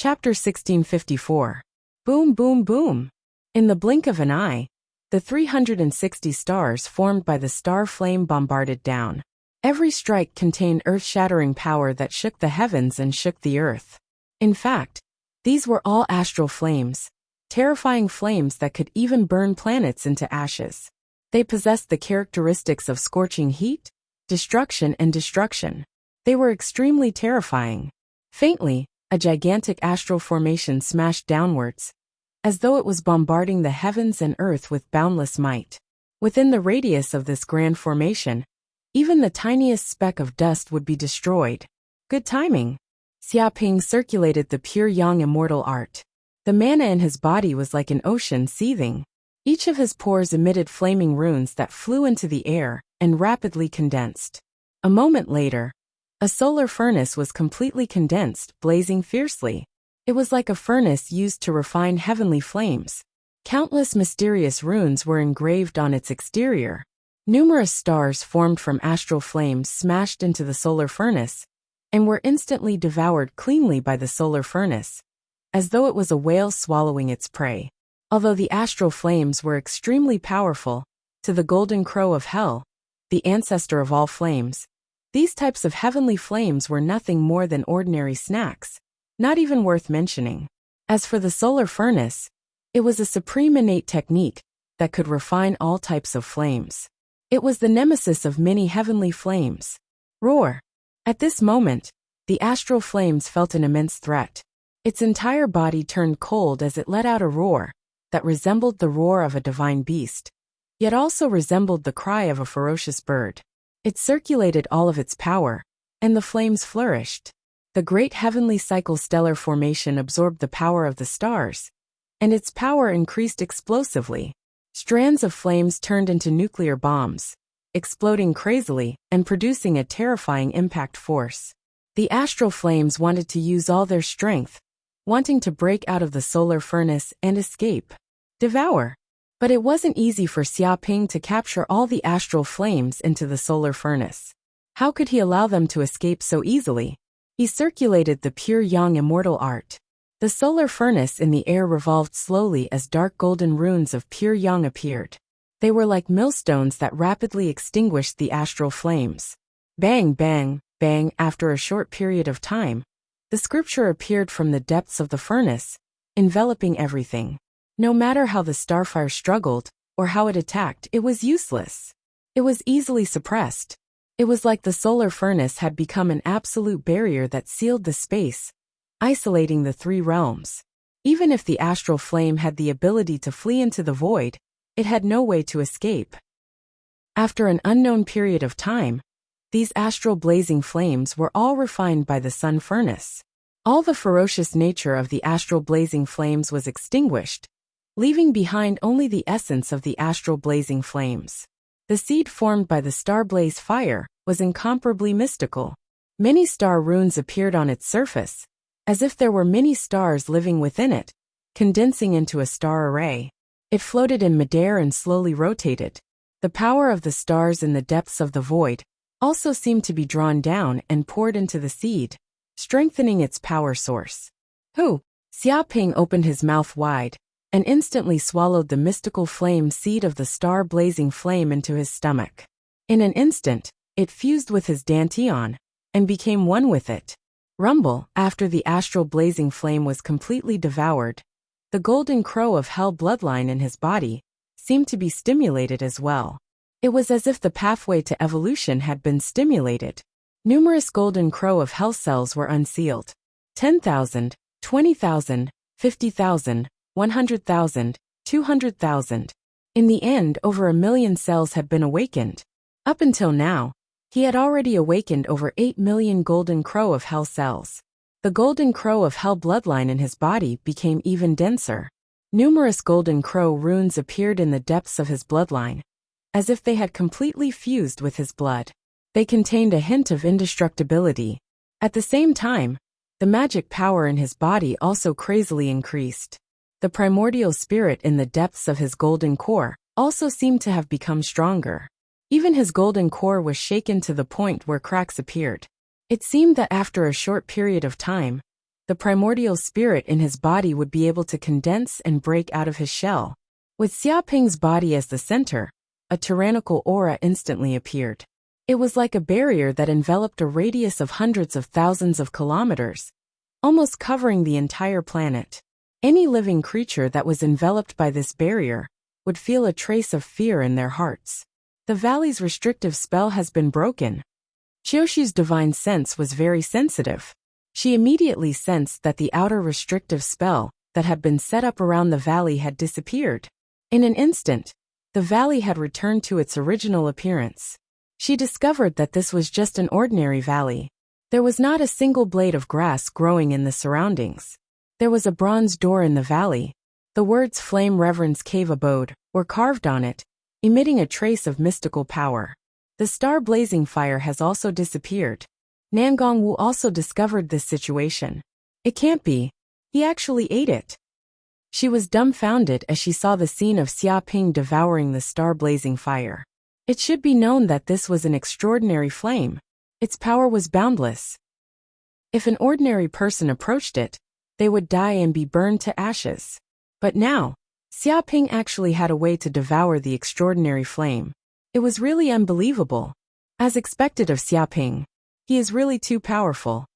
Chapter 1654. Boom, boom, boom. In the blink of an eye, the 360 stars formed by the star flame bombarded down. Every strike contained earth-shattering power that shook the heavens and shook the earth. In fact, these were all astral flames, terrifying flames that could even burn planets into ashes. They possessed the characteristics of scorching heat, destruction, and destruction. They were extremely terrifying. Faintly, a gigantic astral formation smashed downwards, as though it was bombarding the heavens and earth with boundless might. Within the radius of this grand formation, even the tiniest speck of dust would be destroyed. Good timing. Xiaoping circulated the pure yang immortal art. The mana in his body was like an ocean seething. Each of his pores emitted flaming runes that flew into the air and rapidly condensed. A moment later, a solar furnace was completely condensed, blazing fiercely. It was like a furnace used to refine heavenly flames. Countless mysterious runes were engraved on its exterior. Numerous stars formed from astral flames smashed into the solar furnace and were instantly devoured cleanly by the solar furnace, as though it was a whale swallowing its prey. Although the astral flames were extremely powerful, to the golden crow of hell, the ancestor of all flames, these types of heavenly flames were nothing more than ordinary snacks, not even worth mentioning. As for the solar furnace, it was a supreme innate technique that could refine all types of flames. It was the nemesis of many heavenly flames. Roar! At this moment, the astral flames felt an immense threat. Its entire body turned cold as it let out a roar that resembled the roar of a divine beast, yet also resembled the cry of a ferocious bird. It circulated all of its power, and the flames flourished. The great heavenly cycle stellar formation absorbed the power of the stars, and its power increased explosively. Strands of flames turned into nuclear bombs, exploding crazily and producing a terrifying impact force. The astral flames wanted to use all their strength, wanting to break out of the solar furnace and escape. Devour. But it wasn't easy for Xiaoping to capture all the astral flames into the solar furnace. How could he allow them to escape so easily? He circulated the pure yang immortal art. The solar furnace in the air revolved slowly as dark golden runes of pure yang appeared. They were like millstones that rapidly extinguished the astral flames. Bang, bang, bang. After a short period of time, the scripture appeared from the depths of the furnace, enveloping everything. No matter how the starfire struggled, or how it attacked, it was useless. It was easily suppressed. It was like the solar furnace had become an absolute barrier that sealed the space, isolating the three realms. Even if the astral flame had the ability to flee into the void, it had no way to escape. After an unknown period of time, these astral blazing flames were all refined by the sun furnace. All the ferocious nature of the astral blazing flames was extinguished, leaving behind only the essence of the astral blazing flames. The seed formed by the star blaze fire was incomparably mystical. Many star runes appeared on its surface, as if there were many stars living within it, condensing into a star array. It floated in midair and slowly rotated. The power of the stars in the depths of the void also seemed to be drawn down and poured into the seed, strengthening its power source. Xiaoping opened his mouth wide and instantly swallowed the mystical flame seed of the star blazing flame into his stomach. In an instant, it fused with his dantian and became one with it. Rumble. After the astral blazing flame was completely devoured, the golden crow of hell bloodline in his body seemed to be stimulated as well. It was as if the pathway to evolution had been stimulated. Numerous golden crow of hell cells were unsealed. 10,000, 20,000, 50,000, 100,000, 200,000. In the end, over 1 million cells had been awakened. Up until now, he had already awakened over 8 million golden crow of hell cells. The golden crow of hell bloodline in his body became even denser. Numerous golden crow runes appeared in the depths of his bloodline, as if they had completely fused with his blood. They contained a hint of indestructibility. At the same time, the magic power in his body also crazily increased. The primordial spirit in the depths of his golden core also seemed to have become stronger. Even his golden core was shaken to the point where cracks appeared. It seemed that after a short period of time, the primordial spirit in his body would be able to condense and break out of his shell. With Xiaoping's body as the center, a tyrannical aura instantly appeared. It was like a barrier that enveloped a radius of hundreds of thousands of kilometers, almost covering the entire planet. Any living creature that was enveloped by this barrier would feel a trace of fear in their hearts. The valley's restrictive spell has been broken. Qiuxiu's divine sense was very sensitive. She immediately sensed that the outer restrictive spell that had been set up around the valley had disappeared. In an instant, the valley had returned to its original appearance. She discovered that this was just an ordinary valley. There was not a single blade of grass growing in the surroundings. There was a bronze door in the valley. The words Flame Reverence Cave Abode were carved on it, emitting a trace of mystical power. The star-blazing fire has also disappeared. Nangong Wu also discovered this situation. It can't be. He actually ate it. She was dumbfounded as she saw the scene of Xiaoping devouring the star-blazing fire. It should be known that this was an extraordinary flame. Its power was boundless. If an ordinary person approached it, they would die and be burned to ashes. But now, Xiaoping actually had a way to devour the extraordinary flame. It was really unbelievable. As expected of Xiaoping, he is really too powerful.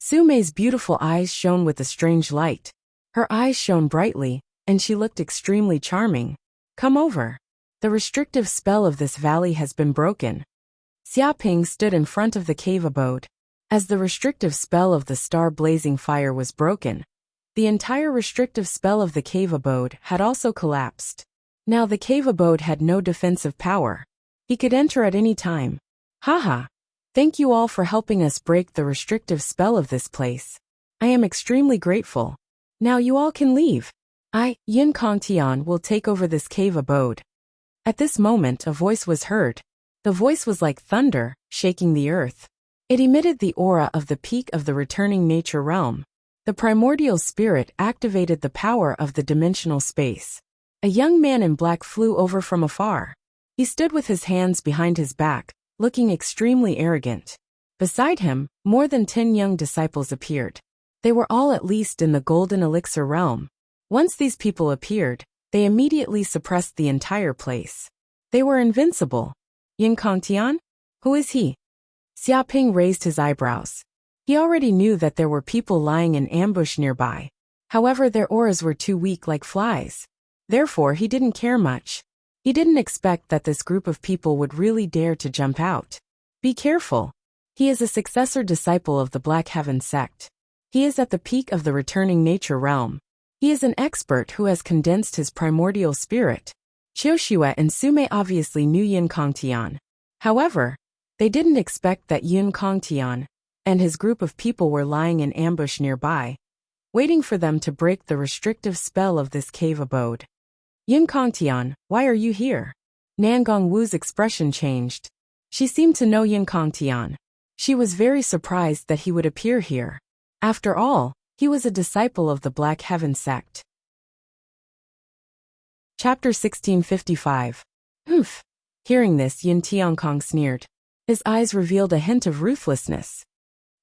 Su Mei's beautiful eyes shone with a strange light. Her eyes shone brightly, and she looked extremely charming. Come over. The restrictive spell of this valley has been broken. Xiaoping stood in front of the cave abode. As the restrictive spell of the star-blazing fire was broken, the entire restrictive spell of the cave abode had also collapsed. Now the cave abode had no defensive power. He could enter at any time. Haha. Thank you all for helping us break the restrictive spell of this place. I am extremely grateful. Now you all can leave. I, Yin Kongtian, will take over this cave abode. At this moment a voice was heard. The voice was like thunder, shaking the earth. It emitted the aura of the peak of the returning nature realm. The primordial spirit activated the power of the dimensional space. A young man in black flew over from afar. He stood with his hands behind his back, looking extremely arrogant. Beside him, more than 10 young disciples appeared. They were all at least in the golden elixir realm. Once these people appeared, they immediately suppressed the entire place. They were invincible. Yin Kongtian? Who is he? Xiaoping raised his eyebrows. He already knew that there were people lying in ambush nearby. However, their auras were too weak like flies. Therefore, he didn't care much. He didn't expect that this group of people would really dare to jump out. Be careful. He is a successor disciple of the Black Heaven sect. He is at the peak of the returning nature realm. He is an expert who has condensed his primordial spirit. Qiuxiu and Su Mei obviously knew Yin Kongtian. However, they didn't expect that Yin Kongtian and his group of people were lying in ambush nearby, waiting for them to break the restrictive spell of this cave abode. Yin Kongtian, why are you here? Nangong Wu's expression changed. She seemed to know Yin Kongtian. She was very surprised that he would appear here. After all, he was a disciple of the Black Heaven sect. Chapter 1655. Humph. Hearing this, Yin Tiankong sneered. His eyes revealed a hint of ruthlessness.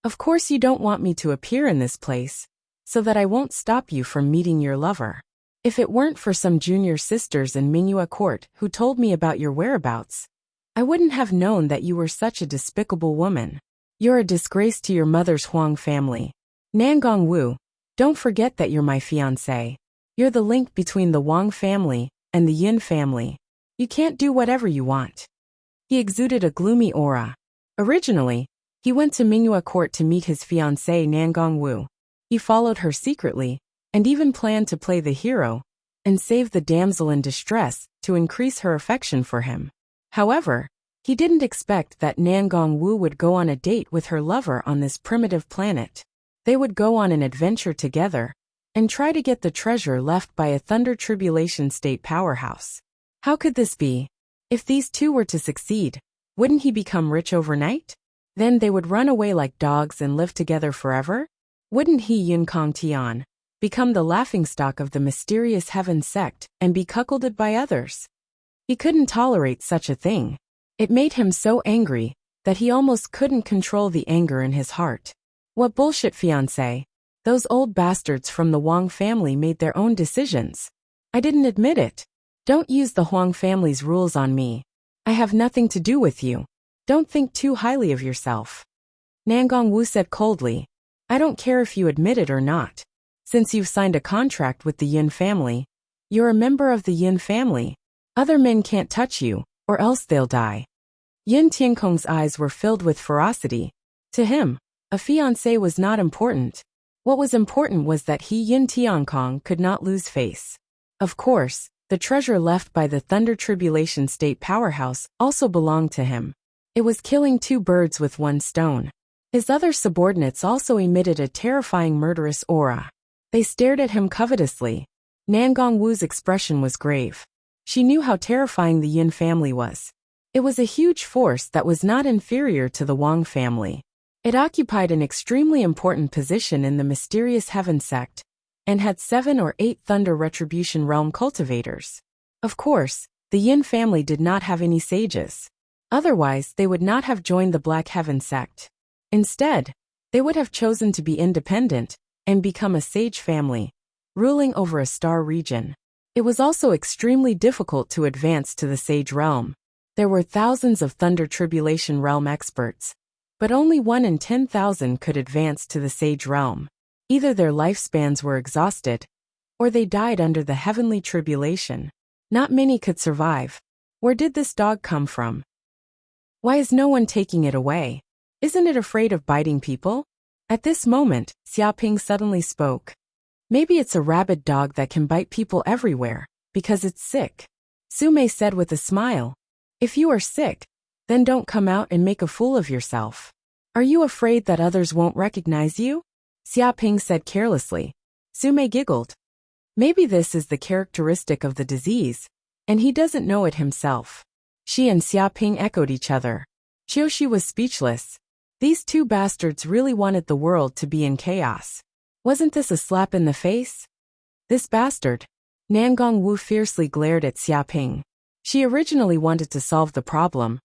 Of course you don't want me to appear in this place, so that I won't stop you from meeting your lover. If it weren't for some junior sisters in Mingyue Court who told me about your whereabouts, I wouldn't have known that you were such a despicable woman. You're a disgrace to your mother's Huang family. Nangong Wu, don't forget that you're my fiancé. You're the link between the Wang family and the Yin family. You can't do whatever you want. He exuded a gloomy aura. Originally, he went to Mingyue Court to meet his fiancée Nangong Wu. He followed her secretly, and even planned to play the hero and save the damsel in distress to increase her affection for him. However, he didn't expect that Nangong Wu would go on a date with her lover on this primitive planet. They would go on an adventure together and try to get the treasure left by a Thunder Tribulation State powerhouse. How could this be? If these two were to succeed, wouldn't he become rich overnight? Then they would run away like dogs and live together forever? Wouldn't he, Yin Kongtian, become the laughingstock of the mysterious heaven sect and be cuckolded by others? He couldn't tolerate such a thing. It made him so angry that he almost couldn't control the anger in his heart. What bullshit, fiancé. Those old bastards from the Wang family made their own decisions. I didn't admit it. Don't use the Huang family's rules on me. I have nothing to do with you. Don't think too highly of yourself. Nangong Wu said coldly. I don't care if you admit it or not. Since you've signed a contract with the Yin family, you're a member of the Yin family. Other men can't touch you, or else they'll die. Yin Tiankong's eyes were filled with ferocity. To him, a fiancé was not important. What was important was that he, Yin Tiankong, could not lose face. Of course, the treasure left by the Thunder Tribulation State powerhouse also belonged to him. It was killing two birds with one stone. His other subordinates also emitted a terrifying murderous aura. They stared at him covetously. Nangong Wu's expression was grave. She knew how terrifying the Yin family was. It was a huge force that was not inferior to the Wang family. It occupied an extremely important position in the mysterious heaven sect, and had 7 or 8 Thunder Retribution Realm cultivators. Of course, the Yin family did not have any sages. Otherwise, they would not have joined the Black Heaven sect. Instead, they would have chosen to be independent and become a sage family, ruling over a star region. It was also extremely difficult to advance to the sage realm. There were thousands of Thunder Tribulation Realm experts, but only 1 in 10,000 could advance to the sage realm. Either their lifespans were exhausted, or they died under the heavenly tribulation. Not many could survive. Where did this dog come from? Why is no one taking it away? Isn't it afraid of biting people? At this moment, Xiaoping suddenly spoke. Maybe it's a rabid dog that can bite people everywhere, because it's sick. Sumei said with a smile. If you are sick, then don't come out and make a fool of yourself. Are you afraid that others won't recognize you? Xiaoping said carelessly. Sumei giggled. Maybe this is the characteristic of the disease, and he doesn't know it himself. She and Xiaoping echoed each other. Qiushi was speechless. These two bastards really wanted the world to be in chaos. Wasn't this a slap in the face? This bastard. Nangong Wu fiercely glared at Xiaoping. She originally wanted to solve the problem,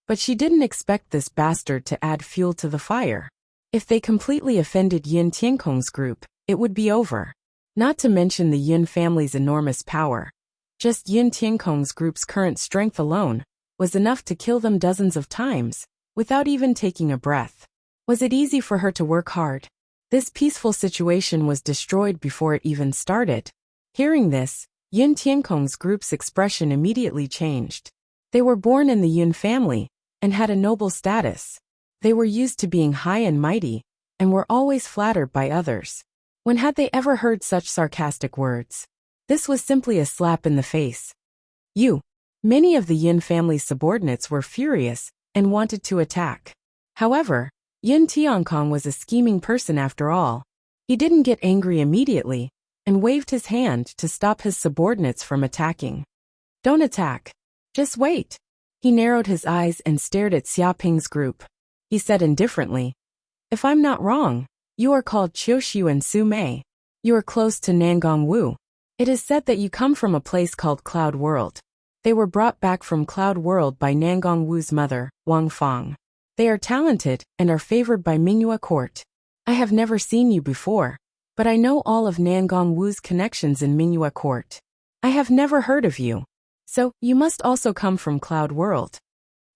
but she didn't expect this bastard to add fuel to the fire. If they completely offended Yin Tiankong's group, it would be over. Not to mention the Yin family's enormous power. Just Yin Tiankong's group's current strength alone was enough to kill them dozens of times, without even taking a breath. Was it easy for her to work hard? This peaceful situation was destroyed before it even started. Hearing this, Yin Tiankong's group's expression immediately changed. They were born in the Yin family, and had a noble status. They were used to being high and mighty, and were always flattered by others. When had they ever heard such sarcastic words? This was simply a slap in the face. Many of the Yin family's subordinates were furious, and wanted to attack. However, Yin Tiankong was a scheming person after all. He didn't get angry immediately, and waved his hand to stop his subordinates from attacking. Don't attack. Just wait. He narrowed his eyes and stared at Xiaoping's group. He said indifferently, If I'm not wrong, you are called Qiushi and Sumei. You are close to Nangong Wu. It is said that you come from a place called Cloud World. They were brought back from Cloud World by Nangong Wu's mother, Wang Fang. They are talented and are favored by Mingyue court. I have never seen you before, but I know all of Nangong Wu's connections in Mingyue court. I have never heard of you. So, you must also come from Cloud World.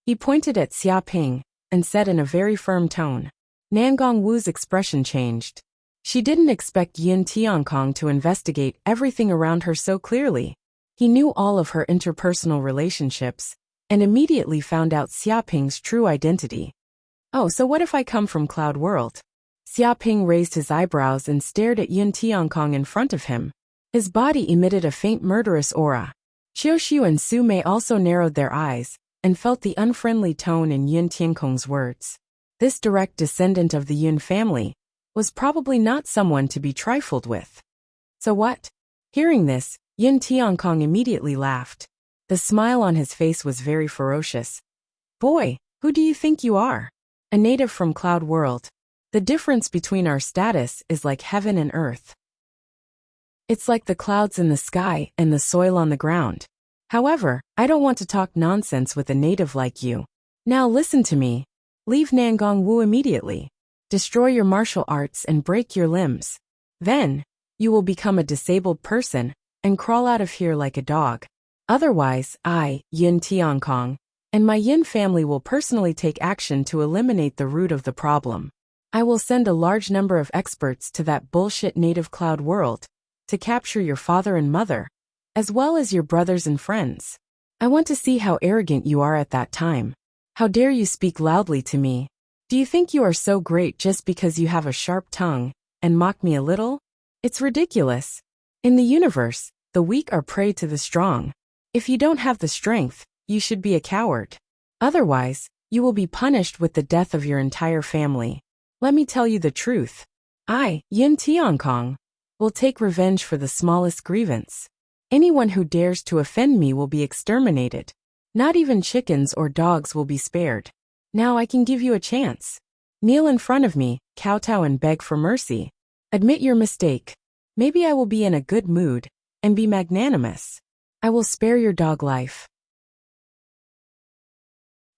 He pointed at Xiaoping, and said in a very firm tone. Nangong Wu's expression changed. She didn't expect Yin Tiankong to investigate everything around her so clearly. He knew all of her interpersonal relationships, and immediately found out Xiaoping's true identity. Oh, so what if I come from Cloud World? Xiaoping raised his eyebrows and stared at Yin Tiankong in front of him. His body emitted a faint murderous aura. Qiushi and Sumei also narrowed their eyes, and felt the unfriendly tone in Yin Tiankong's words. This direct descendant of the Yin family was probably not someone to be trifled with. So what? Hearing this, Yin Tiankong immediately laughed. The smile on his face was very ferocious. Boy, who do you think you are? A native from Cloud World. The difference between our status is like heaven and earth. It's like the clouds in the sky and the soil on the ground. However, I don't want to talk nonsense with a native like you. Now listen to me. Leave Nangong Wu immediately. Destroy your martial arts and break your limbs. Then, you will become a disabled person and crawl out of here like a dog. Otherwise, I, Yin Tiankong, and my Yin family will personally take action to eliminate the root of the problem. I will send a large number of experts to that bullshit native cloud world to capture your father and mother, as well as your brothers and friends. I want to see how arrogant you are at that time. How dare you speak loudly to me? Do you think you are so great just because you have a sharp tongue and mock me a little? It's ridiculous. In the universe, the weak are prey to the strong. If you don't have the strength, you should be a coward. Otherwise, you will be punished with the death of your entire family. Let me tell you the truth. I, Yin Tiankong, will take revenge for the smallest grievance. Anyone who dares to offend me will be exterminated. Not even chickens or dogs will be spared. Now I can give you a chance. Kneel in front of me, kowtow and beg for mercy. Admit your mistake. Maybe I will be in a good mood and be magnanimous. I will spare your dog life.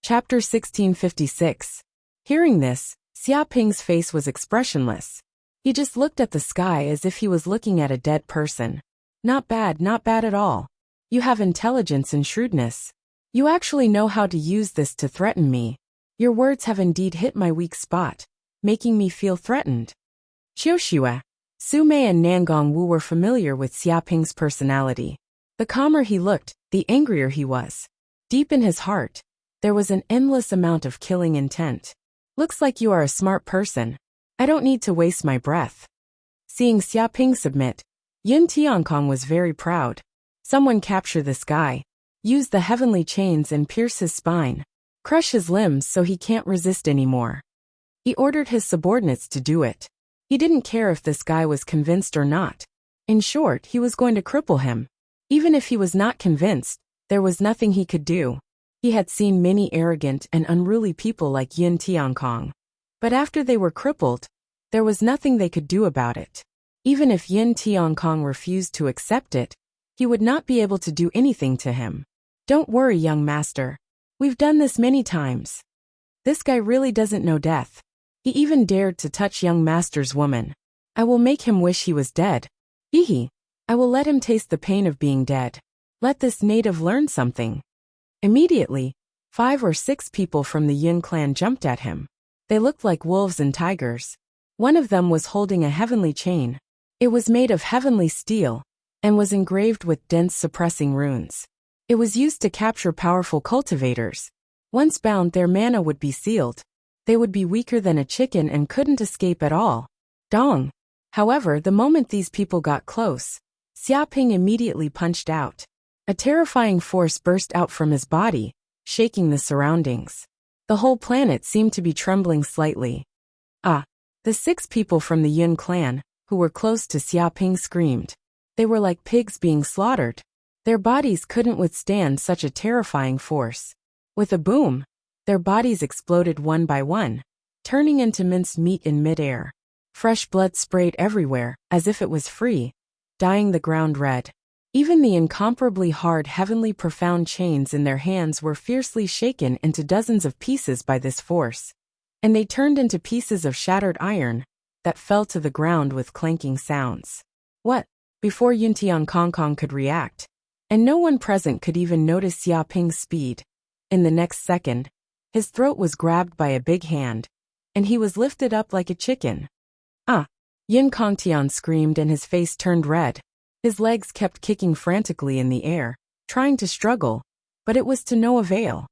Chapter 1656. Hearing this, Xiaoping's face was expressionless. He just looked at the sky as if he was looking at a dead person. Not bad at all. You have intelligence and shrewdness. You actually know how to use this to threaten me. Your words have indeed hit my weak spot, making me feel threatened. Qiuxue, Su Mei and Nangong Wu were familiar with Xiaoping's personality. The calmer he looked, the angrier he was. Deep in his heart, there was an endless amount of killing intent. Looks like you are a smart person. I don't need to waste my breath. Seeing Xiaoping submit, Yin Tiankong was very proud. Someone capture this guy. Use the heavenly chains and pierce his spine. Crush his limbs so he can't resist anymore. He ordered his subordinates to do it. He didn't care if this guy was convinced or not. In short, he was going to cripple him. Even if he was not convinced, there was nothing he could do. He had seen many arrogant and unruly people like Yin Tiankong. But after they were crippled, there was nothing they could do about it. Even if Yin Tiankong refused to accept it, he would not be able to do anything to him. Don't worry, young master. We've done this many times. This guy really doesn't know death. He even dared to touch young master's woman. I will make him wish he was dead. Hee. I will let him taste the pain of being dead. Let this native learn something. Immediately, 5 or 6 people from the Yin clan jumped at him. They looked like wolves and tigers. One of them was holding a heavenly chain. It was made of heavenly steel and was engraved with dense suppressing runes. It was used to capture powerful cultivators. Once bound, their mana would be sealed. They would be weaker than a chicken and couldn't escape at all. Dong. However, the moment these people got close, Xiaoping immediately punched out. A terrifying force burst out from his body, shaking the surroundings. The whole planet seemed to be trembling slightly. Ah! The 6 people from the Yin clan, who were close to Xiaoping, screamed. They were like pigs being slaughtered. Their bodies couldn't withstand such a terrifying force. With a boom, their bodies exploded one by one, turning into minced meat in midair. Fresh blood sprayed everywhere, as if it was free, dyeing the ground red. Even the incomparably hard, heavenly profound chains in their hands were fiercely shaken into dozens of pieces by this force, and they turned into pieces of shattered iron that fell to the ground with clanking sounds. What? Before Yin Tiankong could react, and no one present could even notice Xiaoping's speed. In the next second, his throat was grabbed by a big hand, and he was lifted up like a chicken. Ah! Yin Kongtian screamed and his face turned red. His legs kept kicking frantically in the air, trying to struggle, but it was to no avail.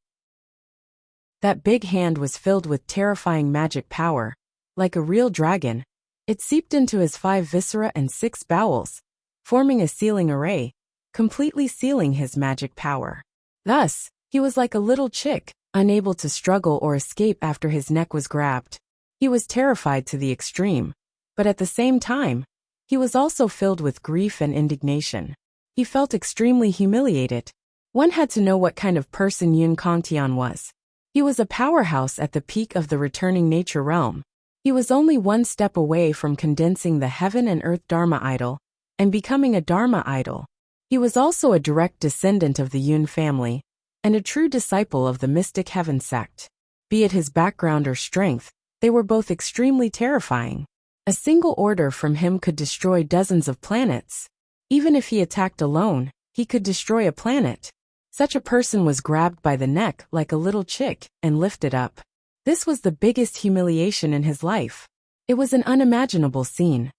That big hand was filled with terrifying magic power. Like a real dragon, it seeped into his 5 viscera and 6 bowels, forming a sealing array, completely sealing his magic power. Thus, he was like a little chick, unable to struggle or escape after his neck was grabbed. He was terrified to the extreme, but at the same time, he was also filled with grief and indignation. He felt extremely humiliated. One had to know what kind of person Yin Kongtian was. He was a powerhouse at the peak of the returning nature realm. He was only one step away from condensing the heaven and earth Dharma idol and becoming a Dharma idol. He was also a direct descendant of the Yun family and a true disciple of the mystic heaven sect. Be it his background or strength, they were both extremely terrifying. A single order from him could destroy dozens of planets. Even if he attacked alone, he could destroy a planet. Such a person was grabbed by the neck like a little chick and lifted up. This was the biggest humiliation in his life. It was an unimaginable scene.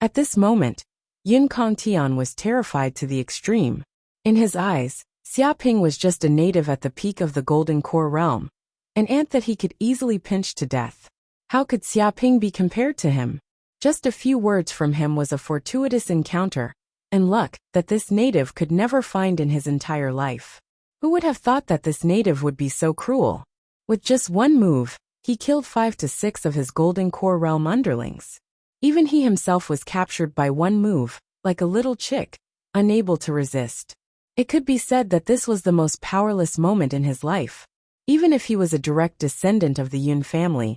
At this moment, Yun Kongtian was terrified to the extreme. In his eyes, Xiaoping was just a native at the peak of the Golden Core realm, an ant that he could easily pinch to death. How could Xiaoping be compared to him? Just a few words from him was a fortuitous encounter, and luck that this native could never find in his entire life. Who would have thought that this native would be so cruel? With just one move, he killed 5 to 6 of his Golden Core realm underlings. Even he himself was captured by one move, like a little chick, unable to resist. It could be said that this was the most powerless moment in his life. Even if he was a direct descendant of the Yun family,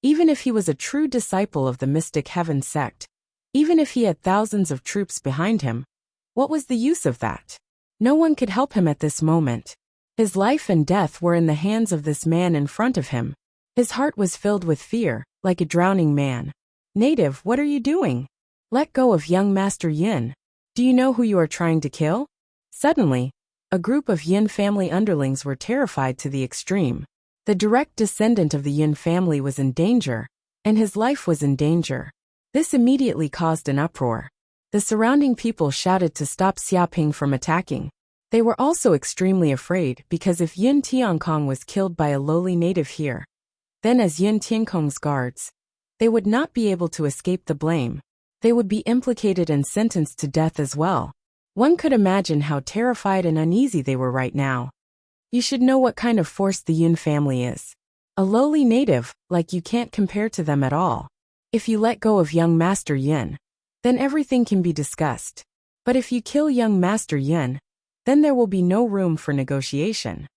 even if he was a true disciple of the Mystic Heaven sect, even if he had thousands of troops behind him, what was the use of that? No one could help him at this moment. His life and death were in the hands of this man in front of him. His heart was filled with fear, like a drowning man. Native, what are you doing? Let go of young Master Yin. Do you know who you are trying to kill? Suddenly, a group of Yin family underlings were terrified to the extreme. The direct descendant of the Yin family was in danger, and his life was in danger. This immediately caused an uproar. The surrounding people shouted to stop Xiaoping from attacking. They were also extremely afraid because if Yin Tiankong was killed by a lowly native here, then as Yin Tiankong's guards, they would not be able to escape the blame. They would be implicated and sentenced to death as well. One could imagine how terrified and uneasy they were right now. You should know what kind of force the Yun family is. A lowly native, like you can't compare to them at all. If you let go of young Master Yin, then everything can be discussed. But if you kill young Master Yin, then there will be no room for negotiation.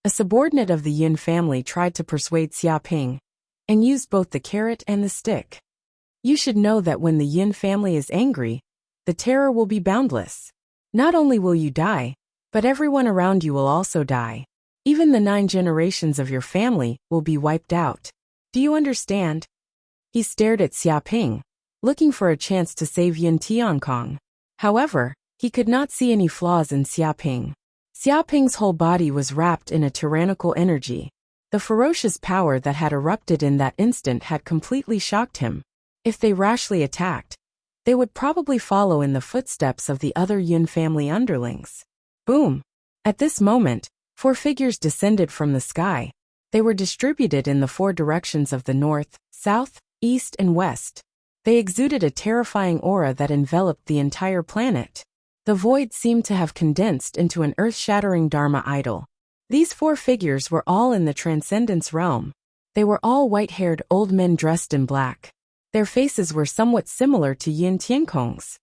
A subordinate of the Yin family tried to persuade Xiaoping, and used both the carrot and the stick. You should know that when the Yin family is angry, the terror will be boundless. Not only will you die, but everyone around you will also die. Even the 9 generations of your family will be wiped out. Do you understand? He stared at Xiaoping, looking for a chance to save Yin Tiankong. However, he could not see any flaws in Xiaoping. Xiaoping's whole body was wrapped in a tyrannical energy. The ferocious power that had erupted in that instant had completely shocked him. If they rashly attacked, they would probably follow in the footsteps of the other Yun family underlings. Boom! At this moment, 4 figures descended from the sky. They were distributed in the 4 directions of the north, south, east, and west. They exuded a terrifying aura that enveloped the entire planet. The void seemed to have condensed into an earth-shattering Dharma idol. These 4 figures were all in the Transcendence realm. They were all white-haired old men dressed in black. Their faces were somewhat similar to Yin Tiankong's.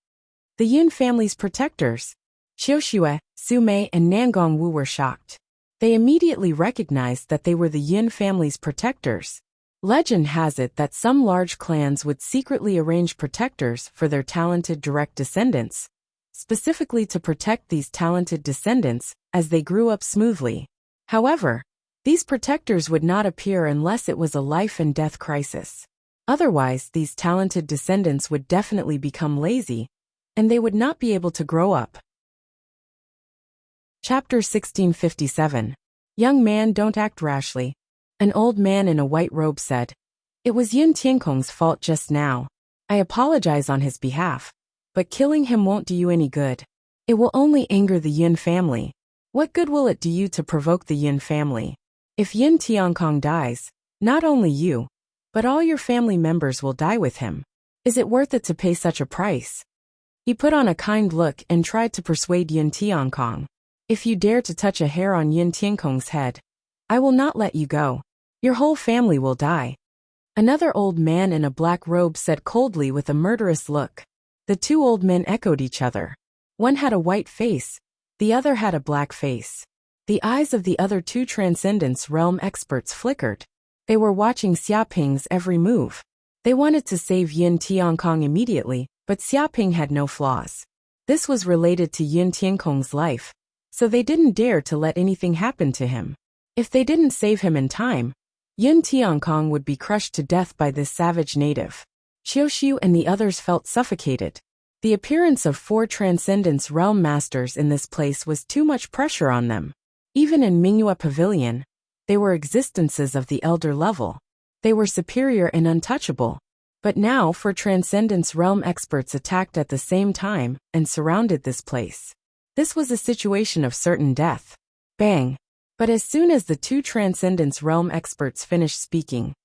The Yin family's protectors, Qiuxue, Su Mei, and Nangong Wu, were shocked. They immediately recognized that they were the Yin family's protectors. Legend has it that some large clans would secretly arrange protectors for their talented direct descendants, specifically to protect these talented descendants as they grew up smoothly. However, these protectors would not appear unless it was a life and death crisis. Otherwise, these talented descendants would definitely become lazy, and they would not be able to grow up. Chapter 1657. Young man, don't act rashly. An old man in a white robe said, "It was Yin Tiankong's fault just now. I apologize on his behalf, but killing him won't do you any good. It will only anger the Yin family. What good will it do you to provoke the Yin family? If Yin Tiankong dies, not only you, but all your family members will die with him. Is it worth it to pay such a price?" He put on a kind look and tried to persuade Yin Tiankong. "If you dare to touch a hair on Yin Tiankong's head, I will not let you go. Your whole family will die." Another old man in a black robe said coldly with a murderous look. The 2 old men echoed each other. One had a white face, the other had a black face. The eyes of the other 2 Transcendence Realm experts flickered. They were watching Xiaoping's every move. They wanted to save Yin Tiankong immediately, but Xiaoping had no flaws. This was related to Yin Tiankong's life, so they didn't dare to let anything happen to him. If they didn't save him in time, Yun Tiankong would be crushed to death by this savage native. Qiuxiu and the others felt suffocated. The appearance of 4 Transcendence Realm Masters in this place was too much pressure on them. Even in Mingyue Pavilion, they were existences of the elder level. They were superior and untouchable. But now 4 Transcendence Realm experts attacked at the same time and surrounded this place. This was a situation of certain death. Bang! But as soon as the 2 Transcendence Realm experts finished speaking,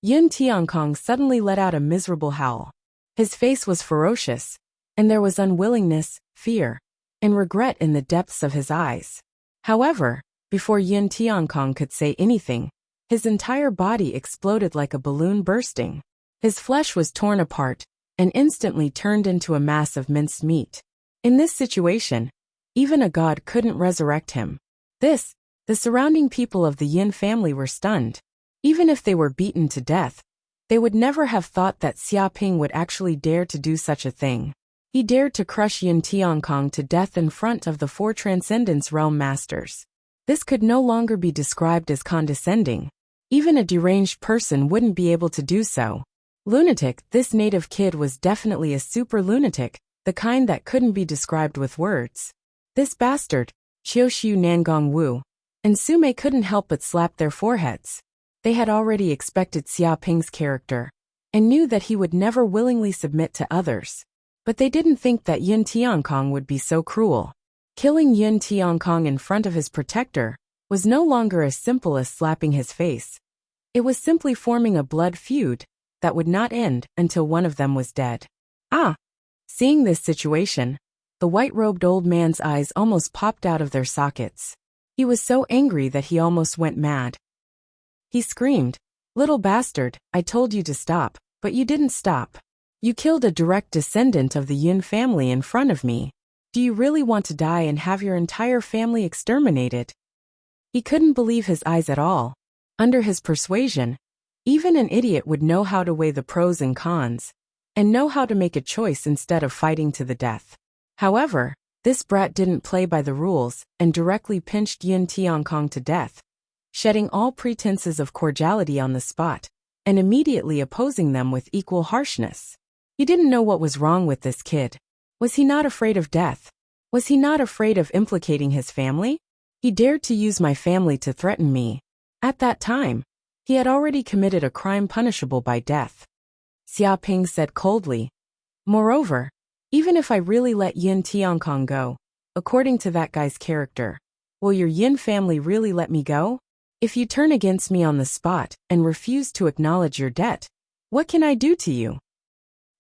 Yun Tiankong suddenly let out a miserable howl. His face was ferocious, and there was unwillingness, fear, and regret in the depths of his eyes. However, before Yun Tiankong could say anything, his entire body exploded like a balloon bursting. His flesh was torn apart and instantly turned into a mass of minced meat. In this situation, even a god couldn't resurrect him. The surrounding people of the Yin family were stunned. Even if they were beaten to death, they would never have thought that Xia Ping would actually dare to do such a thing. He dared to crush Yun Tiankong to death in front of the 4 Transcendence Realm Masters. This could no longer be described as condescending. Even a deranged person wouldn't be able to do so. Lunatic, this native kid was definitely a super lunatic, the kind that couldn't be described with words. This bastard, Qiuxiu Nangong Wu, and Sume couldn't help but slap their foreheads. They had already expected Xia Ping's character, and knew that he would never willingly submit to others. But they didn't think that Yun Tiankong would be so cruel. Killing Yun Tiankong in front of his protector was no longer as simple as slapping his face. It was simply forming a blood feud that would not end until one of them was dead. Ah! Seeing this situation, the white-robed old man's eyes almost popped out of their sockets. He was so angry that he almost went mad. He screamed, "Little bastard, I told you to stop, but you didn't stop. You killed a direct descendant of the Yin family in front of me. Do you really want to die and have your entire family exterminated?" He couldn't believe his eyes at all. Under his persuasion, even an idiot would know how to weigh the pros and cons, and know how to make a choice instead of fighting to the death. However, this brat didn't play by the rules and directly pinched Yun Tiankong to death, shedding all pretenses of cordiality on the spot, and immediately opposing them with equal harshness. He didn't know what was wrong with this kid. Was he not afraid of death? Was he not afraid of implicating his family? He dared to use my family to threaten me. At that time, he had already committed a crime punishable by death. Xia Ping said coldly. Moreover, even if I really let Yin Tiankong go, according to that guy's character, will your Yin family really let me go? If you turn against me on the spot and refuse to acknowledge your debt, what can I do to you?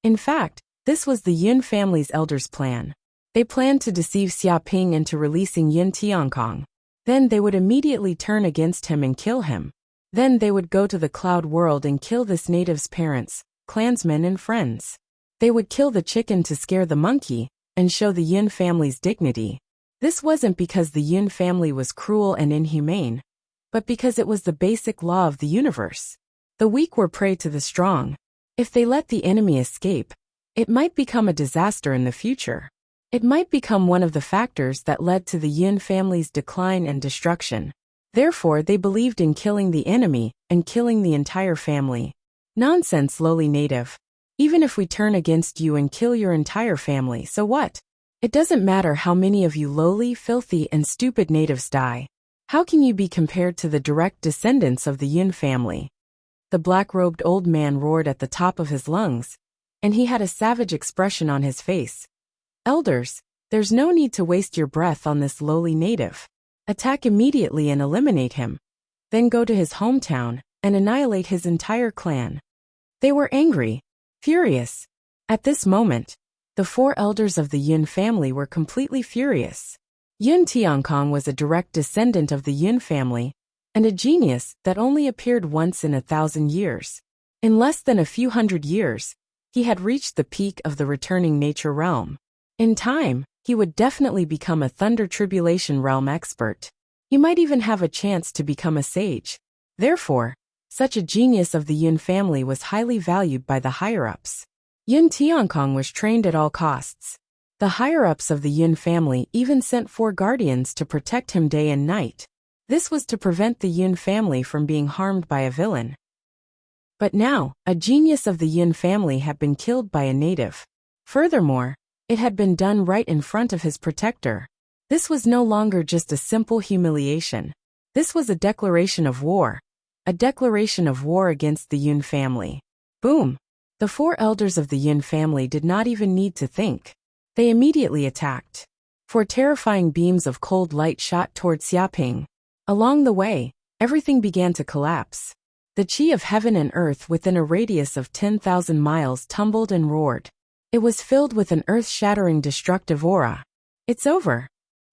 In fact, this was the Yin family's elders' plan. They planned to deceive Xia Ping into releasing Yin Tiankong. Then they would immediately turn against him and kill him. Then they would go to the cloud world and kill this native's parents, clansmen and friends. They would kill the chicken to scare the monkey and show the Yin family's dignity. This wasn't because the Yin family was cruel and inhumane, but because it was the basic law of the universe. The weak were prey to the strong. If they let the enemy escape, it might become a disaster in the future. It might become one of the factors that led to the Yin family's decline and destruction. Therefore, they believed in killing the enemy and killing the entire family. Nonsense, lowly native. Even if we turn against you and kill your entire family, so what? It doesn't matter how many of you lowly, filthy, and stupid natives die. How can you be compared to the direct descendants of the Yin family? The black-robed old man roared at the top of his lungs, and he had a savage expression on his face. Elders, there's no need to waste your breath on this lowly native. Attack immediately and eliminate him. Then go to his hometown and annihilate his entire clan. They were angry, furious. At this moment, the 4 elders of the Yin family were completely furious. Yun Tiankong was a direct descendant of the Yin family, and a genius that only appeared once in 1,000 years. In less than a few hundred years, he had reached the peak of the returning nature realm. In time, he would definitely become a Thunder Tribulation realm expert. He might even have a chance to become a sage. Therefore, such a genius of the Yin family was highly valued by the higher-ups. Yun Tiankong was trained at all costs. The higher-ups of the Yin family even sent 4 guardians to protect him day and night. This was to prevent the Yun family from being harmed by a villain. But now, a genius of the Yun family had been killed by a native. Furthermore, it had been done right in front of his protector. This was no longer just a simple humiliation. This was a declaration of war. A declaration of war against the Yun family. Boom! The 4 elders of the Yun family did not even need to think. They immediately attacked. 4 terrifying beams of cold light shot toward Xiaoping. Along the way, everything began to collapse. The qi of heaven and earth within a radius of 10,000 miles tumbled and roared. It was filled with an earth-shattering destructive aura. It's over.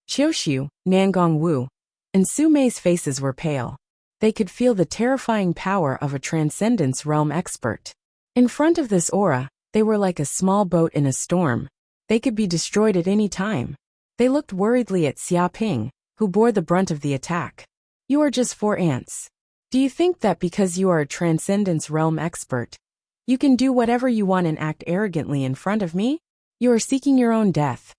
Qiuxiu, Nangongwu, and Su Mei's faces were pale. They could feel the terrifying power of a transcendence realm expert. In front of this aura, they were like a small boat in a storm. They could be destroyed at any time. They looked worriedly at Xiaoping, who bore the brunt of the attack. You are just 4 ants. Do you think that because you are a transcendence realm expert, you can do whatever you want and act arrogantly in front of me? You are seeking your own death.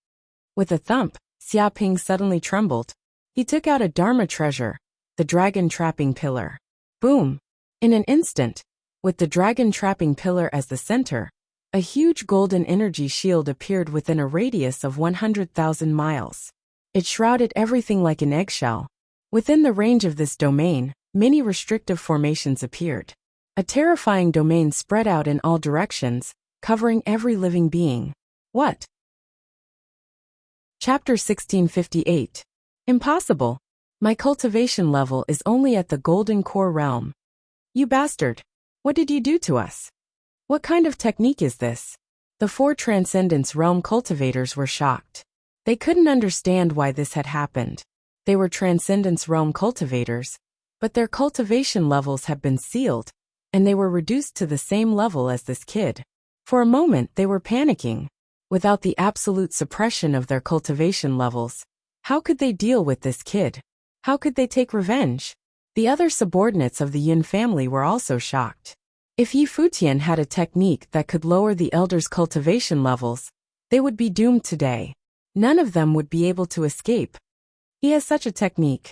With a thump, Xiaoping suddenly trembled. He took out a Dharma treasure, the dragon trapping pillar. Boom! In an instant, with the dragon trapping pillar as the center, a huge golden energy shield appeared within a radius of 100,000 miles. It shrouded everything like an eggshell. Within the range of this domain, many restrictive formations appeared. A terrifying domain spread out in all directions, covering every living being. What? Chapter 1658. Impossible. My cultivation level is only at the golden core realm. You bastard. What did you do to us? What kind of technique is this? The 4 Transcendence Realm cultivators were shocked. They couldn't understand why this had happened. They were Transcendence Realm cultivators, but their cultivation levels had been sealed, and they were reduced to the same level as this kid. For a moment they were panicking. Without the absolute suppression of their cultivation levels, how could they deal with this kid? How could they take revenge? The other subordinates of the Yin family were also shocked. If Yi Futian had a technique that could lower the elders' cultivation levels, they would be doomed today. None of them would be able to escape. He has such a technique.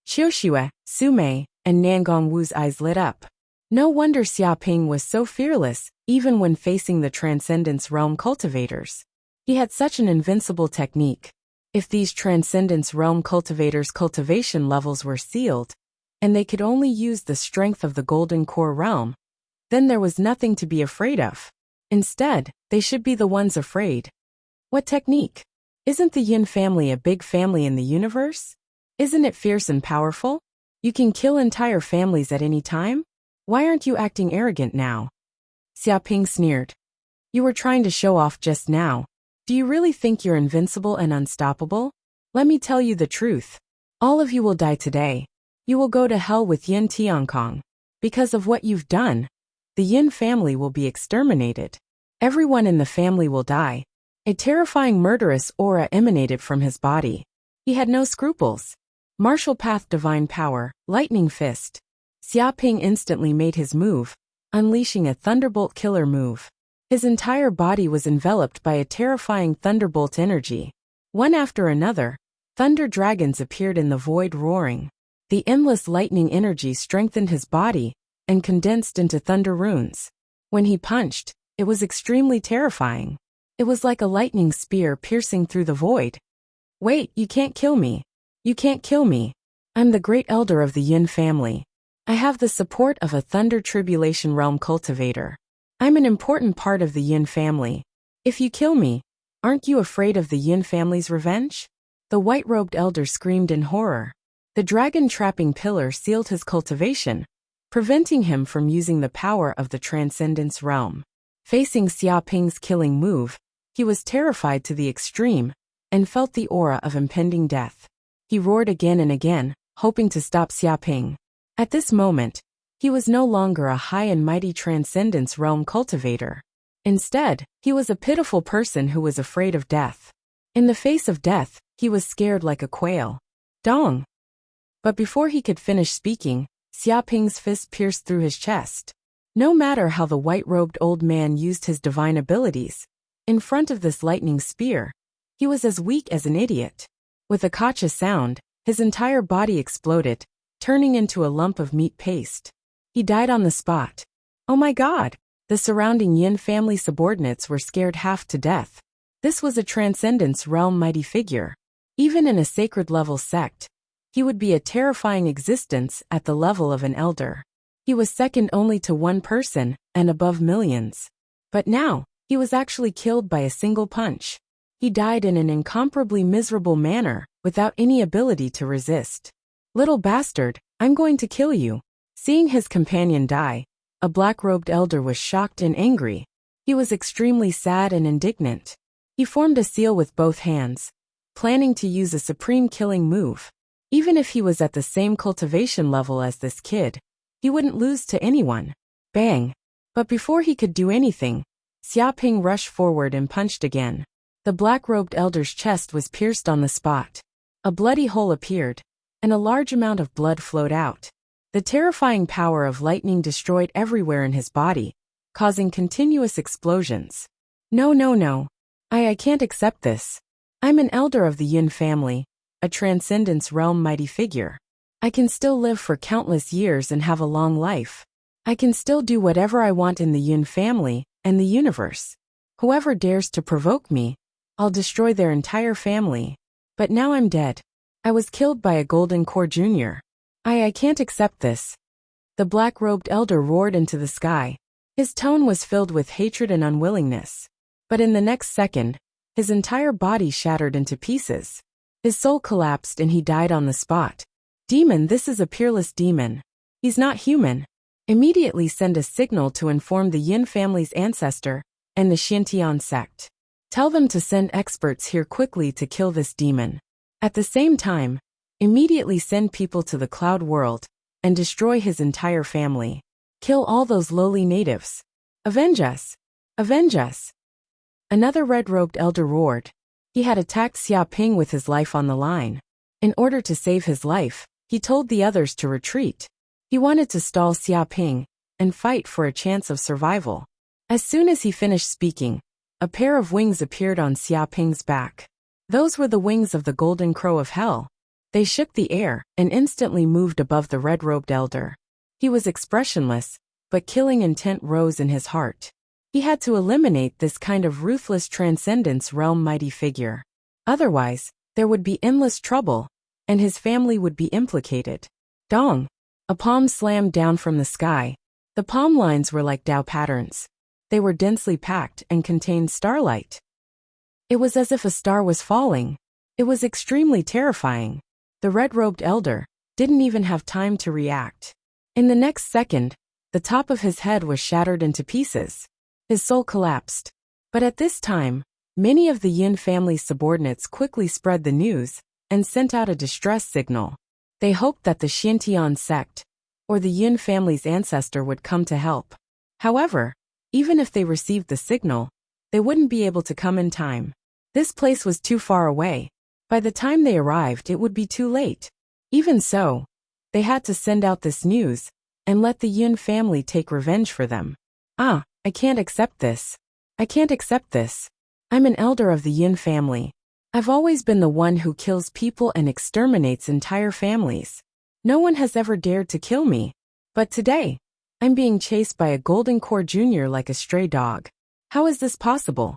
Qiuxiu, Su Mei, and Nangongwu's eyes lit up. No wonder Xiaoping was so fearless, even when facing the Transcendence Realm cultivators. He had such an invincible technique. If these Transcendence Realm cultivators' cultivation levels were sealed, and they could only use the strength of the Golden Core Realm, then there was nothing to be afraid of. Instead, they should be the ones afraid. What technique? Isn't the Yin family a big family in the universe? Isn't it fierce and powerful? You can kill entire families at any time? Why aren't you acting arrogant now? Xiaoping sneered. You were trying to show off just now. Do you really think you're invincible and unstoppable? Let me tell you the truth. All of you will die today. You will go to hell with Yin Tiankong. Because of what you've done, the Yin family will be exterminated. Everyone in the family will die. A terrifying murderous aura emanated from his body. He had no scruples. Martial path divine power, lightning fist. Xiaoping instantly made his move, unleashing a thunderbolt killer move. His entire body was enveloped by a terrifying thunderbolt energy. One after another, thunder dragons appeared in the void roaring. The endless lightning energy strengthened his body and condensed into thunder runes. When he punched, it was extremely terrifying. It was like a lightning spear piercing through the void. Wait, you can't kill me. You can't kill me. I'm the great elder of the Yin family. I have the support of a Thunder Tribulation Realm cultivator. I'm an important part of the Yin family. If you kill me, aren't you afraid of the Yin family's revenge? The white-robed elder screamed in horror. The dragon-trapping pillar sealed his cultivation, preventing him from using the power of the Transcendence Realm. Facing Xiaoping's killing move, he was terrified to the extreme and felt the aura of impending death. He roared again and again, hoping to stop Xiaoping. At this moment, he was no longer a high and mighty Transcendence Realm cultivator. Instead, he was a pitiful person who was afraid of death. In the face of death, he was scared like a quail. Dong! But before he could finish speaking, Xiaoping's fist pierced through his chest. No matter how the white-robed old man used his divine abilities, in front of this lightning spear, he was as weak as an idiot. With a cautious sound, His entire body exploded, turning into a lump of meat paste. He died on the spot. Oh my God! The surrounding Yin family subordinates were scared half to death. This was a transcendence realm mighty figure. Even in a sacred level sect, he would be a terrifying existence at the level of an elder. He was second only to one person, and above millions. But now, he was actually killed by a single punch. He died in an incomparably miserable manner, without any ability to resist. Little bastard, I'm going to kill you. Seeing his companion die, a black-robed elder was shocked and angry. He was extremely sad and indignant. He formed a seal with both hands, planning to use a supreme killing move. Even if he was at the same cultivation level as this kid, he wouldn't lose to anyone. Bang! But before he could do anything, Xiaoping rushed forward and punched again. The black-robed elder's chest was pierced on the spot. A bloody hole appeared, and a large amount of blood flowed out. The terrifying power of lightning destroyed everywhere in his body, causing continuous explosions. No, no, no. I can't accept this. I'm an elder of the Yin family, a transcendence realm mighty figure. I can still live for countless years and have a long life. I can still do whatever I want in the Yin family and the universe. Whoever dares to provoke me, I'll destroy their entire family. But now I'm dead. I was killed by a Golden Core Jr. I can't accept this. The black-robed elder roared into the sky. His tone was filled with hatred and unwillingness. But in the next second, his entire body shattered into pieces. His soul collapsed and he died on the spot. Demon, this is a peerless demon. He's not human. Immediately send a signal to inform the Yin family's ancestor and the Xintian sect. Tell them to send experts here quickly to kill this demon. At the same time, immediately send people to the cloud world and destroy his entire family. Kill all those lowly natives. Avenge us! Avenge us! Another red-robed elder roared. He had attacked Xiaoping with his life on the line. In order to save his life, he told the others to retreat. He wanted to stall Xiaoping and fight for a chance of survival. As soon as he finished speaking, a pair of wings appeared on Xiaoping's back. Those were the wings of the Golden Crow of Hell. They shook the air and instantly moved above the red-robed elder. He was expressionless, but killing intent rose in his heart. He had to eliminate this kind of ruthless transcendence realm mighty figure. Otherwise, there would be endless trouble, and his family would be implicated. Dong! A palm slammed down from the sky. The palm lines were like Tao patterns. They were densely packed and contained starlight. It was as if a star was falling. It was extremely terrifying. The red-robed elder didn't even have time to react. In the next second, the top of his head was shattered into pieces. His soul collapsed. But at this time, many of the Yin family's subordinates quickly spread the news and sent out a distress signal. They hoped that the Xintian sect, or the Yin family's ancestor, would come to help. However, even if they received the signal, they wouldn't be able to come in time. This place was too far away. By the time they arrived, it would be too late. Even so, they had to send out this news and let the Yin family take revenge for them. I can't accept this. I can't accept this. I'm an elder of the Yin family. I've always been the one who kills people and exterminates entire families. No one has ever dared to kill me. But today, I'm being chased by a Golden Core Jr. like a stray dog. How is this possible?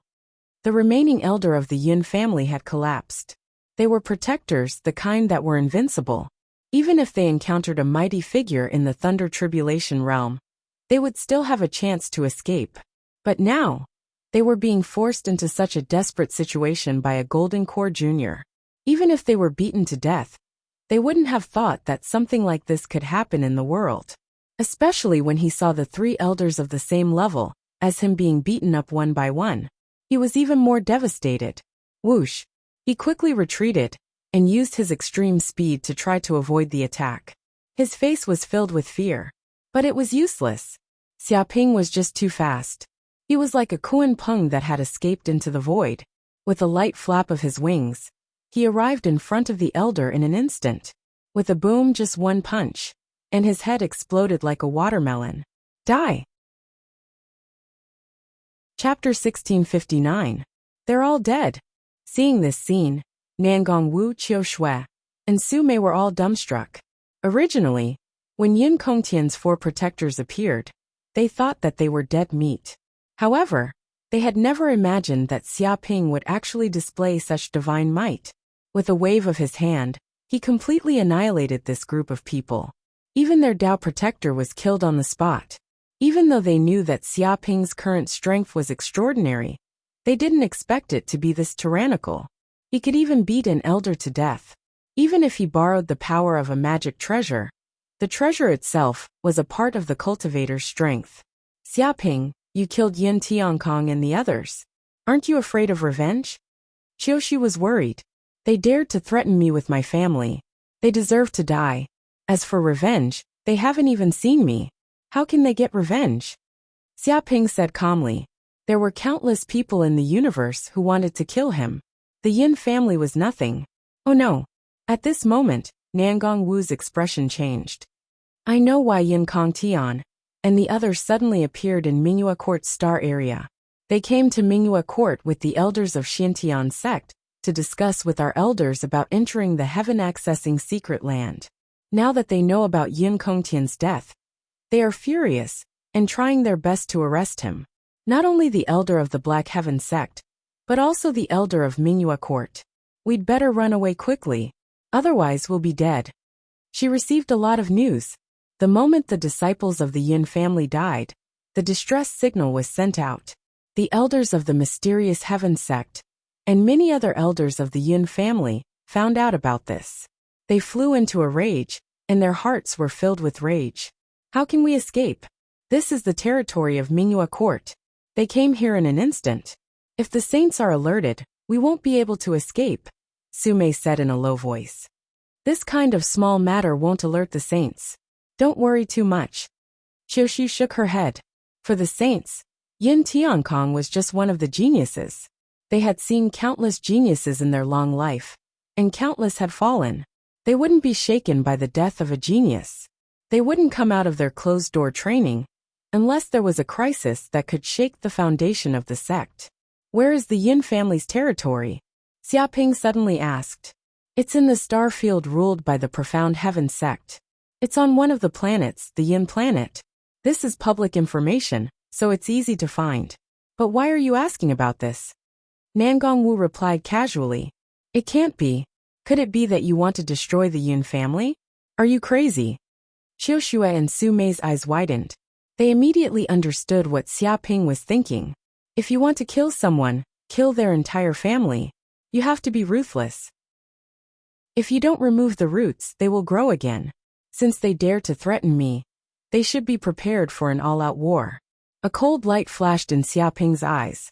The remaining elder of the Yin family had collapsed. They were protectors, the kind that were invincible. Even if they encountered a mighty figure in the Thunder Tribulation realm, they would still have a chance to escape. But now, they were being forced into such a desperate situation by a Golden Core Jr. Even if they were beaten to death, they wouldn't have thought that something like this could happen in the world. Especially when he saw the three elders of the same level as him being beaten up one by one. He was even more devastated. Whoosh! He quickly retreated and used his extreme speed to try to avoid the attack. His face was filled with fear. But it was useless. Xiaoping was just too fast. He was like a Kuan Peng that had escaped into the void. With a light flap of his wings, he arrived in front of the elder in an instant. With a boom, just one punch, and his head exploded like a watermelon. Die! Chapter 1659. They're all dead. Seeing this scene, Nangong Wu Qiu Shui, and Su Mei were all dumbstruck. Originally, when Yin Kongtian's 4 protectors appeared, they thought that they were dead meat. However, they had never imagined that Xia Ping would actually display such divine might. With a wave of his hand, he completely annihilated this group of people. Even their Dao protector was killed on the spot. Even though they knew that Xia Ping's current strength was extraordinary, they didn't expect it to be this tyrannical. He could even beat an elder to death. Even if he borrowed the power of a magic treasure, the treasure itself was a part of the cultivator's strength. Xia Ping, you killed Yin Tiankong and the others. Aren't you afraid of revenge? Qiushi was worried. They dared to threaten me with my family. They deserve to die. As for revenge, they haven't even seen me. How can they get revenge? Xia Ping said calmly. There were countless people in the universe who wanted to kill him. The Yin family was nothing. Oh no. At this moment, Nangong Wu's expression changed. I know why Yin Kongtian and the others suddenly appeared in Mingyue Court's star area. They came to Mingyue Court with the elders of Xintian sect to discuss with our elders about entering the heaven-accessing secret land. Now that they know about Yin Kongtian's death, they are furious and trying their best to arrest him. Not only the elder of the Black Heaven sect, but also the elder of Mingyue Court. We'd better run away quickly, otherwise we'll be dead. She received a lot of news. The moment the disciples of the Yin family died, the distress signal was sent out. The elders of the mysterious Heaven sect and many other elders of the Yin family found out about this. They flew into a rage, and their hearts were filled with rage. How can we escape? This is the territory of Mingyue Court. They came here in an instant. If the saints are alerted, we won't be able to escape, Su Mei said in a low voice. This kind of small matter won't alert the saints. Don't worry too much. Qiushi shook her head. For the saints, Yin Tiankong was just one of the geniuses. They had seen countless geniuses in their long life, and countless had fallen. They wouldn't be shaken by the death of a genius. They wouldn't come out of their closed-door training unless there was a crisis that could shake the foundation of the sect. Where is the Yin family's territory? Xia Ping suddenly asked. It's in the star field ruled by the Profound Heaven sect. It's on one of the planets, the Yin planet. This is public information, so it's easy to find. But why are you asking about this? Nangong Wu replied casually. It can't be. Could it be that you want to destroy the Yin family? Are you crazy? Qiushue and Su Mei's eyes widened. They immediately understood what Xia Ping was thinking. If you want to kill someone, kill their entire family. You have to be ruthless. If you don't remove the roots, they will grow again. Since they dare to threaten me, they should be prepared for an all-out war. A cold light flashed in Xia Ping's eyes.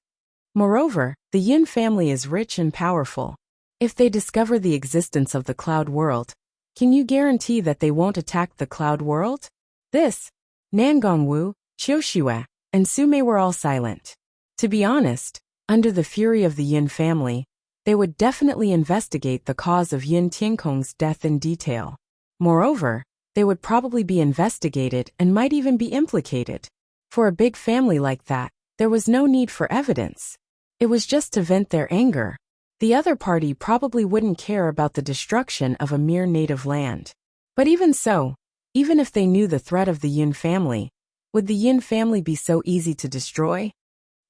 Moreover, the Yin family is rich and powerful. If they discover the existence of the cloud world, can you guarantee that they won't attack the cloud world? This, Nangong Wu, Qiushue, and Su Mei were all silent. To be honest, under the fury of the Yin family, they would definitely investigate the cause of Yin Tiankong's death in detail. Moreover, they would probably be investigated and might even be implicated. For a big family like that, there was no need for evidence. It was just to vent their anger. The other party probably wouldn't care about the destruction of a mere native land. But even so, even if they knew the threat of the Yin family, would the Yin family be so easy to destroy?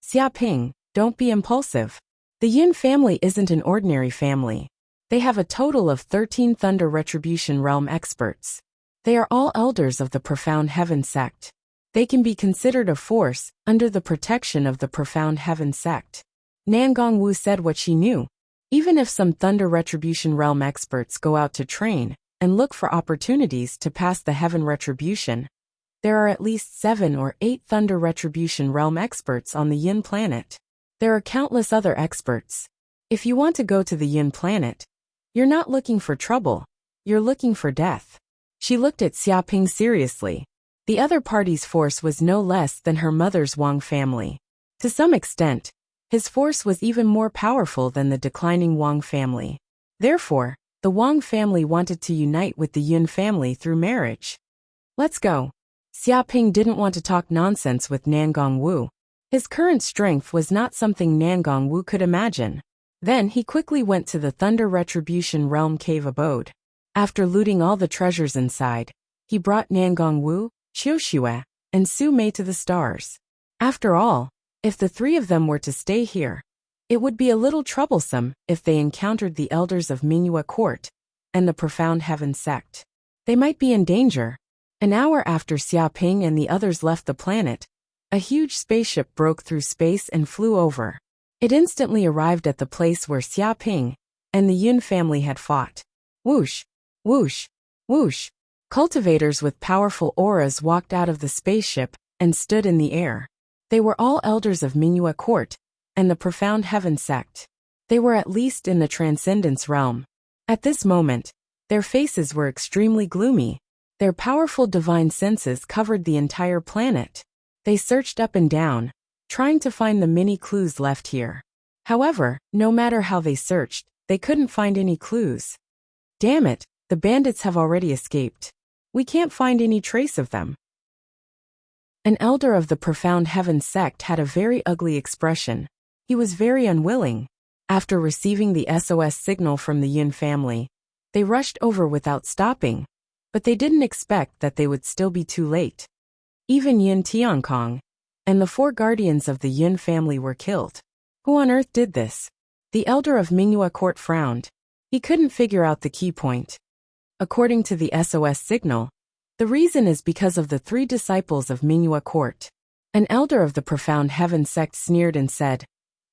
Xia Ping, don't be impulsive. The Yin family isn't an ordinary family. They have a total of 13 Thunder Retribution Realm experts. They are all elders of the Profound Heaven sect. They can be considered a force under the protection of the Profound Heaven sect. Nangong Wu said what she knew. Even if some Thunder Retribution Realm experts go out to train and look for opportunities to pass the Heaven Retribution, there are at least 7 or 8 Thunder Retribution Realm experts on the Yin planet. There are countless other experts. If you want to go to the Yin planet, you're not looking for trouble, you're looking for death. She looked at Xia Ping seriously. The other party's force was no less than her mother's Wang family. To some extent, his force was even more powerful than the declining Wang family. Therefore, the Wang family wanted to unite with the Yin family through marriage. Let's go. Xia Ping didn't want to talk nonsense with Nangong Wu. His current strength was not something Nangong Wu could imagine. Then he quickly went to the Thunder Retribution Realm cave abode. After looting all the treasures inside, he brought Nangong Wu, Qiuxue, and Su Mei to the stars. After all, if the three of them were to stay here, it would be a little troublesome if they encountered the elders of Mingyue Court and the Profound Heaven sect. They might be in danger. An hour after Xia Ping and the others left the planet, a huge spaceship broke through space and flew over. It instantly arrived at the place where Xia Ping and the Yun family had fought. Whoosh, whoosh, whoosh. Cultivators with powerful auras walked out of the spaceship and stood in the air. They were all elders of Mingyue Court and the Profound Heaven sect. They were at least in the Transcendence realm. At this moment, their faces were extremely gloomy. Their powerful divine senses covered the entire planet. They searched up and down, trying to find the many clues left here. However, no matter how they searched, they couldn't find any clues. Damn it, the bandits have already escaped. We can't find any trace of them. An elder of the Profound Heaven sect had a very ugly expression. He was very unwilling. After receiving the SOS signal from the Yun family, they rushed over without stopping. But they didn't expect that they would still be too late. Even Yin Tiankong and the 4 guardians of the Yun family were killed. Who on earth did this? The elder of Mingyue Court frowned. He couldn't figure out the key point. According to the SOS signal, the reason is because of the 3 disciples of Mingyue Court. An elder of the Profound Heaven sect sneered and said,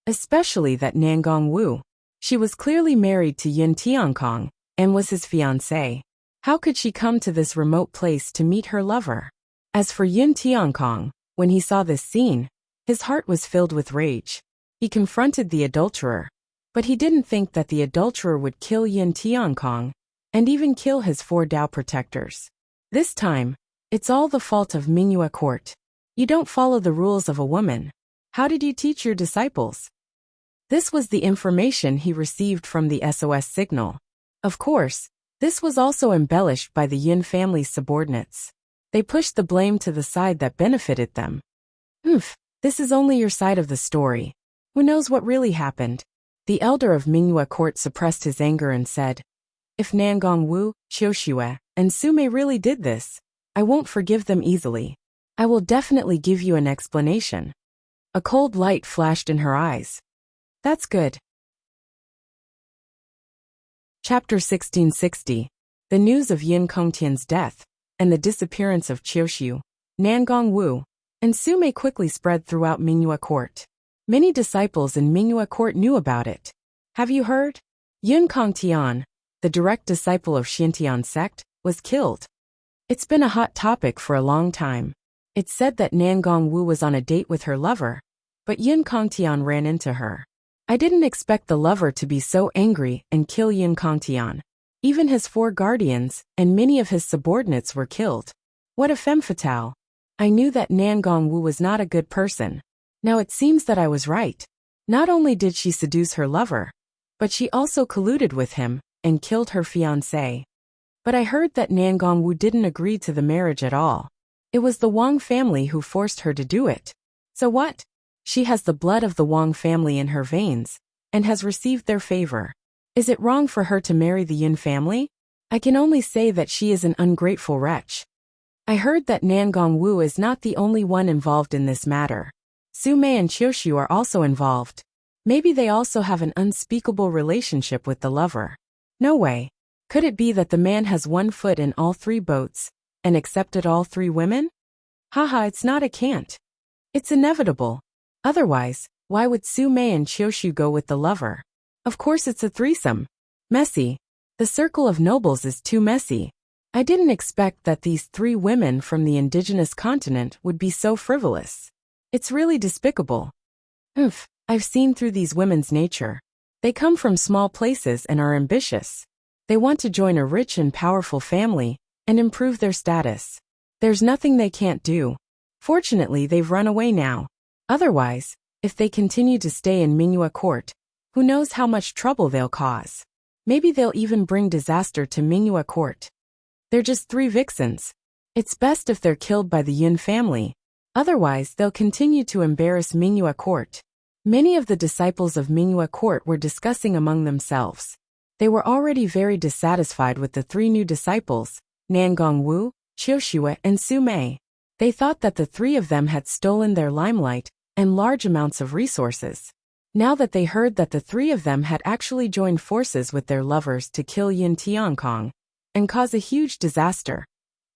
especially that Nangong Wu. She was clearly married to Yin Tiankong and was his fiancée. How could she come to this remote place to meet her lover? As for Yin Tiankong, when he saw this scene, his heart was filled with rage. He confronted the adulterer, but he didn't think that the adulterer would kill Yin Tiankong and even kill his 4 Dao protectors. This time, it's all the fault of Mingyue Court. You don't follow the rules of a woman. How did you teach your disciples? This was the information he received from the SOS signal. Of course, this was also embellished by the Yun family's subordinates. They pushed the blame to the side that benefited them. This is only your side of the story. Who knows what really happened? The elder of Mingyue Court suppressed his anger and said, if Nangong Wu, Qiuxue, and Su Mei really did this, I won't forgive them easily. I will definitely give you an explanation. A cold light flashed in her eyes. That's good. Chapter 1660. The news of Yin Kongtian's death and the disappearance of Qiuxiu, Nangong Wu, and Su Mei quickly spread throughout Mingyue Court. Many disciples in Mingyue Court knew about it. Have you heard? Yin Kongtian, the direct disciple of Xintian sect, was killed. It's been a hot topic for a long time. It's said that Nangong Wu was on a date with her lover, but Yin Kongtian ran into her. I didn't expect the lover to be so angry and kill Yin Kongtian. Even his 4 guardians and many of his subordinates were killed. What a femme fatale. I knew that Nangong Wu was not a good person. Now it seems that I was right. Not only did she seduce her lover, but she also colluded with him and killed her fiancé. But I heard that Nangong Wu didn't agree to the marriage at all. It was the Wang family who forced her to do it. So what? She has the blood of the Wang family in her veins and has received their favor. Is it wrong for her to marry the Yin family? I can only say that she is an ungrateful wretch. I heard that Nangong Wu is not the only one involved in this matter. Su Mei and Qiuxiu are also involved. Maybe they also have an unspeakable relationship with the lover. No way. Could it be that the man has 1 foot in all 3 boats and accepted all 3 women? Haha, it's not a can't. It's inevitable. Otherwise, why would Su Mei and Qiuxiu go with the lover? Of course it's a threesome. Messy. The circle of nobles is too messy. I didn't expect that these 3 women from the indigenous continent would be so frivolous. It's really despicable. I've seen through these women's nature. They come from small places and are ambitious. They want to join a rich and powerful family and improve their status. There's nothing they can't do. Fortunately, they've run away now. Otherwise, if they continue to stay in Mingyue Court, who knows how much trouble they'll cause. Maybe they'll even bring disaster to Mingyue Court. They're just 3 vixens. It's best if they're killed by the Yun family. Otherwise, they'll continue to embarrass Mingyue Court. Many of the disciples of Mingyue Court were discussing among themselves. They were already very dissatisfied with the three new disciples, Nangongwu, Qiuxue, and Su Mei. They thought that the three of them had stolen their limelight and large amounts of resources. Now that they heard that the three of them had actually joined forces with their lovers to kill Yin Tiankong and cause a huge disaster,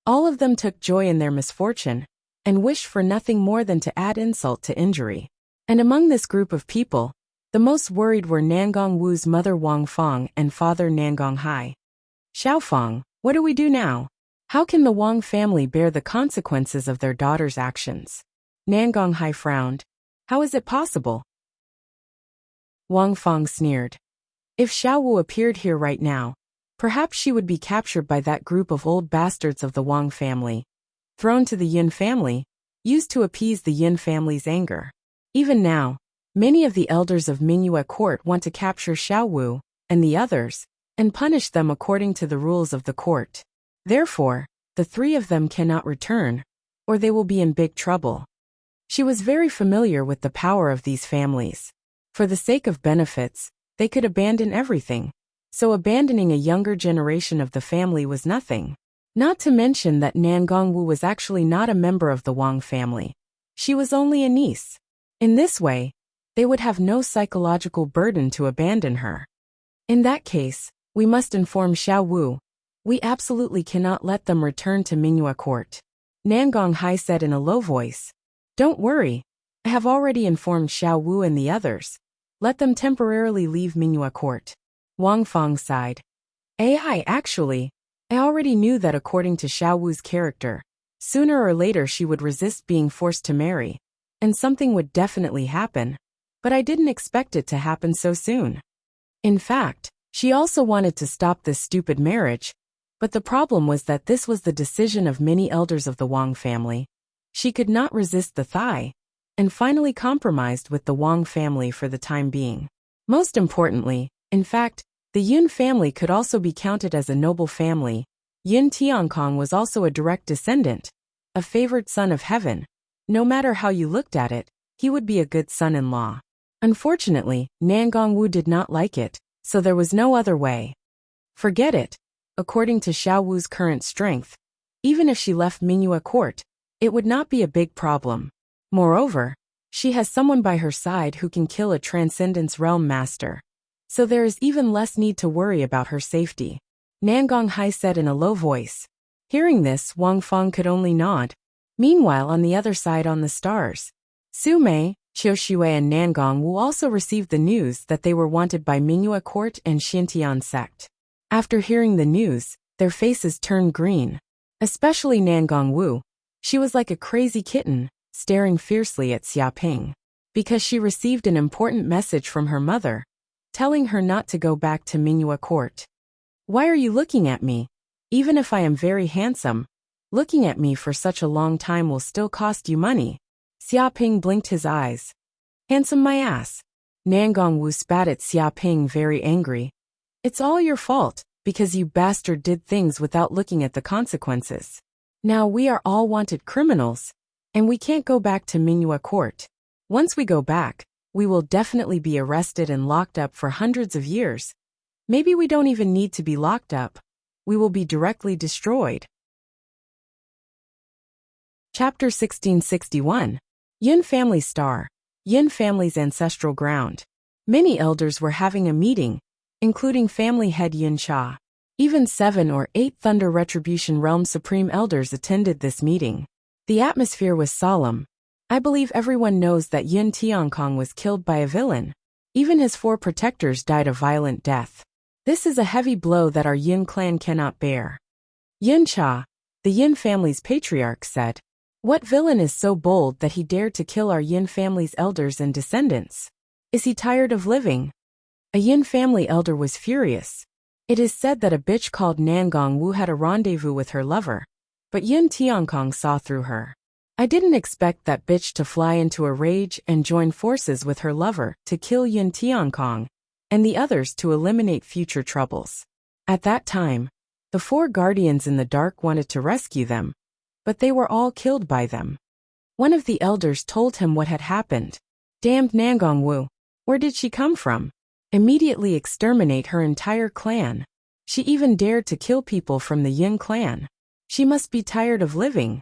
all of them took joy in their misfortune and wished for nothing more than to add insult to injury. And among this group of people, the most worried were Nangong Wu's mother Wang Fong and father Nangong Hai. Xiaofang, what do we do now? How can the Wang family bear the consequences of their daughter's actions? Nangong Hai frowned. How is it possible? Wang Fong sneered. If Xiao Wu appeared here right now, perhaps she would be captured by that group of old bastards of the Wang family, thrown to the Yin family, used to appease the Yin family's anger. Even now, many of the elders of Mingyue court want to capture Xiao Wu and the others and punish them according to the rules of the court. Therefore, the three of them cannot return, or they will be in big trouble. She was very familiar with the power of these families. For the sake of benefits, they could abandon everything, so abandoning a younger generation of the family was nothing. Not to mention that Nangongwu was actually not a member of the Wang family. She was only a niece. In this way, they would have no psychological burden to abandon her. In that case, we must inform Xiao Wu. We absolutely cannot let them return to Mingyue court. Nangong Hai said in a low voice. Don't worry. I have already informed Xiao Wu and the others. Let them temporarily leave Mingyue court. Wang Fong sighed. Actually, I already knew that according to Xiao Wu's character, sooner or later she would resist being forced to marry, and something would definitely happen, but I didn't expect it to happen so soon. In fact, she also wanted to stop this stupid marriage, but the problem was that this was the decision of many elders of the Wang family. She could not resist the Thai, and finally compromised with the Wang family for the time being. Most importantly, in fact, the Yin family could also be counted as a noble family. Yin Tiankong was also a direct descendant, a favored son of heaven. No matter how you looked at it, he would be a good son-in-law. Unfortunately, Nangongwu did not like it, so there was no other way. Forget it. According to Xiao Wu's current strength, even if she left Mingyue court, it would not be a big problem. Moreover, she has someone by her side who can kill a Transcendence Realm master. So there is even less need to worry about her safety. Nangong Hai said in a low voice. Hearing this, Wang Fong could only nod. Meanwhile, on the other side on the stars, Su Mei, Qiuxue and Nangong Wu also received the news that they were wanted by Mingyue court and Xintian sect. After hearing the news, their faces turned green. Especially Nangong Wu. She was like a crazy kitten, staring fiercely at Xia Ping, because she received an important message from her mother, telling her not to go back to Mingyue court. Why are you looking at me? Even if I am very handsome, looking at me for such a long time will still cost you money. Xia Ping blinked his eyes. Handsome my ass. Nangong Wu spat at Xia Ping very angry. It's all your fault, because you bastard did things without looking at the consequences. Now we are all wanted criminals, and we can't go back to Mingyue court. Once we go back, we will definitely be arrested and locked up for hundreds of years. Maybe we don't even need to be locked up. We will be directly destroyed. Chapter 1661. Yin Family Star. Yin Family's Ancestral Ground. Many elders were having a meeting, including family head Yin Cha. Even 7 or 8 Thunder Retribution Realm Supreme Elders attended this meeting. The atmosphere was solemn. I believe everyone knows that Yin Tiankong was killed by a villain. Even his 4 protectors died a violent death. This is a heavy blow that our Yin clan cannot bear. Yin Cha, the Yin family's patriarch, said, What villain is so bold that he dared to kill our Yin family's elders and descendants? Is he tired of living? A Yin family elder was furious. It is said that a bitch called Nangong Wu had a rendezvous with her lover, but Yin Tiankong saw through her. I didn't expect that bitch to fly into a rage and join forces with her lover to kill Yin Tiankong and the others to eliminate future troubles. At that time, the 4 guardians in the dark wanted to rescue them, but they were all killed by them. One of the elders told him what had happened. Damned Nangong Wu, where did she come from? immediately exterminate her entire clan. She even dared to kill people from the Yin clan. She must be tired of living.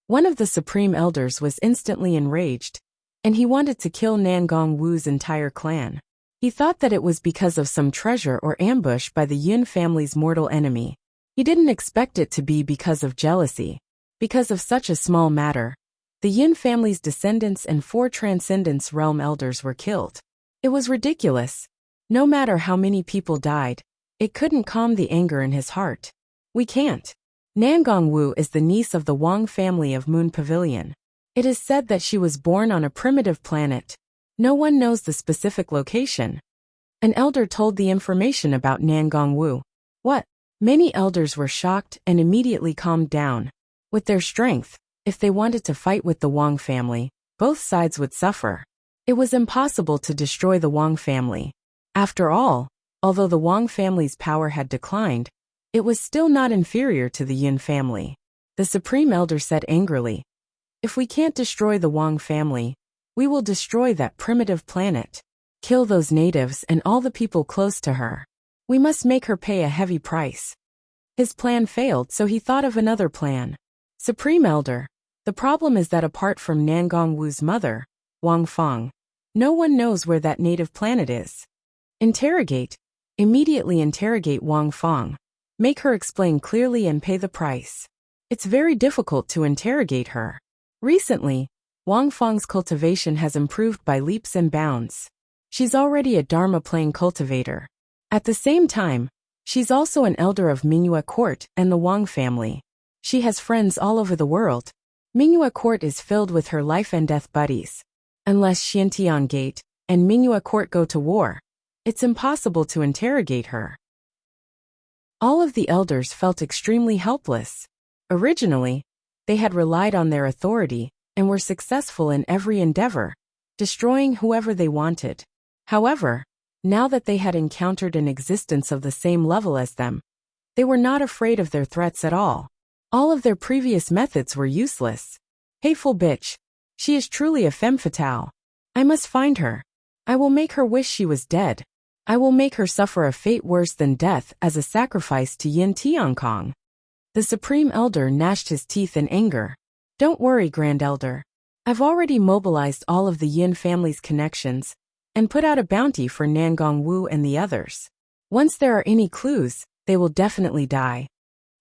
One of the Supreme Elders was instantly enraged, and he wanted to kill Nangong Wu's entire clan. He thought that it was because of some treasure or ambush by the Yin family's mortal enemy. He didn't expect it to be because of jealousy. Because of such a small matter, the Yin family's descendants and 4 Transcendence Realm Elders were killed. It was ridiculous. No matter how many people died, it couldn't calm the anger in his heart. We can't. Nangong Wu is the niece of the Wang family of Moon Pavilion. It is said that she was born on a primitive planet. No one knows the specific location. An elder told the information about Nangong Wu. What? Many elders were shocked and immediately calmed down. With their strength, if they wanted to fight with the Wang family, both sides would suffer. It was impossible to destroy the Wang family. After all, although the Wang family's power had declined, it was still not inferior to the Yin family. The Supreme Elder said angrily, "If we can't destroy the Wang family, we will destroy that primitive planet. Kill those natives and all the people close to her. We must make her pay a heavy price." His plan failed, so he thought of another plan. "Supreme Elder, the problem is that apart from Nangong Wu's mother, Wang Feng, no one knows where that native planet is. Interrogate. Immediately interrogate Wang Feng. Make her explain clearly and pay the price. It's very difficult to interrogate her. Recently, Wang Feng's cultivation has improved by leaps and bounds. She's already a Dharma-playing cultivator. At the same time, she's also an elder of Mingyue Court and the Wang family. She has friends all over the world. Mingyue Court is filled with her life and death buddies. Unless Xiantian Gate and Mingyue Court go to war, it's impossible to interrogate her." All of the elders felt extremely helpless. Originally, they had relied on their authority and were successful in every endeavor, destroying whoever they wanted. However, now that they had encountered an existence of the same level as them, they were not afraid of their threats at all. All of their previous methods were useless. "Hateful bitch. She is truly a femme fatale. I must find her. I will make her wish she was dead. I will make her suffer a fate worse than death as a sacrifice to Yin Tiankong." The Supreme Elder gnashed his teeth in anger. "Don't worry, Grand Elder. I've already mobilized all of the Yin family's connections and put out a bounty for Nangong Wu and the others. Once there are any clues, they will definitely die."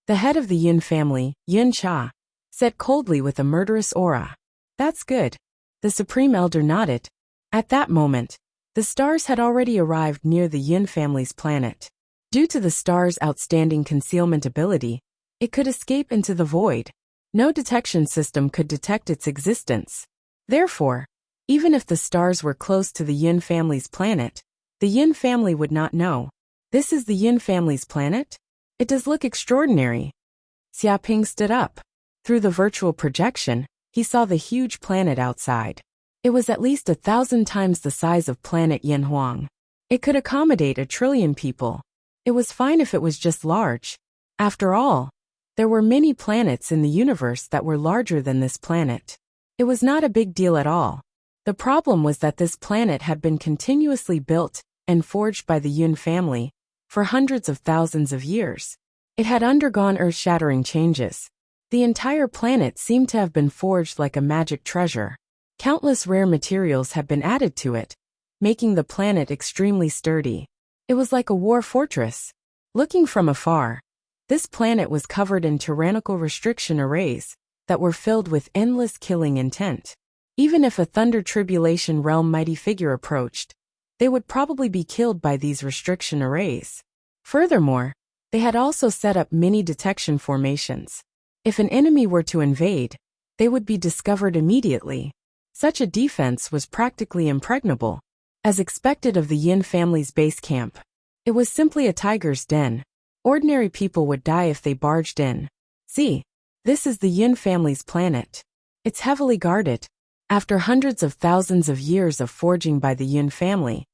The head of the Yin family, Yin Cha, said coldly with a murderous aura. "That's good." The Supreme Elder nodded. At that moment, the stars had already arrived near the Yin family's planet. Due to the star's outstanding concealment ability, it could escape into the void. No detection system could detect its existence. Therefore, even if the stars were close to the Yin family's planet, the Yin family would not know. "This is the Yin family's planet? It does look extraordinary." Xiaoping stood up. Through the virtual projection, he saw the huge planet outside. It was at least 1,000 times the size of planet Yanhuang. It could accommodate 1 trillion people. It was fine if it was just large. After all, there were many planets in the universe that were larger than this planet. It was not a big deal at all. The problem was that this planet had been continuously built and forged by the Yin family for hundreds of thousands of years. It had undergone earth-shattering changes. The entire planet seemed to have been forged like a magic treasure. Countless rare materials had been added to it, making the planet extremely sturdy. It was like a war fortress. Looking from afar, this planet was covered in tyrannical restriction arrays that were filled with endless killing intent. Even if a Thunder Tribulation Realm mighty figure approached, they would probably be killed by these restriction arrays. Furthermore, they had also set up many detection formations. If an enemy were to invade, they would be discovered immediately. Such a defense was practically impregnable. As expected of the Yin family's base camp, it was simply a tiger's den. Ordinary people would die if they barged in. See, this is the Yin family's planet. It's heavily guarded. After hundreds of thousands of years of forging by the Yin family,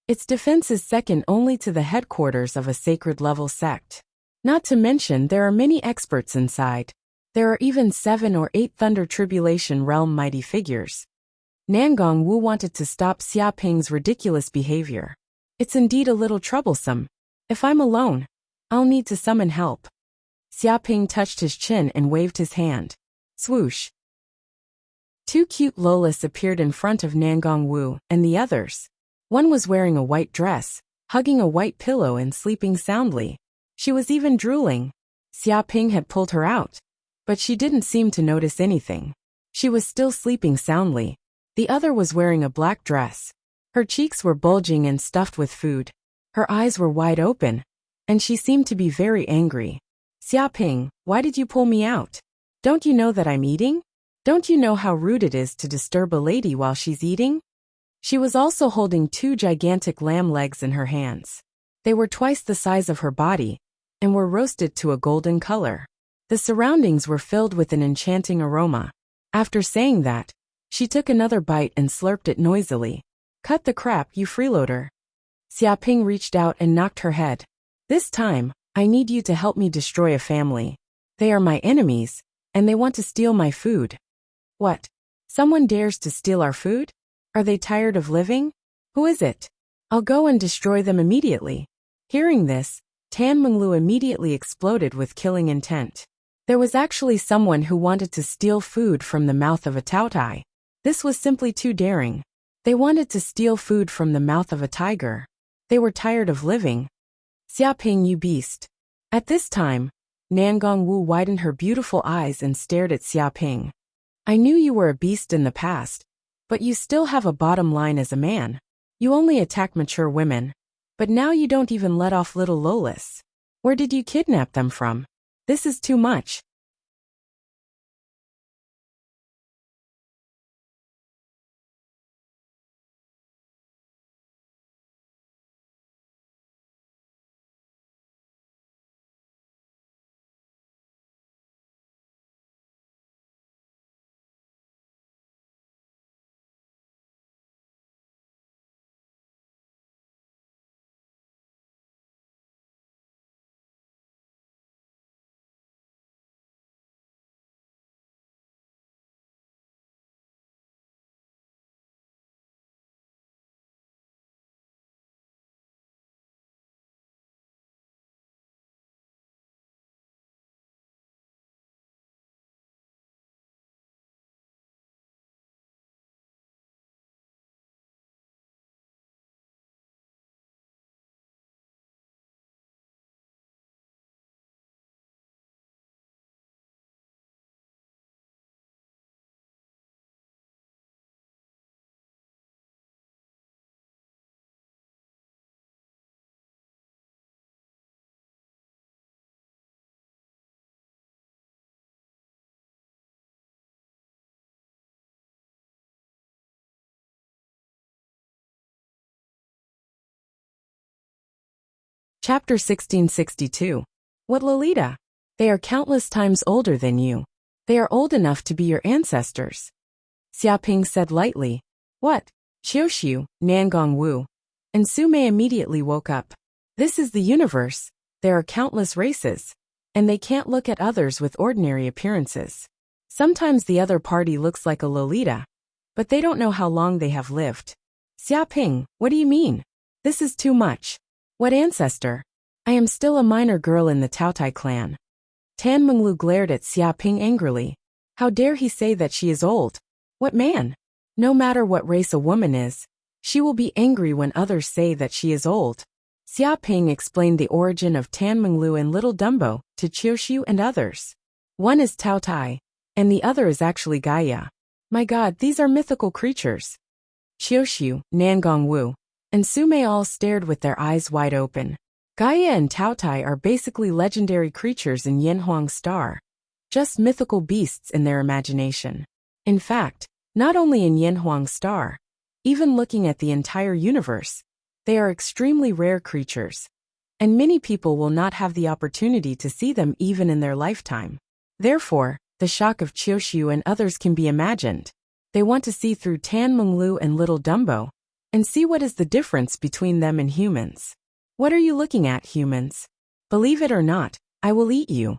its defense is second only to the headquarters of a sacred-level sect. Not to mention there are many experts inside. There are even 7 or 8 Thunder Tribulation Realm mighty figures. Nangong Wu wanted to stop Xiaoping's ridiculous behavior. It's indeed a little troublesome. If I'm alone, I'll need to summon help. Xiaoping touched his chin and waved his hand. Swoosh. Two cute lolas appeared in front of Nangong Wu and the others. One was wearing a white dress, hugging a white pillow and sleeping soundly. She was even drooling. Xiaoping had pulled her out, but she didn't seem to notice anything. She was still sleeping soundly. The other was wearing a black dress. Her cheeks were bulging and stuffed with food. Her eyes were wide open, and she seemed to be very angry. Xiaoping, why did you pull me out? Don't you know that I'm eating? Don't you know how rude it is to disturb a lady while she's eating? She was also holding two gigantic lamb legs in her hands. They were twice the size of her body, and were roasted to a golden color. The surroundings were filled with an enchanting aroma. After saying that, she took another bite and slurped it noisily. Cut the crap, you freeloader. Xiaoping reached out and knocked her head. This time, I need you to help me destroy a family. They are my enemies, and they want to steal my food. What? Someone dares to steal our food? Are they tired of living? Who is it? I'll go and destroy them immediately. Hearing this, Tan Menglu immediately exploded with killing intent. There was actually someone who wanted to steal food from the mouth of a Taotai. This was simply too daring. They wanted to steal food from the mouth of a tiger. They were tired of living. Xiaoping, you beast. At this time, Nangong Wu widened her beautiful eyes and stared at Xiaoping. I knew you were a beast in the past, but you still have a bottom line as a man. You only attack mature women, but now you don't even let off little lolas. Where did you kidnap them from? This is too much. Chapter 1662. What Lolita? They are countless times older than you. They are old enough to be your ancestors. Xiaoping said lightly. What? Qiuxiu, Nangong Wu. And Sume immediately woke up. This is the universe. There are countless races, and they can't look at others with ordinary appearances. Sometimes the other party looks like a Lolita, but they don't know how long they have lived. Xiaoping, what do you mean? This is too much. What ancestor? I am still a minor girl in the Taotai clan. Tan Menglu glared at Xiaoping angrily. How dare he say that she is old? What man? No matter what race a woman is, she will be angry when others say that she is old. Xiaoping explained the origin of Tan Menglu and Little Dumbo to Qiuxiu and others. One is Taotai, and the other is actually Gaia. My god, these are mythical creatures. Qiuxiu, Nangong Wu, and Sume all stared with their eyes wide open. Gaia and Taotai are basically legendary creatures in Yanhuang Star, just mythical beasts in their imagination. In fact, not only in Yanhuang Star, even looking at the entire universe, they are extremely rare creatures, and many people will not have the opportunity to see them even in their lifetime. Therefore, the shock of Qiuxiu and others can be imagined. They want to see through Tan Menglu and Little Dumbo, and see what is the difference between them and humans. What are you looking at, humans? Believe it or not, I will eat you.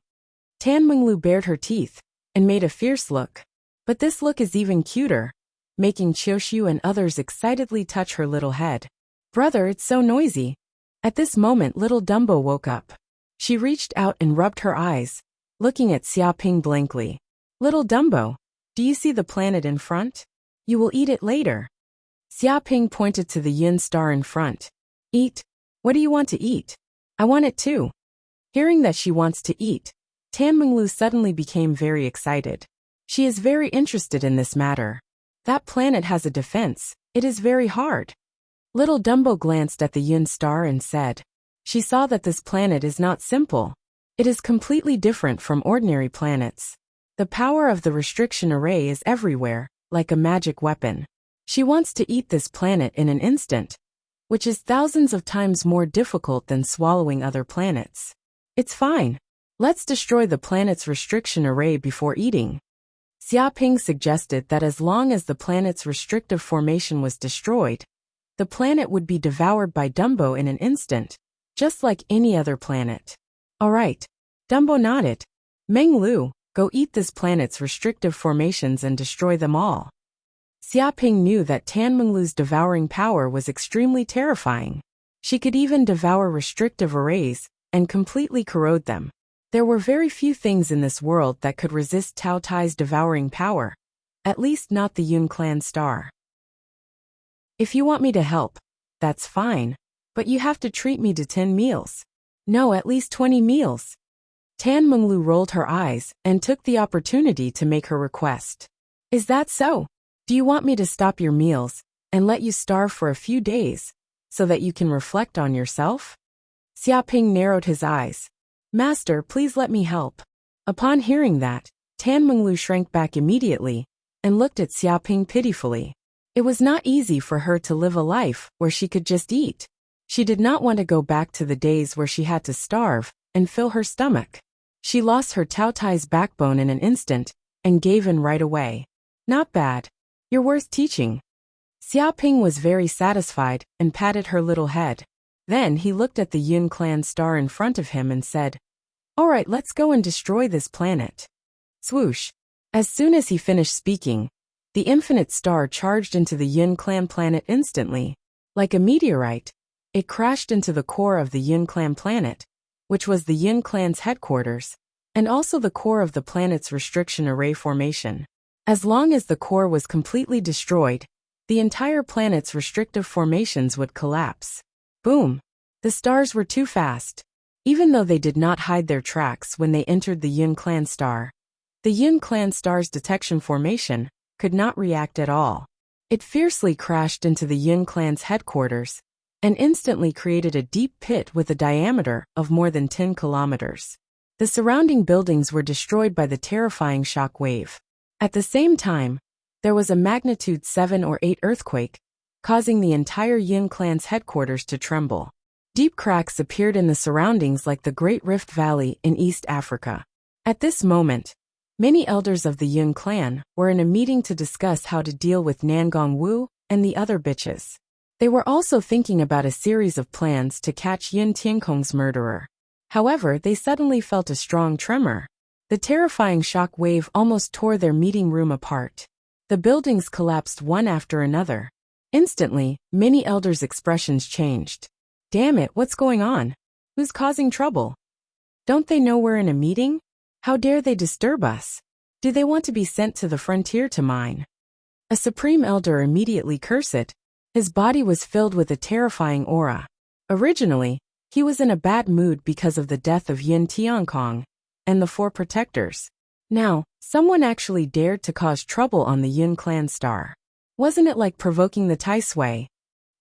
Tan Menglu bared her teeth and made a fierce look. But this look is even cuter, making Qiuxiu and others excitedly touch her little head. Brother, it's so noisy. At this moment little Dumbo woke up. She reached out and rubbed her eyes, looking at Xiaoping blankly. Little Dumbo, do you see the planet in front? You will eat it later. Xiaoping pointed to the yin star in front. Eat? What do you want to eat? I want it too. Hearing that she wants to eat, Tan Menglu suddenly became very excited. She is very interested in this matter. That planet has a defense. It is very hard. Little Dumbo glanced at the yin star and said. She saw that this planet is not simple. It is completely different from ordinary planets. The power of the restriction array is everywhere, like a magic weapon. She wants to eat this planet in an instant, which is thousands of times more difficult than swallowing other planets. It's fine. Let's destroy the planet's restriction array before eating. Xiaoping suggested that as long as the planet's restrictive formation was destroyed, the planet would be devoured by Dumbo in an instant, just like any other planet. All right. Dumbo nodded. Menglu, go eat this planet's restrictive formations and destroy them all. Xiaoping knew that Tan Menglu's devouring power was extremely terrifying. She could even devour restrictive arrays and completely corrode them. There were very few things in this world that could resist Tao Tai's devouring power, at least not the Yun Clan star. If you want me to help, that's fine, but you have to treat me to 10 meals. No, at least 20 meals. Tan Menglu rolled her eyes and took the opportunity to make her request. Is that so? Do you want me to stop your meals and let you starve for a few days so that you can reflect on yourself? Xiaoping narrowed his eyes. Master, please let me help. Upon hearing that, Tan Menglu shrank back immediately and looked at Xiaoping pitifully. It was not easy for her to live a life where she could just eat. She did not want to go back to the days where she had to starve and fill her stomach. She lost her Tao Tai's backbone in an instant and gave in right away. Not bad. You're worth teaching. Xiaoping was very satisfied and patted her little head. Then he looked at the Yun Clan star in front of him and said, All right, let's go and destroy this planet. Swoosh. As soon as he finished speaking, the infinite star charged into the Yun Clan planet instantly. Like a meteorite, it crashed into the core of the Yun Clan planet, which was the Yun Clan's headquarters, and also the core of the planet's restriction array formation. As long as the core was completely destroyed, the entire planet's restrictive formations would collapse. Boom! The stars were too fast. Even though they did not hide their tracks when they entered the Yun Clan star, the Yun Clan star's detection formation could not react at all. It fiercely crashed into the Yun Clan's headquarters and instantly created a deep pit with a diameter of more than 10 kilometers. The surrounding buildings were destroyed by the terrifying shock wave. At the same time, there was a magnitude 7 or 8 earthquake, causing the entire Yun Clan's headquarters to tremble. Deep cracks appeared in the surroundings like the Great Rift Valley in East Africa. At this moment, many elders of the Yun Clan were in a meeting to discuss how to deal with Nangong Wu and the other bitches. They were also thinking about a series of plans to catch Yin Tiankong's murderer. However, they suddenly felt a strong tremor. The terrifying shock wave almost tore their meeting room apart. The buildings collapsed one after another. Instantly, many elders' expressions changed. Damn it, what's going on? Who's causing trouble? Don't they know we're in a meeting? How dare they disturb us? Do they want to be sent to the frontier to mine? A supreme elder immediately cursed. His body was filled with a terrifying aura. Originally, he was in a bad mood because of the death of Yin Tiankong and the 4 protectors. Now, someone actually dared to cause trouble on the Yun Clan star. Wasn't it like provoking the Tai Sui?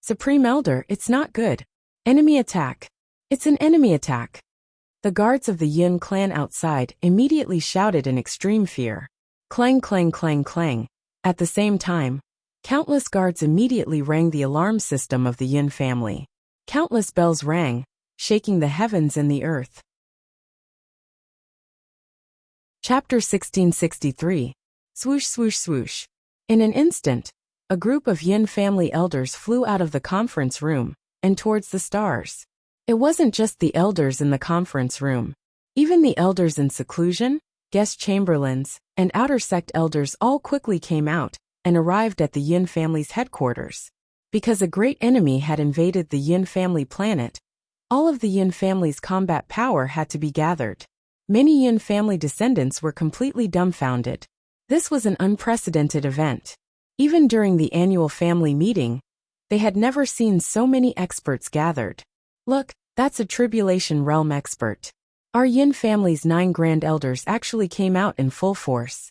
Supreme Elder, it's not good. Enemy attack. It's an enemy attack. The guards of the Yun Clan outside immediately shouted in extreme fear. Clang, clang, clang, clang. At the same time, countless guards immediately rang the alarm system of the Yun family. Countless bells rang, shaking the heavens and the earth. Chapter 1663. Swoosh, swoosh, swoosh. In an instant, a group of Yin family elders flew out of the conference room and towards the stars. It wasn't just the elders in the conference room. Even the elders in seclusion, guest chamberlains, and outer sect elders all quickly came out and arrived at the Yin family's headquarters. Because a great enemy had invaded the Yin family planet, all of the Yin family's combat power had to be gathered. Many Yin family descendants were completely dumbfounded. This was an unprecedented event. Even during the annual family meeting, they had never seen so many experts gathered. Look, that's a Tribulation Realm expert. Our Yin family's 9 Grand Elders actually came out in full force.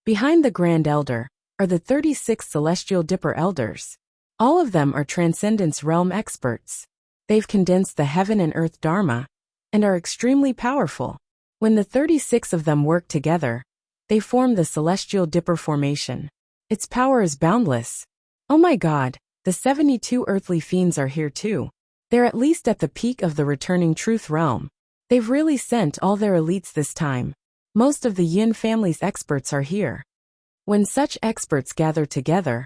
Behind the Grand Elder are the 36 Celestial Dipper Elders. All of them are Transcendence Realm experts. They've condensed the heaven and earth Dharma and are extremely powerful. When the 36 of them work together, they form the Celestial Dipper Formation. Its power is boundless. Oh my God, the 72 earthly fiends are here too. They're at least at the peak of the returning truth realm. They've really sent all their elites this time. Most of the Yin family's experts are here. When such experts gather together,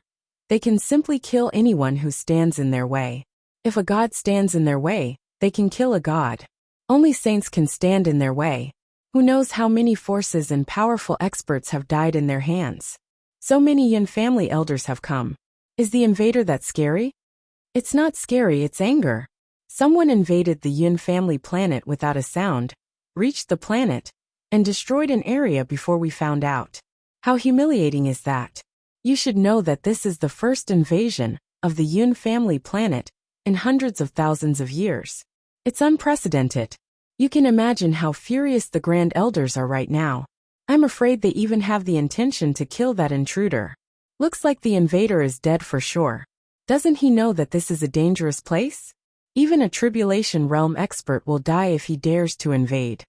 they can simply kill anyone who stands in their way. If a god stands in their way, they can kill a god. Only saints can stand in their way. Who knows how many forces and powerful experts have died in their hands? So many Yin family elders have come. Is the invader that scary? It's not scary, it's anger. Someone invaded the Yin family planet without a sound, reached the planet, and destroyed an area before we found out. How humiliating is that? You should know that this is the first invasion of the Yin family planet in hundreds of thousands of years. It's unprecedented. You can imagine how furious the Grand Elders are right now. I'm afraid they even have the intention to kill that intruder. Looks like the invader is dead for sure. Doesn't he know that this is a dangerous place? Even a Tribulation Realm expert will die if he dares to invade.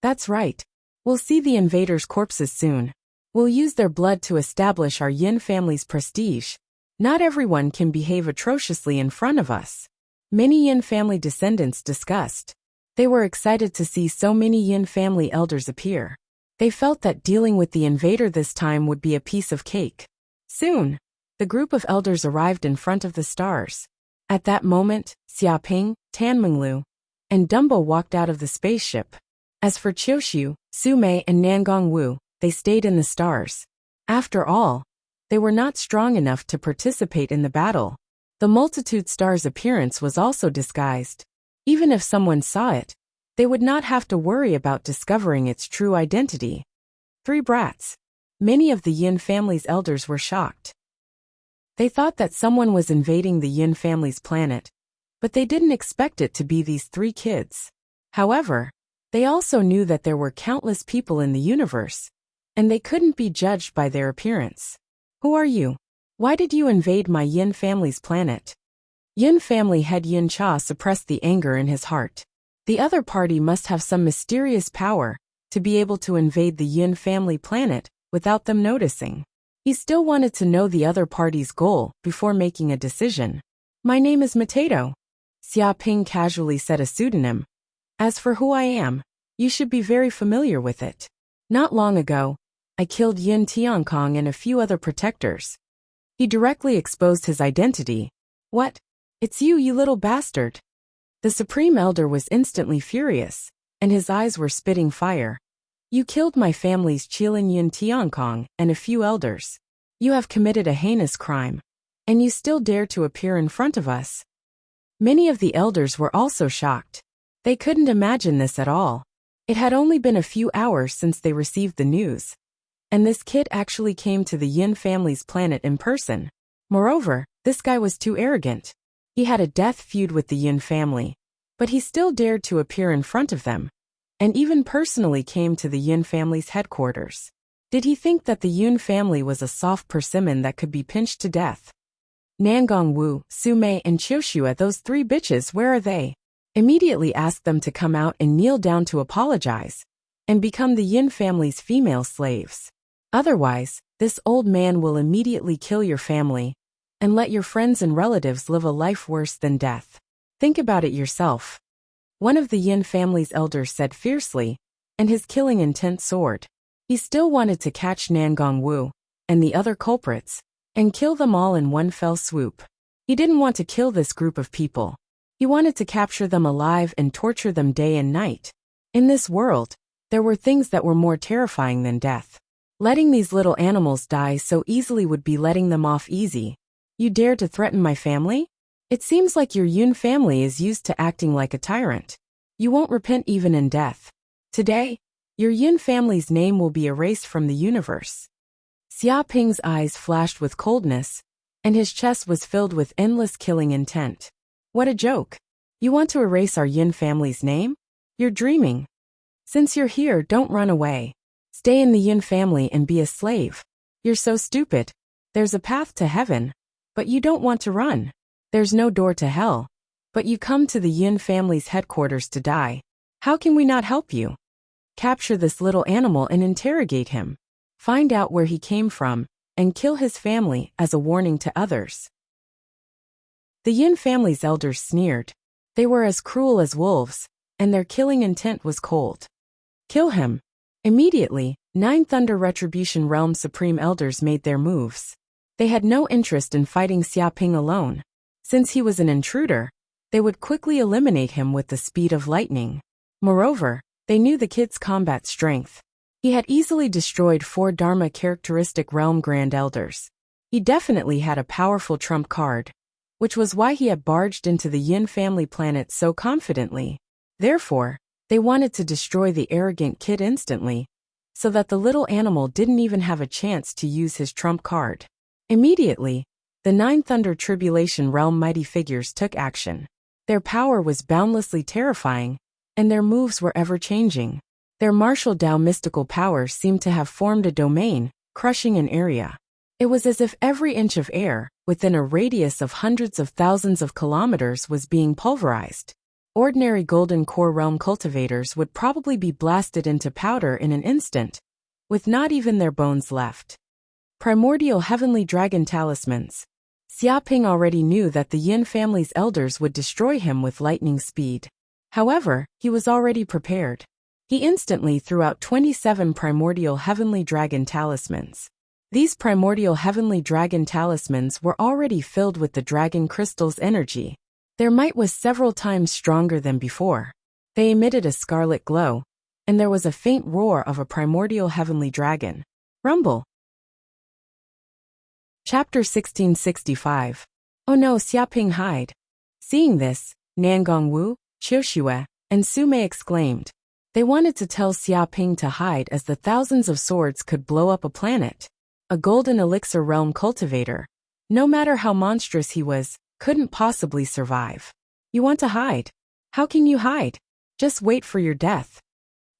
That's right. We'll see the invaders' corpses soon. We'll use their blood to establish our Yin family's prestige. Not everyone can behave atrociously in front of us. Many Yin family descendants discussed. They were excited to see so many Yin family elders appear. They felt that dealing with the invader this time would be a piece of cake. Soon, the group of elders arrived in front of the stars. At that moment, Xiaoping, Tanmenglu, and Dumbo walked out of the spaceship. As for Qiuxiu, Sumei, and Nangong Wu, they stayed in the stars. After all, they were not strong enough to participate in the battle. The multitude star's appearance was also disguised. Even if someone saw it, they would not have to worry about discovering its true identity. 3 brats. Many of the Yin family's elders were shocked. They thought that someone was invading the Yin family's planet, but they didn't expect it to be these 3 kids. However, they also knew that there were countless people in the universe, and they couldn't be judged by their appearance. Who are you? Why did you invade my Yin family's planet? Yin family head Yin Cha suppressed the anger in his heart. The other party must have some mysterious power to be able to invade the Yin family planet without them noticing. He still wanted to know the other party's goal before making a decision. My name is Potato. Xiaoping casually said a pseudonym. As for who I am, you should be very familiar with it. Not long ago, I killed Yin Tiankong and a few other protectors. He directly exposed his identity. What? It's you, you little bastard. The Supreme Elder was instantly furious, and his eyes were spitting fire. You killed my family's Qilin Yin Tiankong and a few elders. You have committed a heinous crime, and you still dare to appear in front of us. Many of the elders were also shocked. They couldn't imagine this at all. It had only been a few hours since they received the news. And this kid actually came to the Yin family's planet in person. Moreover, this guy was too arrogant. He had a death feud with the Yin family, but he still dared to appear in front of them, and even personally came to the Yin family's headquarters. Did he think that the Yin family was a soft persimmon that could be pinched to death? Nangong Wu, Sumei, and Qiuxiu, those 3 bitches, where are they? Immediately ask them to come out and kneel down to apologize, and become the Yin family's female slaves. Otherwise, this old man will immediately kill your family, and let your friends and relatives live a life worse than death. Think about it yourself. One of the Yin family's elders said fiercely, and his killing intent soared. He still wanted to catch Nangong Wu and the other culprits, and kill them all in one fell swoop. He didn't want to kill this group of people. He wanted to capture them alive and torture them day and night. In this world, there were things that were more terrifying than death. Letting these little animals die so easily would be letting them off easy. You dare to threaten my family? It seems like your Yun family is used to acting like a tyrant. You won't repent even in death. Today, your Yun family's name will be erased from the universe. Xia Ping's eyes flashed with coldness, and his chest was filled with endless killing intent. What a joke. You want to erase our Yin family's name? You're dreaming. Since you're here, don't run away. Stay in the Yin family and be a slave. You're so stupid. There's a path to heaven, but you don't want to run. There's no door to hell, but you come to the Yin family's headquarters to die. How can we not help you? Capture this little animal and interrogate him. Find out where he came from, and kill his family as a warning to others. The Yin family's elders sneered. They were as cruel as wolves, and their killing intent was cold. Kill him. Immediately, 9 Thunder Retribution Realm Supreme Elders made their moves. They had no interest in fighting Xia Ping alone. Since he was an intruder, they would quickly eliminate him with the speed of lightning. Moreover, they knew the kid's combat strength. He had easily destroyed 4 Dharma characteristic Realm Grand Elders. He definitely had a powerful trump card, which was why he had barged into the Yin family planet so confidently. Therefore, they wanted to destroy the arrogant kid instantly, so that the little animal didn't even have a chance to use his trump card. Immediately, the 9 Thunder Tribulation Realm mighty figures took action. Their power was boundlessly terrifying, and their moves were ever-changing. Their martial Dao mystical power seemed to have formed a domain, crushing an area. It was as if every inch of air, within a radius of hundreds of thousands of kilometers, was being pulverized. Ordinary Golden Core Realm cultivators would probably be blasted into powder in an instant, with not even their bones left. Primordial Heavenly Dragon Talismans. Xia Ping already knew that the Yin family's elders would destroy him with lightning speed. However, he was already prepared. He instantly threw out 27 Primordial Heavenly Dragon Talismans. These Primordial Heavenly Dragon Talismans were already filled with the Dragon Crystal's energy. Their might was several times stronger than before. They emitted a scarlet glow, and there was a faint roar of a Primordial Heavenly Dragon. Rumble. Chapter 1665. Oh no, Xia Ping hide. Seeing this, Nangong Wu, Qiuxue, and Su Mei exclaimed. They wanted to tell Xia Ping to hide as the thousands of swords could blow up a planet. A golden elixir realm cultivator, no matter how monstrous he was, couldn't possibly survive. You want to hide? How can you hide? Just wait for your death.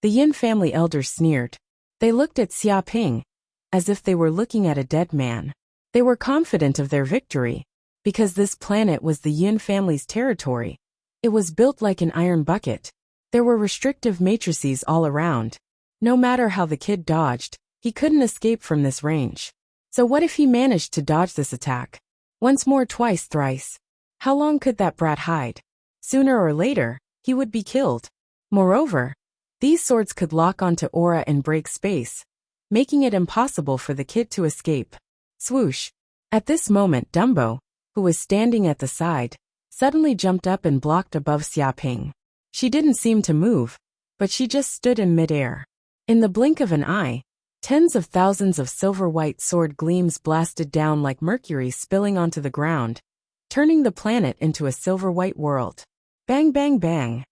The Yin family elders sneered. They looked at Xia Ping, as if they were looking at a dead man. They were confident of their victory, because this planet was the Yin family's territory. It was built like an iron bucket. There were restrictive matrices all around. No matter how the kid dodged, he couldn't escape from this range. So what if he managed to dodge this attack? Once more, twice, thrice. How long could that brat hide? Sooner or later, he would be killed. Moreover, these swords could lock onto aura and break space, making it impossible for the kid to escape. Swoosh. At this moment, Dumbo, who was standing at the side, suddenly jumped up and blocked above Xia Ping. She didn't seem to move, but she just stood in midair. In the blink of an eye, tens of thousands of silver-white sword gleams blasted down like mercury spilling onto the ground, turning the planet into a silver-white world. Bang bang bang.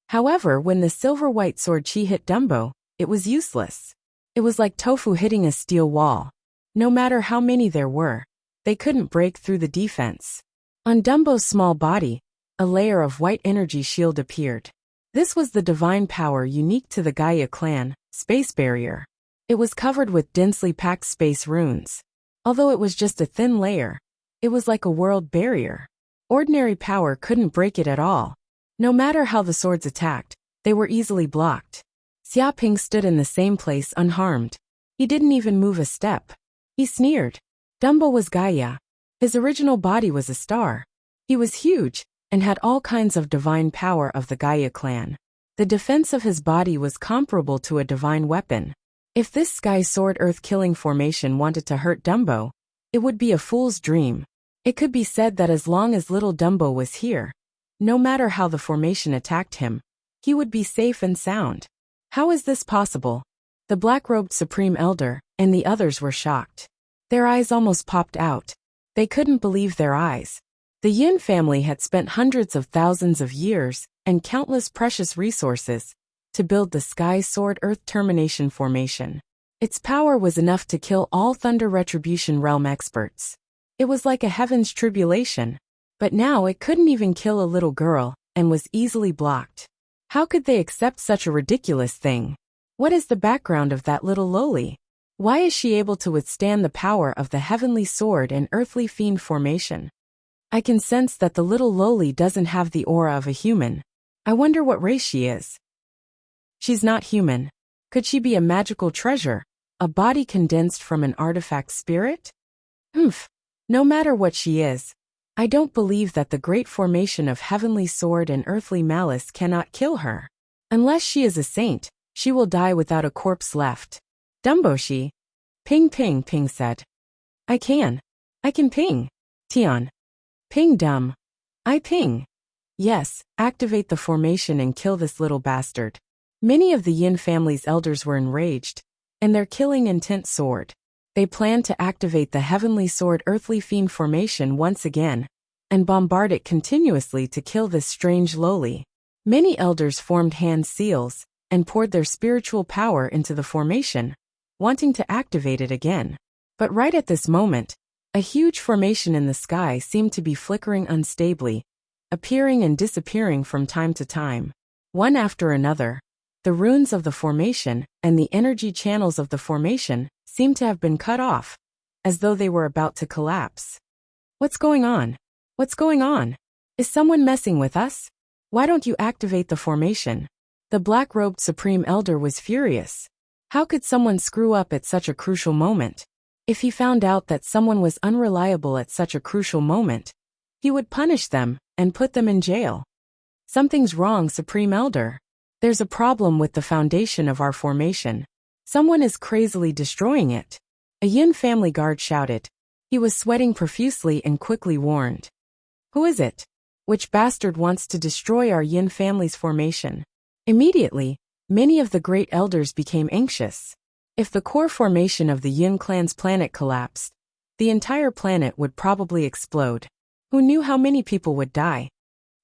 However, when the silver-white sword chi hit Dumbo, it was useless. It was like tofu hitting a steel wall. No matter how many there were, they couldn't break through the defense. On Dumbo's small body, a layer of white energy shield appeared. This was the divine power unique to the Gaia clan, Space Barrier. It was covered with densely packed space runes. Although it was just a thin layer, it was like a world barrier. Ordinary power couldn't break it at all. No matter how the swords attacked, they were easily blocked. Xia Ping stood in the same place unharmed. He didn't even move a step. He sneered. Dumbo was Gaia. His original body was a star. He was huge, and had all kinds of divine power of the Gaia clan. The defense of his body was comparable to a divine weapon. If this sky sword earth-killing formation wanted to hurt Dumbo, it would be a fool's dream. It could be said that as long as little Dumbo was here, no matter how the formation attacked him, he would be safe and sound. How is this possible? The black-robed Supreme Elder and the others were shocked. Their eyes almost popped out. They couldn't believe their eyes. The Yin family had spent hundreds of thousands of years and countless precious resources to build the Sky Sword Earth Termination Formation. Its power was enough to kill all Thunder Retribution Realm experts. It was like a heaven's tribulation. But now it couldn't even kill a little girl and was easily blocked. How could they accept such a ridiculous thing? What is the background of that little loli? Why is she able to withstand the power of the Heavenly Sword and Earthly Fiend formation? I can sense that the little loli doesn't have the aura of a human. I wonder what race she is. She's not human. Could she be a magical treasure, a body condensed from an artifact spirit? No matter what she is, I don't believe that the great formation of Heavenly Sword and Earthly Malice cannot kill her. Unless she is a saint, she will die without a corpse left. Dumboshi. Ping ping ping said. I can ping. Tian. Ping dumb. I ping. Yes, activate the formation and kill this little bastard. Many of the Yin family's elders were enraged, and their killing intent soared. They planned to activate the Heavenly Sword Earthly Fiend formation once again, and bombard it continuously to kill this strange loli. Many elders formed hand seals, and poured their spiritual power into the formation, wanting to activate it again. But right at this moment, a huge formation in the sky seemed to be flickering unstably, appearing and disappearing from time to time. One after another, the runes of the formation and the energy channels of the formation seemed to have been cut off, as though they were about to collapse. What's going on? What's going on? Is someone messing with us? Why don't you activate the formation? The black-robed Supreme Elder was furious. How could someone screw up at such a crucial moment? If he found out that someone was unreliable at such a crucial moment, he would punish them and put them in jail. Something's wrong, Supreme Elder. There's a problem with the foundation of our formation. Someone is crazily destroying it. A Yin family guard shouted. He was sweating profusely and quickly warned. Who is it? Which bastard wants to destroy our Yin family's formation? Immediately, many of the great elders became anxious. If the core formation of the Yin clan's planet collapsed, the entire planet would probably explode. Who knew how many people would die?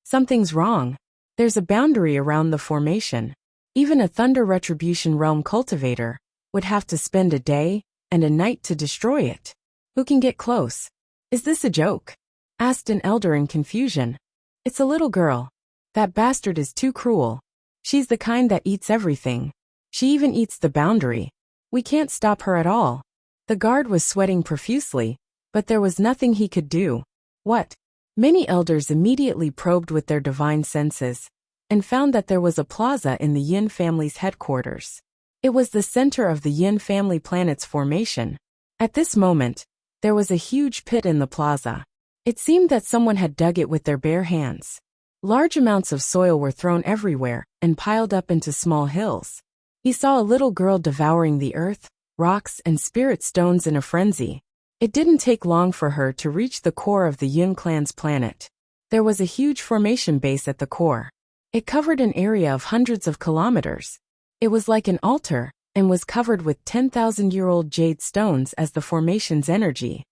Something's wrong. There's a boundary around the formation. Even a Thunder Retribution Realm cultivator would have to spend a day and a night to destroy it. Who can get close? Is this a joke? Asked an elder in confusion. It's a little girl. That bastard is too cruel. She's the kind that eats everything. She even eats the boundary. We can't stop her at all. The guard was sweating profusely, but there was nothing he could do. What? Many elders immediately probed with their divine senses, and found that there was a plaza in the Yin family's headquarters. It was the center of the Yin family planet's formation. At this moment, there was a huge pit in the plaza. It seemed that someone had dug it with their bare hands. Large amounts of soil were thrown everywhere and piled up into small hills. He saw a little girl devouring the earth, rocks, and spirit stones in a frenzy. It didn't take long for her to reach the core of the Yin clan's planet. There was a huge formation base at the core. It covered an area of hundreds of kilometers. It was like an altar, and was covered with 10,000-year-old jade stones as the formation's energy.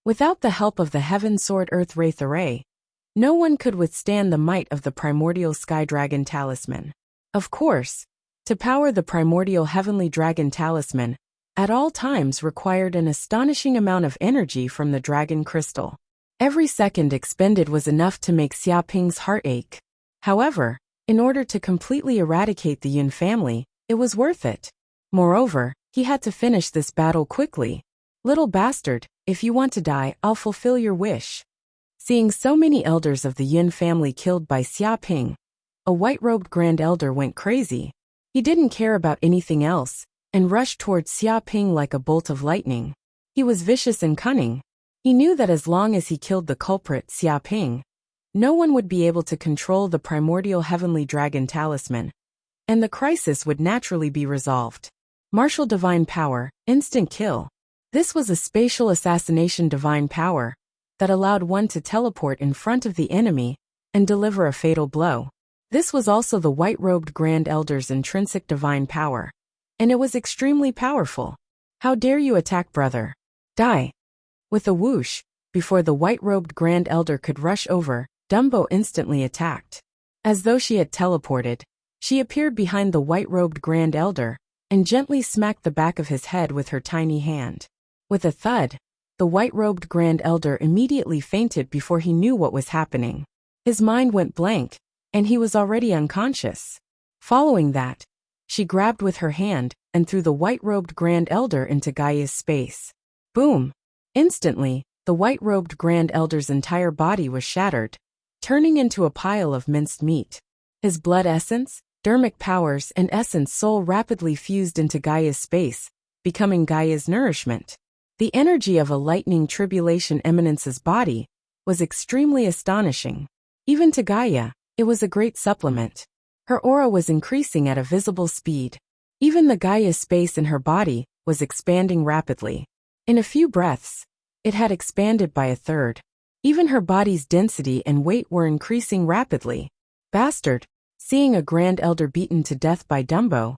Without the help of the Heaven Sword Earth Wraith Array, no one could withstand the might of the primordial Sky Dragon Talisman. Of course, to power the primordial Heavenly Dragon Talisman, at all times required an astonishing amount of energy from the Dragon Crystal. Every second expended was enough to make Xia Ping's heart ache. However, in order to completely eradicate the Yin family, it was worth it. Moreover, he had to finish this battle quickly. Little bastard, if you want to die, I'll fulfill your wish. Seeing so many elders of the Yin family killed by Xia Ping, a white-robed Grand Elder went crazy. He didn't care about anything else, and rushed towards Xia Ping like a bolt of lightning. He was vicious and cunning. He knew that as long as he killed the culprit Xia Ping, no one would be able to control the primordial Heavenly Dragon Talisman, and the crisis would naturally be resolved. Martial Divine Power, Instant Kill. This was a spatial assassination divine power that allowed one to teleport in front of the enemy and deliver a fatal blow. This was also the white-robed Grand Elder's intrinsic divine power, and it was extremely powerful. How dare you attack brother? Die! With a whoosh, before the white-robed Grand Elder could rush over, Dumbo instantly attacked. As though she had teleported, she appeared behind the white-robed Grand Elder and gently smacked the back of his head with her tiny hand. With a thud, the white-robed Grand Elder immediately fainted before he knew what was happening. His mind went blank, and he was already unconscious. Following that, she grabbed with her hand and threw the white-robed Grand Elder into Gaia's space. Boom! Instantly, the white-robed Grand Elder's entire body was shattered, turning into a pile of minced meat. His blood essence, dermic powers and essence soul rapidly fused into Gaia's space, becoming Gaia's nourishment. The energy of a lightning tribulation eminence's body was extremely astonishing. Even to Gaia, it was a great supplement. Her aura was increasing at a visible speed. Even the Gaia space in her body was expanding rapidly. In a few breaths, it had expanded by a third. Even her body's density and weight were increasing rapidly. Bastard! Seeing a Grand Elder beaten to death by Dumbo,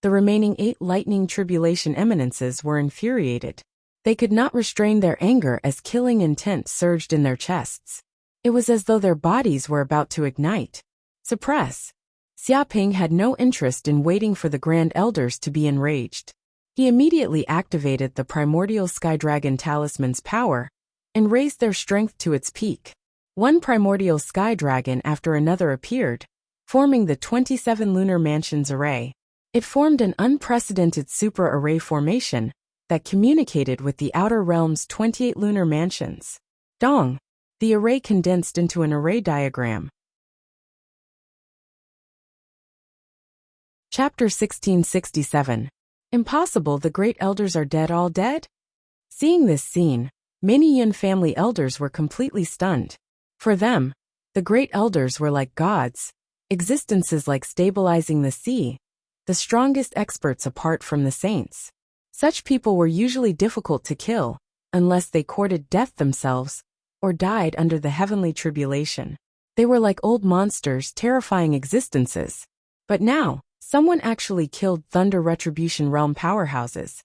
the remaining 8 lightning tribulation eminences were infuriated. They could not restrain their anger as killing intent surged in their chests. It was as though their bodies were about to ignite. Suppress. Xiaoping had no interest in waiting for the Grand Elders to be enraged. He immediately activated the primordial Sky Dragon Talisman's power and raised their strength to its peak. One primordial Sky Dragon after another appeared, forming the 27 lunar mansions array. It formed an unprecedented super array formation that communicated with the outer realm's 28 lunar mansions. Dong! The array condensed into an array diagram. Chapter 1667. Impossible, the great elders are dead, all dead? Seeing this scene, many Yin family elders were completely stunned. For them, the great elders were like gods, existences like stabilizing the sea, the strongest experts apart from the saints. Such people were usually difficult to kill, unless they courted death themselves, or died under the heavenly tribulation. They were like old monsters, terrifying existences. But now, someone actually killed Thunder Retribution Realm powerhouses,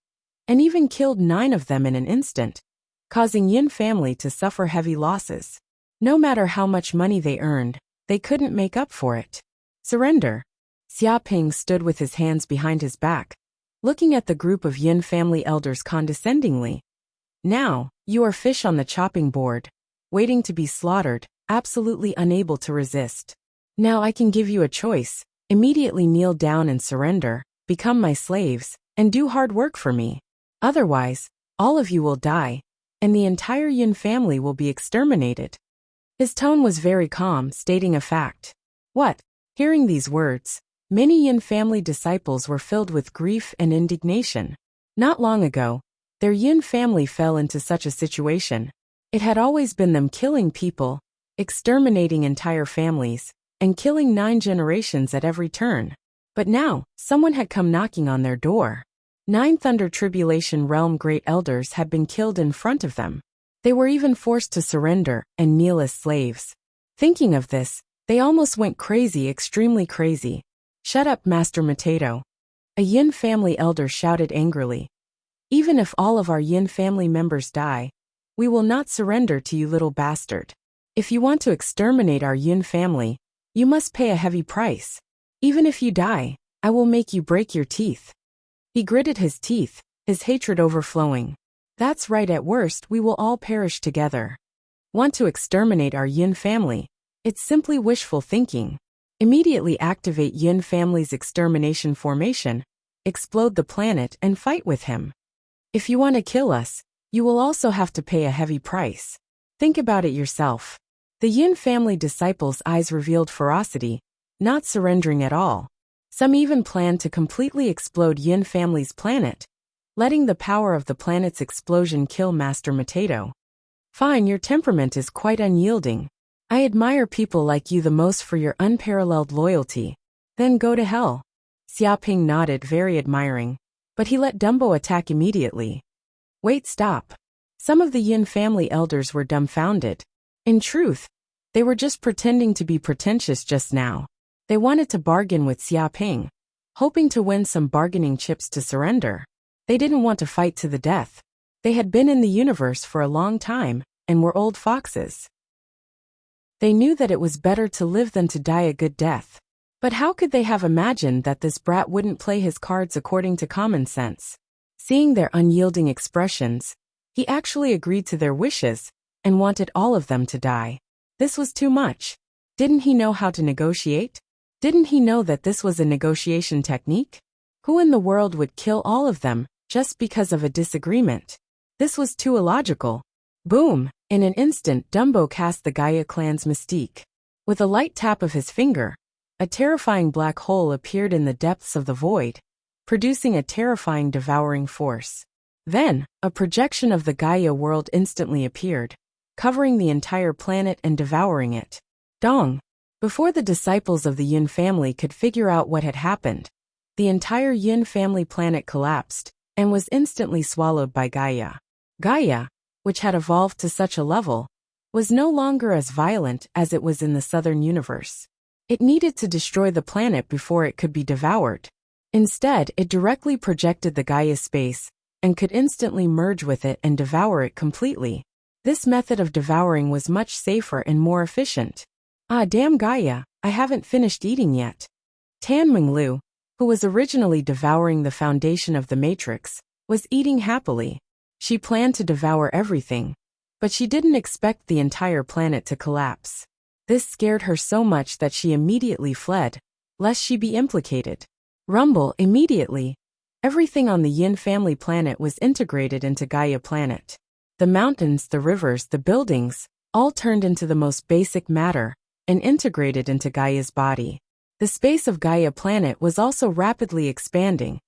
and even killed 9 of them in an instant, causing Yin family to suffer heavy losses. No matter how much money they earned, they couldn't make up for it. Surrender. Xiaoping stood with his hands behind his back, looking at the group of Yin family elders condescendingly. Now, you are fish on the chopping board, waiting to be slaughtered, absolutely unable to resist. Now I can give you a choice. Immediately kneel down and surrender, become my slaves, and do hard work for me. Otherwise, all of you will die, and the entire Yin family will be exterminated. His tone was very calm, stating a fact. What? Hearing these words, many Yin family disciples were filled with grief and indignation. Not long ago, their Yin family fell into such a situation. It had always been them killing people, exterminating entire families, and killing 9 generations at every turn. But now, someone had come knocking on their door. 9 Thunder Tribulation Realm Great Elders had been killed in front of them. They were even forced to surrender and kneel as slaves. Thinking of this, they almost went crazy, extremely crazy. Shut up, Master Mateto. A Yin family elder shouted angrily. Even if all of our Yin family members die, we will not surrender to you, little bastard. If you want to exterminate our Yin family, you must pay a heavy price. Even if you die, I will make you break your teeth. He gritted his teeth, his hatred overflowing. That's right, at worst we will all perish together. Want to exterminate our Yin family? It's simply wishful thinking. Immediately activate Yin family's extermination formation, explode the planet and fight with him. If you want to kill us, you will also have to pay a heavy price. Think about it yourself. The Yin family disciples' eyes revealed ferocity, not surrendering at all. Some even planned to completely explode Yin family's planet, letting the power of the planet's explosion kill Master Mateto. Fine, your temperament is quite unyielding. I admire people like you the most for your unparalleled loyalty. Then go to hell. Xiaoping nodded, very admiring, but he let Dumbo attack immediately. Wait, stop. Some of the Yin family elders were dumbfounded. In truth, they were just pretending to be pretentious just now. They wanted to bargain with Xiaoping, hoping to win some bargaining chips to surrender. They didn't want to fight to the death. They had been in the universe for a long time, and were old foxes. They knew that it was better to live than to die a good death. But how could they have imagined that this brat wouldn't play his cards according to common sense? Seeing their unyielding expressions, he actually agreed to their wishes, and wanted all of them to die. This was too much. Didn't he know how to negotiate? Didn't he know that this was a negotiation technique? Who in the world would kill all of them, just because of a disagreement? This was too illogical. Boom! In an instant, Dumbo cast the Gaia clan's mystique. With a light tap of his finger, a terrifying black hole appeared in the depths of the void, producing a terrifying devouring force. Then, a projection of the Gaia world instantly appeared, covering the entire planet and devouring it. Dong! Before the disciples of the Yin family could figure out what had happened, the entire Yin family planet collapsed, and was instantly swallowed by Gaia. Gaia, which had evolved to such a level, was no longer as violent as it was in the southern universe. It needed to destroy the planet before it could be devoured. Instead, it directly projected the Gaia space, and could instantly merge with it and devour it completely. This method of devouring was much safer and more efficient. Ah, damn Gaia, I haven't finished eating yet. Tan Minglu, who was originally devouring the foundation of the Matrix, was eating happily. She planned to devour everything, but she didn't expect the entire planet to collapse. This scared her so much that she immediately fled, lest she be implicated. Rumble, immediately. Everything on the Yin family planet was integrated into Gaia planet. The mountains, the rivers, the buildings, all turned into the most basic matter, and integrated into Gaia's body. The space of Gaia planet was also rapidly expanding,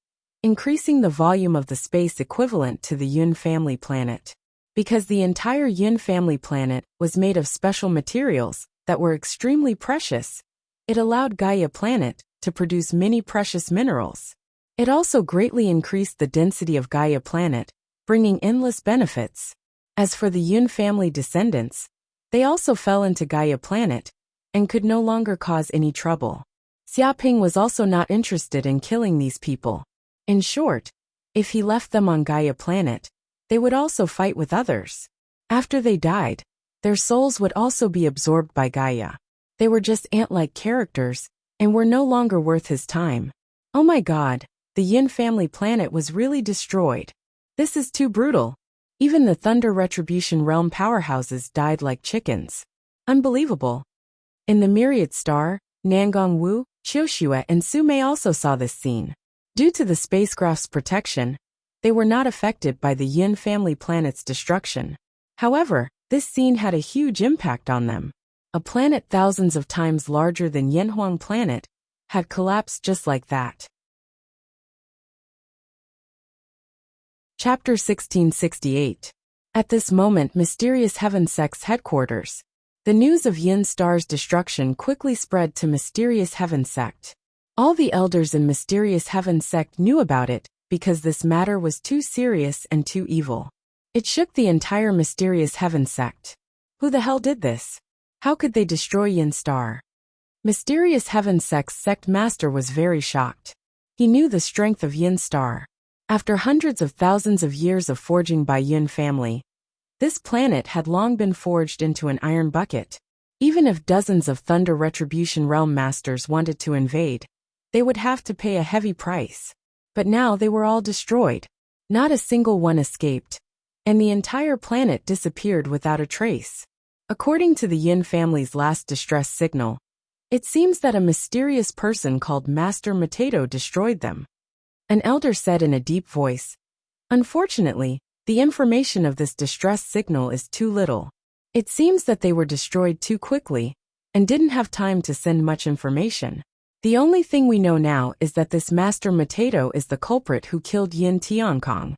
increasing the volume of the space equivalent to the Yin family planet. Because the entire Yin family planet was made of special materials that were extremely precious, it allowed Gaia planet to produce many precious minerals. It also greatly increased the density of Gaia planet, bringing endless benefits. As for the Yin family descendants, they also fell into Gaia planet, and could no longer cause any trouble. Xiaoping was also not interested in killing these people. In short, if he left them on Gaia planet, they would also fight with others. After they died, their souls would also be absorbed by Gaia. They were just ant-like characters, and were no longer worth his time. Oh my god, the Yin family planet was really destroyed. This is too brutal. Even the Thunder Retribution Realm powerhouses died like chickens. Unbelievable. In the Myriad Star, Nangong Wu, Qiuxue and Su Mei also saw this scene. Due to the spacecraft's protection, they were not affected by the Yin family planet's destruction. However, this scene had a huge impact on them. A planet thousands of times larger than Yanhuang planet had collapsed just like that. Chapter 1668. At this moment, Mysterious Heaven Sect's headquarters. The news of Yin Star's destruction quickly spread to Mysterious Heaven Sect. All the elders in Mysterious Heaven Sect knew about it, because this matter was too serious and too evil. It shook the entire Mysterious Heaven Sect. Who the hell did this? How could they destroy Yin Star? Mysterious Heaven Sect's sect master was very shocked. He knew the strength of Yin Star. After hundreds of thousands of years of forging by Yin family, this planet had long been forged into an iron bucket. Even if dozens of Thunder Retribution Realm masters wanted to invade, they would have to pay a heavy price. But now they were all destroyed. Not a single one escaped, and the entire planet disappeared without a trace. According to the Yin family's last distress signal, it seems that a mysterious person called Master Mateto destroyed them. An elder said in a deep voice, "Unfortunately, the information of this distress signal is too little. It seems that they were destroyed too quickly, and didn't have time to send much information. The only thing we know now is that this Master Mateto is the culprit who killed Yin Tiankong."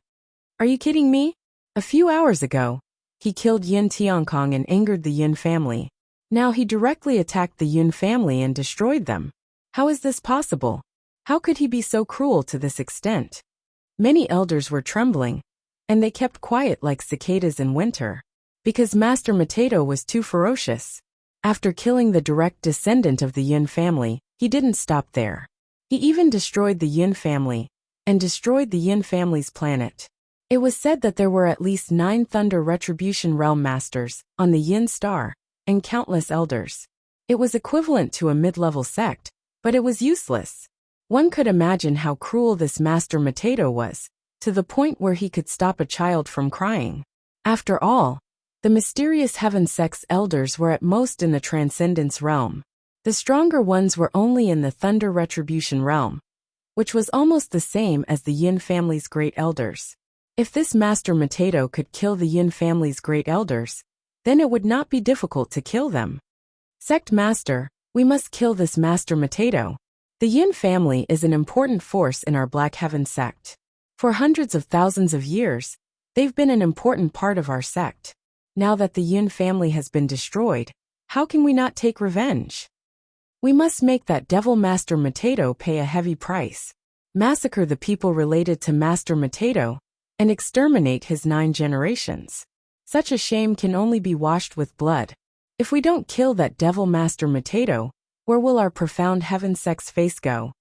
Are you kidding me? A few hours ago, he killed Yin Tiankong and angered the Yin family. Now he directly attacked the Yin family and destroyed them. How is this possible? How could he be so cruel to this extent? Many elders were trembling, and they kept quiet like cicadas in winter, because Master Mateto was too ferocious. After killing the direct descendant of the Yin family, he didn't stop there. He even destroyed the Yin family, and destroyed the Yin family's planet. It was said that there were at least 9 Thunder Retribution Realm Masters on the Yin star, and countless elders. It was equivalent to a mid-level sect, but it was useless. One could imagine how cruel this Master Mateto was, to the point where he could stop a child from crying. After all, the mysterious Heaven Sect's elders were at most in the Transcendence realm. The stronger ones were only in the Thunder Retribution realm, which was almost the same as the Yin family's great elders. If this Master Mateto could kill the Yin family's great elders, then it would not be difficult to kill them. Sect Master, we must kill this Master Mateto. The Yin family is an important force in our Black Heaven sect. For hundreds of thousands of years, they've been an important part of our sect. Now that the Yin family has been destroyed, how can we not take revenge? We must make that Devil Master Mateto pay a heavy price. Massacre the people related to Master Mateto, and exterminate his 9 generations. Such a shame can only be washed with blood. If we don't kill that Devil Master Mateto, where will our profound Heaven Sect's face go?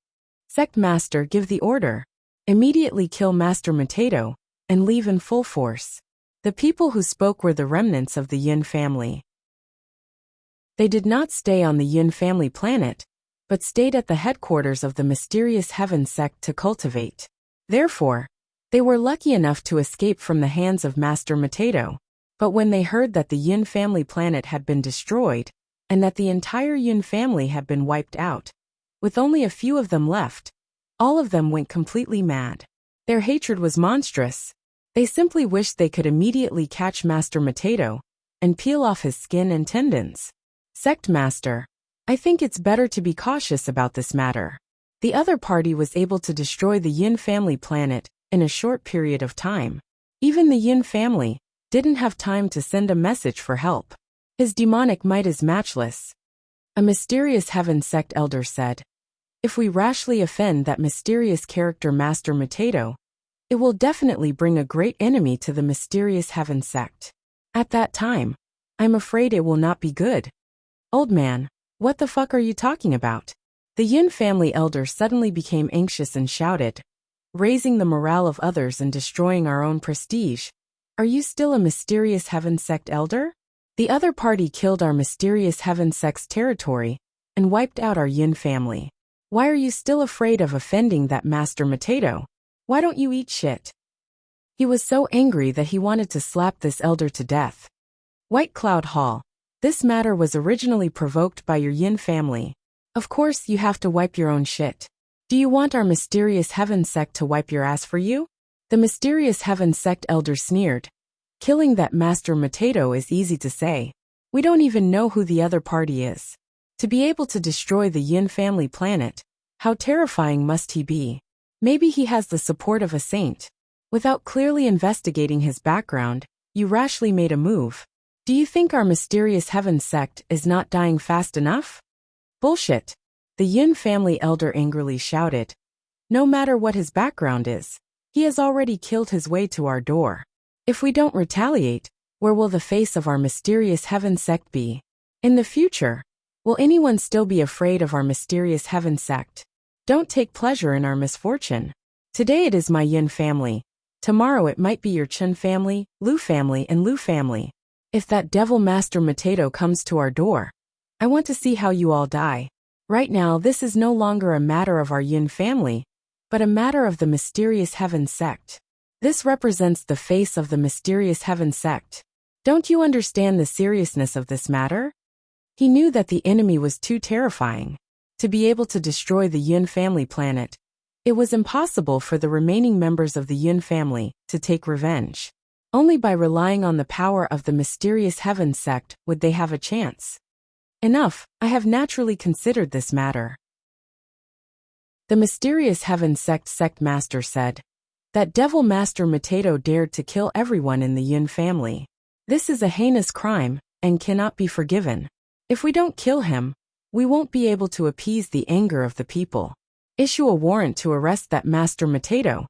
Sect Master, give the order. Immediately kill Master Mateto, and leave in full force. The people who spoke were the remnants of the Yin family. They did not stay on the Yin family planet, but stayed at the headquarters of the mysterious Heaven Sect to cultivate. Therefore, they were lucky enough to escape from the hands of Master Mateto. But when they heard that the Yin family planet had been destroyed, and that the entire Yin family had been wiped out, with only a few of them left, all of them went completely mad. Their hatred was monstrous. They simply wished they could immediately catch Master Mateto and peel off his skin and tendons. Sect Master, I think it's better to be cautious about this matter. The other party was able to destroy the Yin family planet in a short period of time. Even the Yin family didn't have time to send a message for help. His demonic might is matchless. A mysterious Heaven Sect elder said, if we rashly offend that mysterious character Master Mateto, it will definitely bring a great enemy to the mysterious Heaven Sect. At that time, I'm afraid it will not be good. Old man, what the fuck are you talking about? The Yin family elder suddenly became anxious and shouted, raising the morale of others and destroying our own prestige. Are you still a mysterious Heaven Sect elder? The other party killed our mysterious Heaven Sect's territory and wiped out our Yin family. Why are you still afraid of offending that Master Mateto? Why don't you eat shit? He was so angry that he wanted to slap this elder to death. White Cloud Hall. This matter was originally provoked by your Yin family. Of course you have to wipe your own shit. Do you want our mysterious Heaven Sect to wipe your ass for you? The mysterious Heaven Sect elder sneered. Killing that Master Mateto is easy to say. We don't even know who the other party is. To be able to destroy the Yin family planet, how terrifying must he be? Maybe he has the support of a saint. Without clearly investigating his background, you rashly made a move. Do you think our mysterious Heaven Sect is not dying fast enough? Bullshit. The Yin family elder angrily shouted. No matter what his background is, he has already killed his way to our door. If we don't retaliate, where will the face of our mysterious Heaven Sect be? In the future, will anyone still be afraid of our mysterious Heaven Sect? Don't take pleasure in our misfortune. Today it is my Yin family. Tomorrow it might be your Chen family, Lu family and Lu family. If that Devil Master Mateto comes to our door, I want to see how you all die. Right now this is no longer a matter of our Yin family, but a matter of the mysterious Heaven Sect. This represents the face of the mysterious Heaven Sect. Don't you understand the seriousness of this matter? He knew that the enemy was too terrifying to be able to destroy the Yin family planet. It was impossible for the remaining members of the Yin family to take revenge. Only by relying on the power of the mysterious Heaven Sect would they have a chance. Enough, I have naturally considered this matter. The mysterious Heaven Sect master said, that Devil Master Mateto dared to kill everyone in the Yin family. This is a heinous crime, and cannot be forgiven. If we don't kill him, we won't be able to appease the anger of the people. Issue a warrant to arrest that Master Mateto.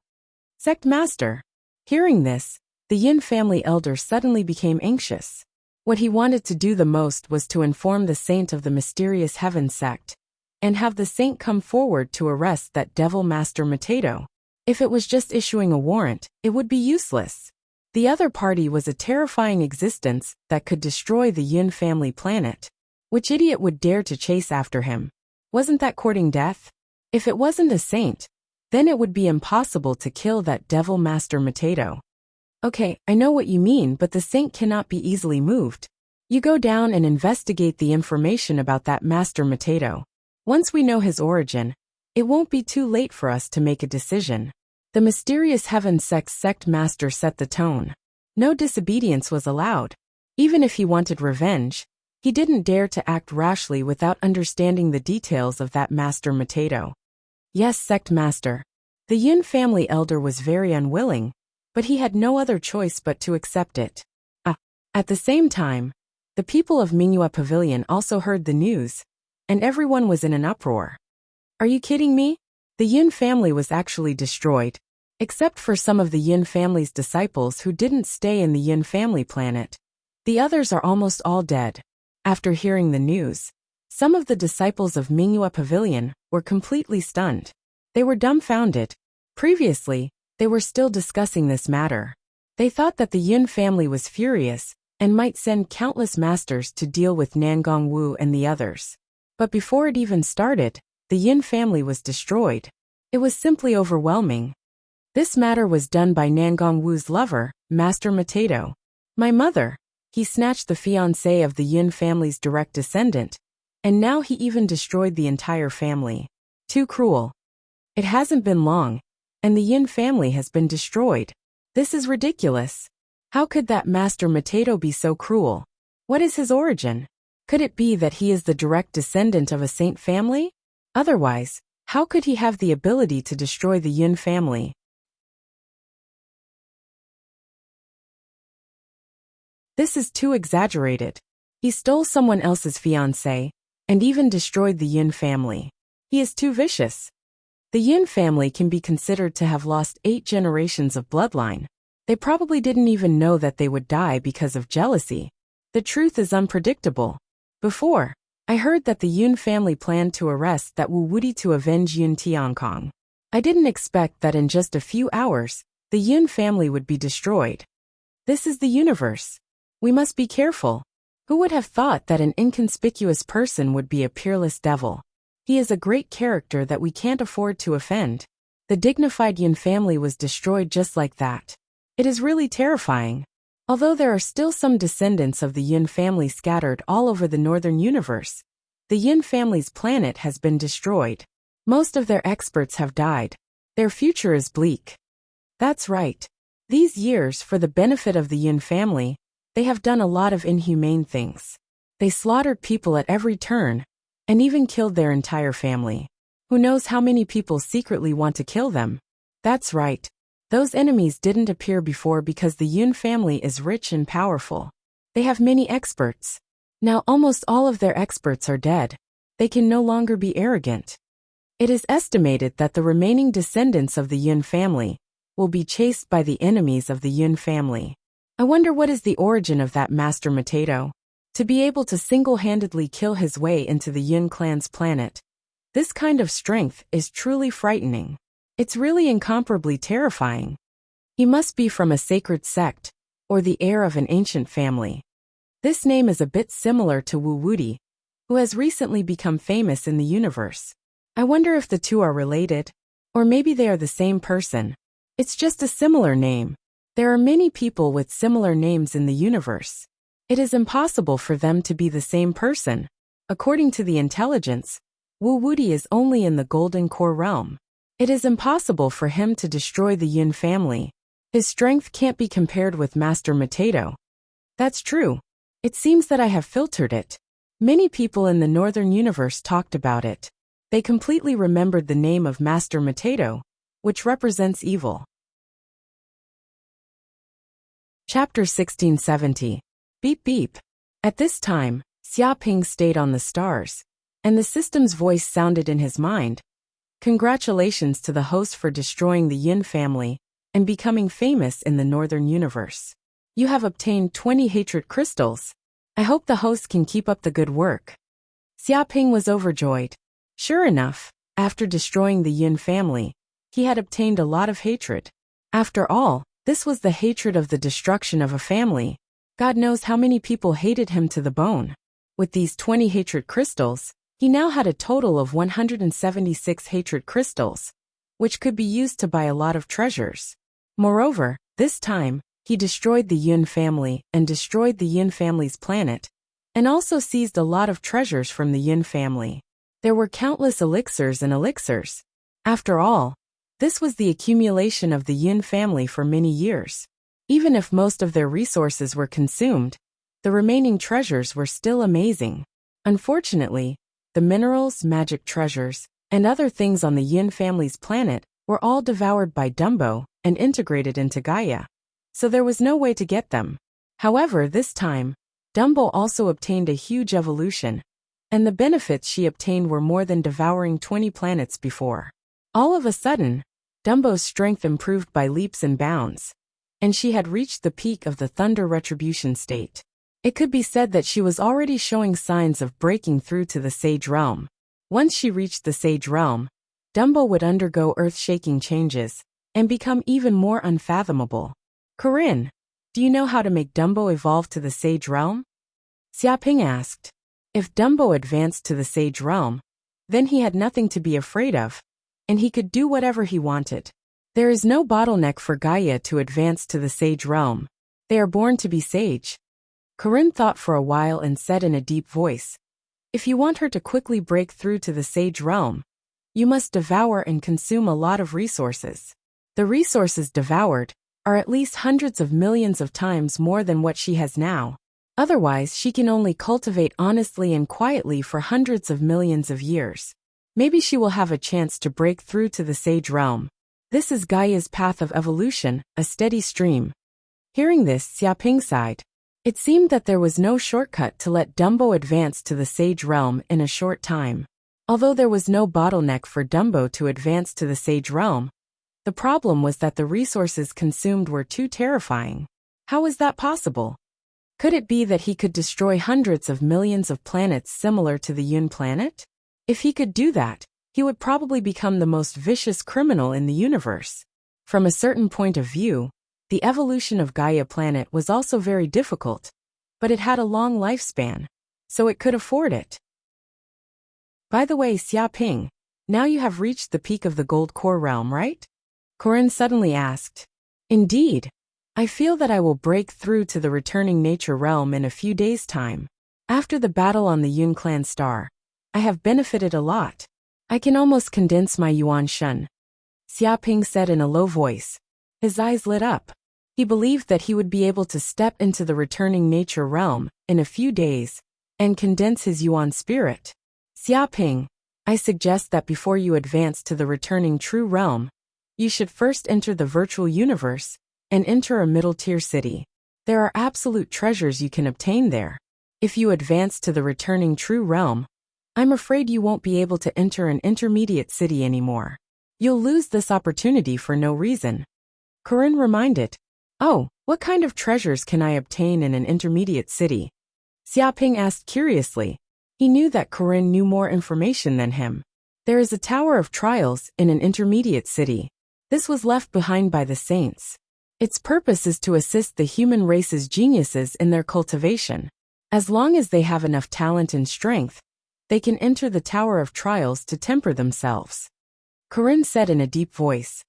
Sect Master. Hearing this, the Yin family elder suddenly became anxious. What he wanted to do the most was to inform the saint of the mysterious Heaven Sect, and have the saint come forward to arrest that Devil Master Mateto. If it was just issuing a warrant, it would be useless. The other party was a terrifying existence that could destroy the Yun family planet. Which idiot would dare to chase after him? Wasn't that courting death? If it wasn't a saint, then it would be impossible to kill that devil Master Mateto. Okay, I know what you mean, but the saint cannot be easily moved. You go down and investigate the information about that Master Mateto. Once we know his origin, it won't be too late for us to make a decision. The mysterious Heaven sect master set the tone. No disobedience was allowed. Even if he wanted revenge, he didn't dare to act rashly without understanding the details of that Master Mateto. Yes, sect master. The Yun family elder was very unwilling, but he had no other choice but to accept it. At the same time, the people of Mingyue Pavilion also heard the news, and everyone was in an uproar. Are you kidding me? The Yun family was actually destroyed, except for some of the Yun family's disciples who didn't stay in the Yun family planet. The others are almost all dead. After hearing the news, some of the disciples of Mingyue Pavilion were completely stunned. They were dumbfounded. Previously, they were still discussing this matter. They thought that the Yun family was furious and might send countless masters to deal with Nangong Wu and the others. But before it even started, the Yun family was destroyed. It was simply overwhelming. This matter was done by Nangong Wu's lover, Master Mateto. My mother. He snatched the fiancé of the Yun family's direct descendant, and now he even destroyed the entire family. Too cruel. It hasn't been long, and the Yun family has been destroyed. This is ridiculous. How could that Master Mateto be so cruel? What is his origin? Could it be that he is the direct descendant of a saint family? Otherwise, how could he have the ability to destroy the Yun family? This is too exaggerated. He stole someone else's fiancé, and even destroyed the Yun family. He is too vicious. The Yun family can be considered to have lost 8 generations of bloodline. They probably didn't even know that they would die because of jealousy. The truth is unpredictable. Before, I heard that the Yun family planned to arrest that Wu Wuti to avenge Yun Tiankong. I didn't expect that in just a few hours, the Yun family would be destroyed. This is the universe. We must be careful. Who would have thought that an inconspicuous person would be a peerless devil? He is a great character that we can't afford to offend. The dignified Yun family was destroyed just like that. It is really terrifying. Although there are still some descendants of the Yun family scattered all over the northern universe, the Yun family's planet has been destroyed. Most of their experts have died. Their future is bleak. That's right. These years, for the benefit of the Yun family, they have done a lot of inhumane things. They slaughtered people at every turn, and even killed their entire family. Who knows how many people secretly want to kill them? That's right. Those enemies didn't appear before because the Yun family is rich and powerful. They have many experts. Now almost all of their experts are dead. They can no longer be arrogant. It is estimated that the remaining descendants of the Yun family will be chased by the enemies of the Yun family. I wonder what is the origin of that Master Mateto. To be able to single-handedly kill his way into the Yun clan's planet. This kind of strength is truly frightening. It's really incomparably terrifying. He must be from a sacred sect, or the heir of an ancient family. This name is a bit similar to Wu Wuti, who has recently become famous in the universe. I wonder if the two are related, or maybe they are the same person. It's just a similar name. There are many people with similar names in the universe. It is impossible for them to be the same person. According to the intelligence, Wu Wuti is only in the Golden Core realm. It is impossible for him to destroy the Yun family. His strength can't be compared with Master Mateto. That's true. It seems that I have filtered it. Many people in the Northern Universe talked about it. They completely remembered the name of Master Mateto, which represents evil. Chapter 1670. Beep beep. At this time, Xia Ping stayed on the stars, and the system's voice sounded in his mind. Congratulations to the host for destroying the Yun family and becoming famous in the Northern Universe. You have obtained 20 hatred crystals. I hope the host can keep up the good work. Xia Ping was overjoyed. Sure enough, after destroying the Yun family, He had obtained a lot of hatred. After all, this was the hatred of the destruction of a family. God knows how many people hated him to the bone. With these 20 hatred crystals, he now had a total of 176 hatred crystals, which could be used to buy a lot of treasures. Moreover, this time, he destroyed the Yun family and destroyed the Yun family's planet, and also seized a lot of treasures from the Yun family. There were countless elixirs and elixirs. After all, this was the accumulation of the Yun family for many years. Even if most of their resources were consumed, the remaining treasures were still amazing. Unfortunately, the minerals, magic treasures, and other things on the Yun family's planet were all devoured by Dumbo and integrated into Gaia. So there was no way to get them. However, this time, Dumbo also obtained a huge evolution, and the benefits she obtained were more than devouring 20 planets before. All of a sudden, Dumbo's strength improved by leaps and bounds, and she had reached the peak of the Thunder Retribution state. It could be said that she was already showing signs of breaking through to the Sage Realm. Once she reached the Sage Realm, Dumbo would undergo earth-shaking changes and become even more unfathomable. Corinne, do you know how to make Dumbo evolve to the Sage Realm? Xiaoping asked. If Dumbo advanced to the Sage Realm, then he had nothing to be afraid of, and he could do whatever he wanted. There is no bottleneck for Gaia to advance to the Sage Realm. They are born to be sage. Corinne thought for a while and said in a deep voice, if you want her to quickly break through to the Sage Realm, you must devour and consume a lot of resources. The resources devoured are at least hundreds of millions of times more than what she has now. Otherwise, she can only cultivate honestly and quietly for hundreds of millions of years. Maybe she will have a chance to break through to the Sage Realm. This is Gaia's path of evolution, a steady stream. Hearing this, Xiaoping sighed. It seemed that there was no shortcut to let Dumbo advance to the Sage Realm in a short time. Although there was no bottleneck for Dumbo to advance to the Sage Realm, the problem was that the resources consumed were too terrifying. How was that possible? Could it be that he could destroy hundreds of millions of planets similar to the Yun planet? If he could do that, he would probably become the most vicious criminal in the universe. From a certain point of view, the evolution of Gaia planet was also very difficult, but it had a long lifespan, so it could afford it. By the way, Xiaoping, now you have reached the peak of the Gold Core realm, right? Corinne suddenly asked. Indeed. I feel that I will break through to the returning nature realm in a few days' time. After the battle on the Yun clan star, I have benefited a lot. I can almost condense my Yuan Shun. Xiaoping said in a low voice. His eyes lit up. He believed that he would be able to step into the returning nature realm in a few days and condense his Yuan spirit. Xiaoping, I suggest that before you advance to the returning true realm, you should first enter the virtual universe and enter a middle-tier city. There are absolute treasures you can obtain there. If you advance to the returning true realm, I'm afraid you won't be able to enter an intermediate city anymore. You'll lose this opportunity for no reason. Corinne reminded. Oh, what kind of treasures can I obtain in an intermediate city? Xiaoping asked curiously. He knew that Corinne knew more information than him. There is a tower of trials in an intermediate city. This was left behind by the saints. Its purpose is to assist the human race's geniuses in their cultivation. As long as they have enough talent and strength, they can enter the Tower of Trials to temper themselves. Corinne said in a deep voice.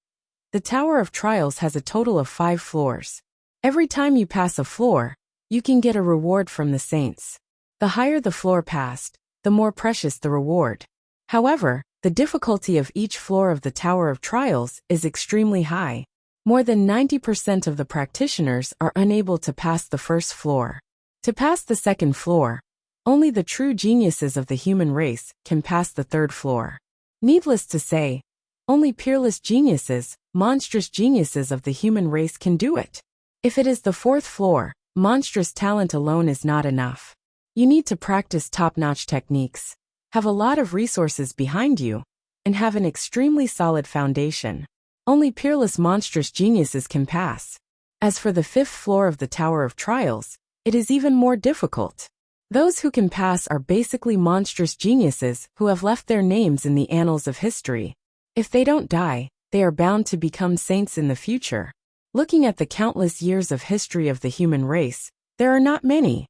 The Tower of Trials has a total of 5 floors. Every time you pass a floor, you can get a reward from the saints. The higher the floor passed, the more precious the reward. However, the difficulty of each floor of the Tower of Trials is extremely high. More than 90% of the practitioners are unable to pass the first floor. To pass the second floor, only the true geniuses of the human race can pass the third floor. Needless to say, only peerless geniuses, monstrous geniuses of the human race can do it. If it is the 4th floor, monstrous talent alone is not enough. You need to practice top-notch techniques, have a lot of resources behind you, and have an extremely solid foundation. Only peerless monstrous geniuses can pass. As for the 5th floor of the Tower of Trials, it is even more difficult. Those who can pass are basically monstrous geniuses who have left their names in the annals of history. If they don't die, they are bound to become saints in the future. Looking at the countless years of history of the human race, there are not many.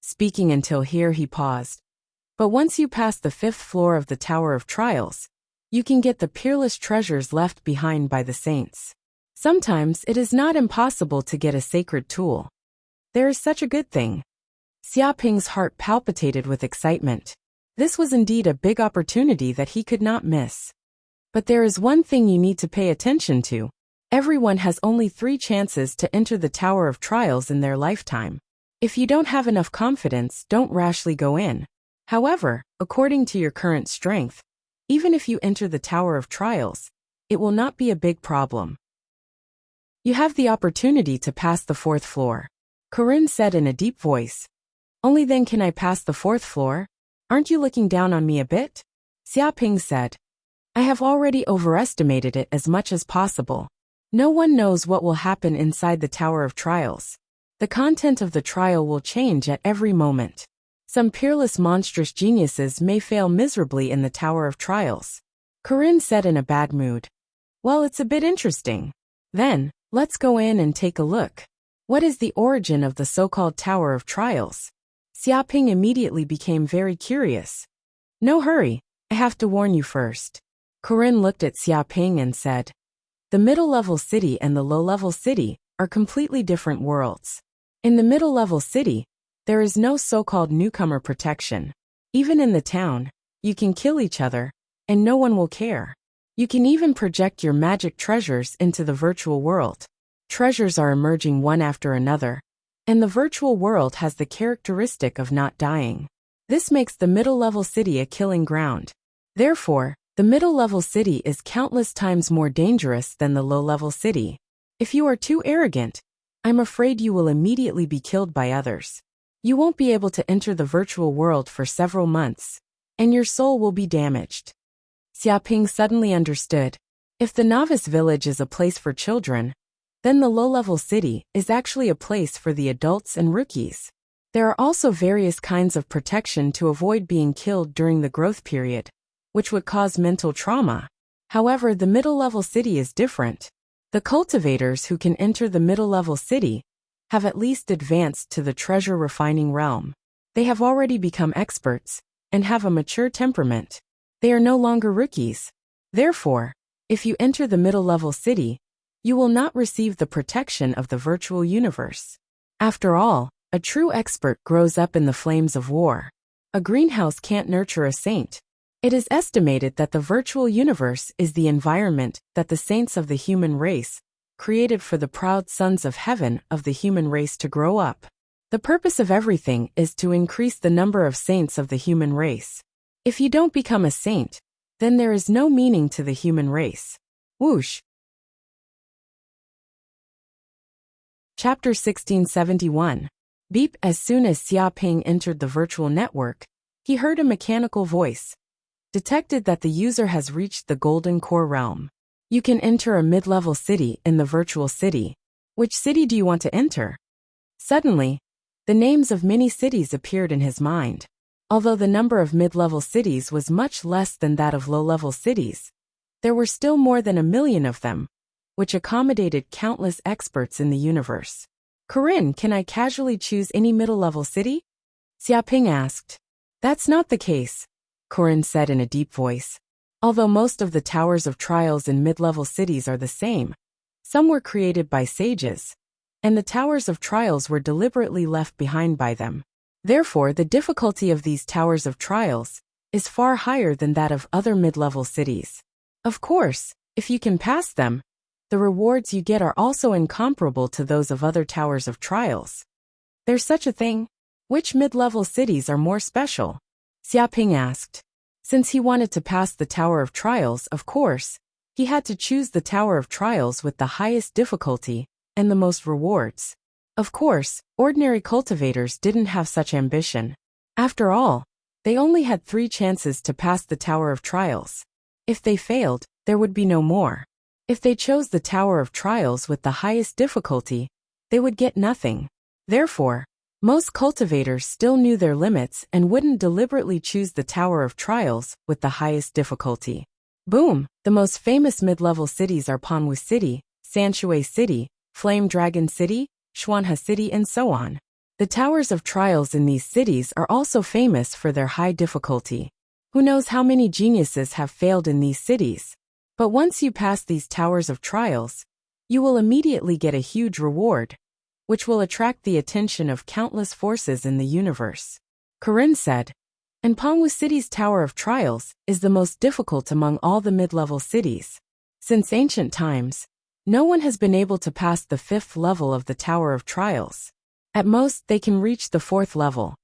Speaking until here he paused. But once you pass the 5th floor of the Tower of Trials, you can get the peerless treasures left behind by the saints. Sometimes it is not impossible to get a sacred tool. There is such a good thing. Xiaoping's heart palpitated with excitement. This was indeed a big opportunity that he could not miss. But there is one thing you need to pay attention to. Everyone has only 3 chances to enter the Tower of Trials in their lifetime. If you don't have enough confidence, don't rashly go in. However, according to your current strength, even if you enter the Tower of Trials, it will not be a big problem. You have the opportunity to pass the 4th floor, Corinne said in a deep voice. Only then can I pass the 4th floor? Aren't you looking down on me a bit? Xiaoping said. I have already overestimated it as much as possible. No one knows what will happen inside the Tower of Trials. The content of the trial will change at every moment. Some peerless monstrous geniuses may fail miserably in the Tower of Trials. Corinne said in a bad mood. Well, it's a bit interesting. Then, let's go in and take a look. What is the origin of the so-called Tower of Trials? Xiaoping immediately became very curious. No hurry, I have to warn you first. Corinne looked at Xiaoping and said, the middle-level city and the low-level city are completely different worlds. In the middle-level city, there is no so-called newcomer protection. Even in the town, you can kill each other, and no one will care. You can even project your magic treasures into the virtual world. Treasures are emerging one after another, and the virtual world has the characteristic of not dying. This makes the middle-level city a killing ground. Therefore, the middle-level city is countless times more dangerous than the low-level city. If you are too arrogant, I'm afraid you will immediately be killed by others. You won't be able to enter the virtual world for several months, and your soul will be damaged. Xiaoping suddenly understood. If the novice village is a place for children, then the low-level city is actually a place for the adults and rookies. There are also various kinds of protection to avoid being killed during the growth period, which would cause mental trauma. However, the middle-level city is different. The cultivators who can enter the middle-level city have at least advanced to the treasure-refining realm. They have already become experts and have a mature temperament. They are no longer rookies. Therefore, if you enter the middle-level city, you will not receive the protection of the virtual universe. After all, a true expert grows up in the flames of war. A greenhouse can't nurture a saint. It is estimated that the virtual universe is the environment that the saints of the human race created for the proud sons of heaven of the human race to grow up. The purpose of everything is to increase the number of saints of the human race. If you don't become a saint, then there is no meaning to the human race. Whoosh. Chapter 1671. Beep. As soon as Xiaoping entered the virtual network, he heard a mechanical voice. Detected that the user has reached the Golden Core realm. You can enter a mid-level city in the virtual city. Which city do you want to enter? Suddenly, the names of many cities appeared in his mind. Although the number of mid-level cities was much less than that of low-level cities, there were still more than 1 million of them, which accommodated countless experts in the universe. Corinne, can I casually choose any middle-level city? Xiaoping asked. That's not the case, Corinne said in a deep voice. Although most of the towers of trials in mid-level cities are the same, some were created by sages, and the towers of trials were deliberately left behind by them. Therefore, the difficulty of these towers of trials is far higher than that of other mid-level cities. Of course, if you can pass them, the rewards you get are also incomparable to those of other towers of trials. There's such a thing? Which mid-level cities are more special? Xiaoping asked. Since he wanted to pass the Tower of Trials, of course, he had to choose the Tower of Trials with the highest difficulty and the most rewards. Of course, ordinary cultivators didn't have such ambition. After all, they only had 3 chances to pass the Tower of Trials. If they failed, there would be no more. If they chose the Tower of Trials with the highest difficulty, they would get nothing. Therefore, most cultivators still knew their limits and wouldn't deliberately choose the Tower of Trials with the highest difficulty. Boom! The most famous mid-level cities are Panwu City, Sanshui City, Flame Dragon City, Xuanhe City, and so on. The towers of trials in these cities are also famous for their high difficulty. Who knows how many geniuses have failed in these cities? But once you pass these towers of trials, you will immediately get a huge reward, which will attract the attention of countless forces in the universe. Corinne said, and Panwu City's Tower of Trials is the most difficult among all the mid-level cities. Since ancient times, no one has been able to pass the 5th level of the Tower of Trials. At most, they can reach the 4th level.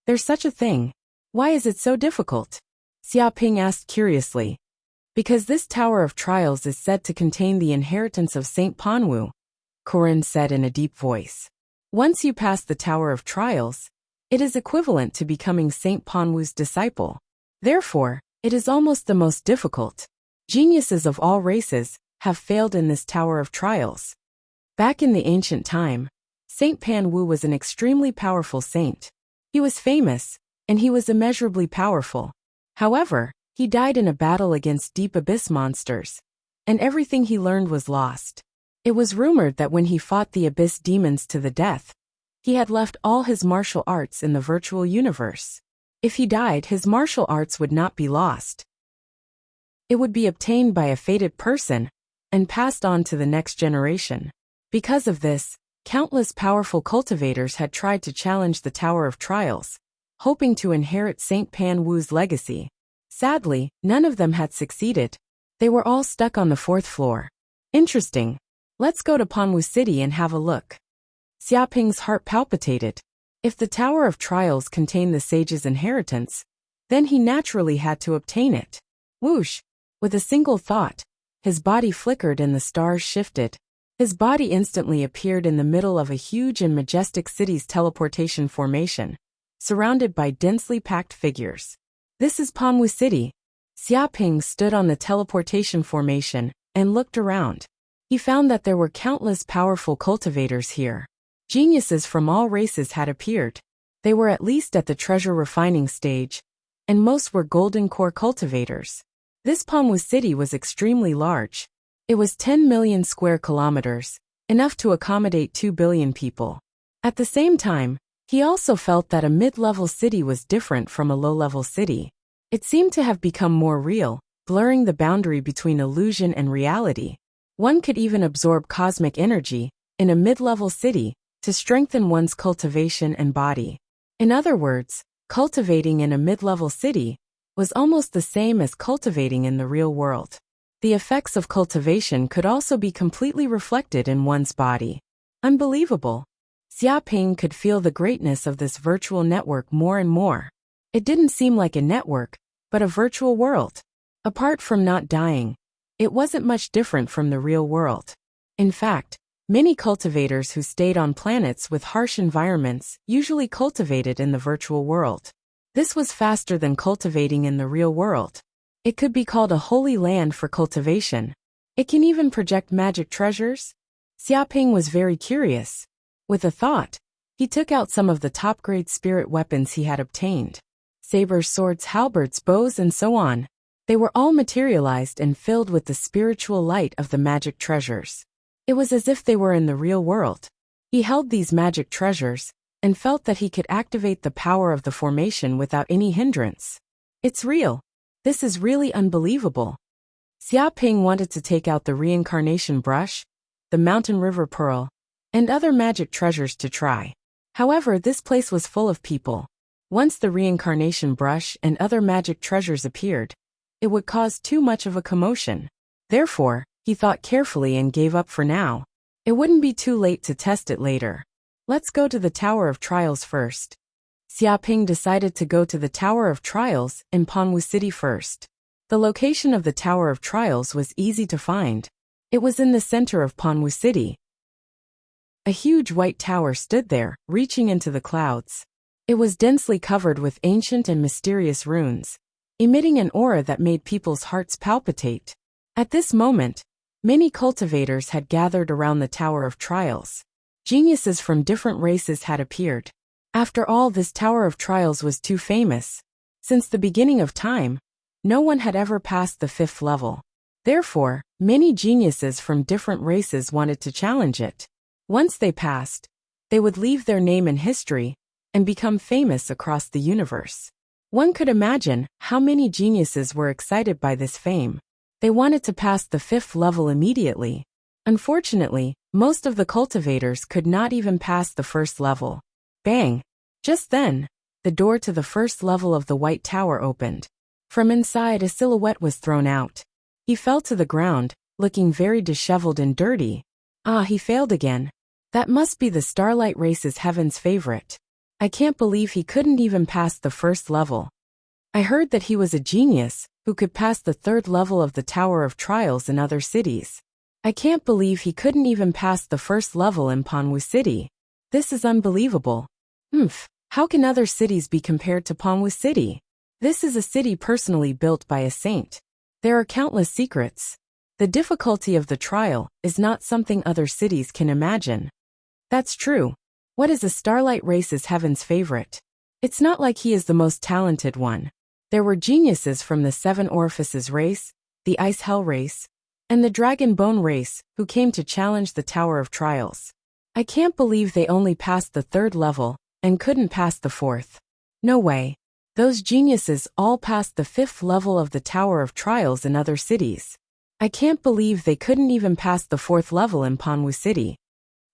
There's such a thing. Why is it so difficult? Xiaoping asked curiously. Because this Tower of Trials is said to contain the inheritance of Saint Panwu, Corinne said in a deep voice. Once you pass the Tower of Trials, it is equivalent to becoming Saint Panwu's disciple. Therefore, it is almost the most difficult. Geniuses of all races have failed in this Tower of Trials. Back in the ancient time, Saint Panwu was an extremely powerful saint. He was famous, and he was immeasurably powerful. However, he died in a battle against deep abyss monsters, and everything he learned was lost. It was rumored that when he fought the abyss demons to the death, he had left all his martial arts in the virtual universe. If he died, his martial arts would not be lost. It would be obtained by a fated person and passed on to the next generation. Because of this, countless powerful cultivators had tried to challenge the Tower of Trials, hoping to inherit Saint Panwu's legacy. Sadly, none of them had succeeded. They were all stuck on the 4th floor. Interesting. Let's go to Panwu City and have a look. Xiaoping's heart palpitated. If the Tower of Trials contained the sage's inheritance, then he naturally had to obtain it. Whoosh! With a single thought, his body flickered and the stars shifted. His body instantly appeared in the middle of a huge and majestic city's teleportation formation, surrounded by densely packed figures. This is Panwu City. Xiaoping stood on the teleportation formation and looked around. He found that there were countless powerful cultivators here. Geniuses from all races had appeared. They were at least at the treasure refining stage, and most were golden core cultivators. This Panwu City was extremely large. It was 10 million square kilometers, enough to accommodate 2 billion people. At the same time, he also felt that a mid-level city was different from a low-level city. It seemed to have become more real, blurring the boundary between illusion and reality. One could even absorb cosmic energy in a mid-level city to strengthen one's cultivation and body. In other words, cultivating in a mid-level city was almost the same as cultivating in the real world. The effects of cultivation could also be completely reflected in one's body. Unbelievable. Xiaoping could feel the greatness of this virtual network more and more. It didn't seem like a network, but a virtual world. Apart from not dying, it wasn't much different from the real world. In fact, many cultivators who stayed on planets with harsh environments usually cultivated in the virtual world. This was faster than cultivating in the real world. It could be called a holy land for cultivation. It can even project magic treasures. Xiaoping was very curious. With a thought, he took out some of the top-grade spirit weapons he had obtained. Sabers, swords, halberds, bows, and so on. They were all materialized and filled with the spiritual light of the magic treasures. It was as if they were in the real world. He held these magic treasures and felt that he could activate the power of the formation without any hindrance. It's real. This is really unbelievable. Xiaoping wanted to take out the reincarnation brush, the mountain river pearl, and other magic treasures to try. However, this place was full of people. Once the reincarnation brush and other magic treasures appeared, it would cause too much of a commotion. Therefore, he thought carefully and gave up for now. It wouldn't be too late to test it later. Let's go to the Tower of Trials first. Xiaoping decided to go to the Tower of Trials in Panwu City first. The location of the Tower of Trials was easy to find. It was in the center of Panwu City. A huge white tower stood there, reaching into the clouds. It was densely covered with ancient and mysterious runes, emitting an aura that made people's hearts palpitate. At this moment, many cultivators had gathered around the Tower of Trials. Geniuses from different races had appeared. After all, this Tower of Trials was too famous. Since the beginning of time, No one had ever passed the 5th level. Therefore, many geniuses from different races wanted to challenge it. Once they passed, they would leave their name in history and become famous across the universe. One could imagine how many geniuses were excited by this fame. They wanted to pass the 5th level immediately. Unfortunately, most of the cultivators could not even pass the 1st level. Bang! Just then, the door to the 1st level of the White Tower opened. From inside, a silhouette was thrown out. He fell to the ground, looking very disheveled and dirty. Ah, he failed again. That must be the Starlight Race's heaven's favorite. I can't believe he couldn't even pass the 1st level. I heard that he was a genius who could pass the 3rd level of the Tower of Trials in other cities. I can't believe he couldn't even pass the 1st level in Panwu City. This is unbelievable. How can other cities be compared to Panwu City? This is a city personally built by a saint. There are countless secrets. The difficulty of the trial is not something other cities can imagine. That's true. What is a Starlight Race's heaven's favorite? It's not like he is the most talented one. There were geniuses from the 7 Orifices race, the Ice Hell race, and the Dragon Bone race who came to challenge the Tower of Trials. I can't believe they only passed the 3rd level and couldn't pass the 4th. No way. Those geniuses all passed the 5th level of the Tower of Trials in other cities. I can't believe they couldn't even pass the 4th level in Panwu City.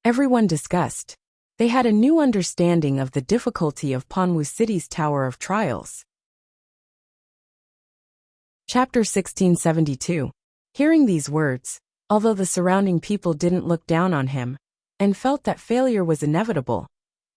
Everyone discussed. They had a new understanding of the difficulty of Panwu City's Tower of Trials. Chapter 1672. Hearing these words, although the surrounding people didn't look down on him, and felt that failure was inevitable,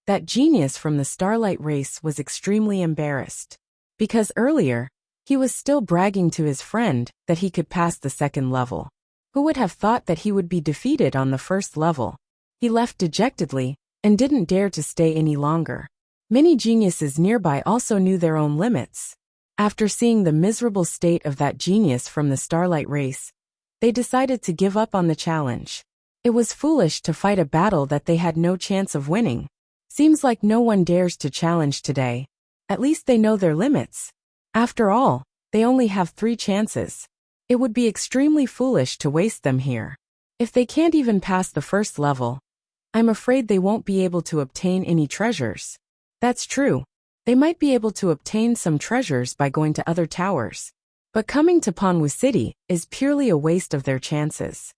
that genius from the Starlight Race was extremely embarrassed. Because earlier, he was still bragging to his friend that he could pass the 2nd level. Who would have thought that he would be defeated on the 1st level? He left dejectedly, and didn't dare to stay any longer. Many geniuses nearby also knew their own limits. After seeing the miserable state of that genius from the Starlight Race, they decided to give up on the challenge. It was foolish to fight a battle that they had no chance of winning. Seems like no one dares to challenge today. At least they know their limits. After all, they only have 3 chances. It would be extremely foolish to waste them here. If they can't even pass the 1st level, I'm afraid they won't be able to obtain any treasures. That's true. They might be able to obtain some treasures by going to other towers. But coming to Panwu City is purely a waste of their chances.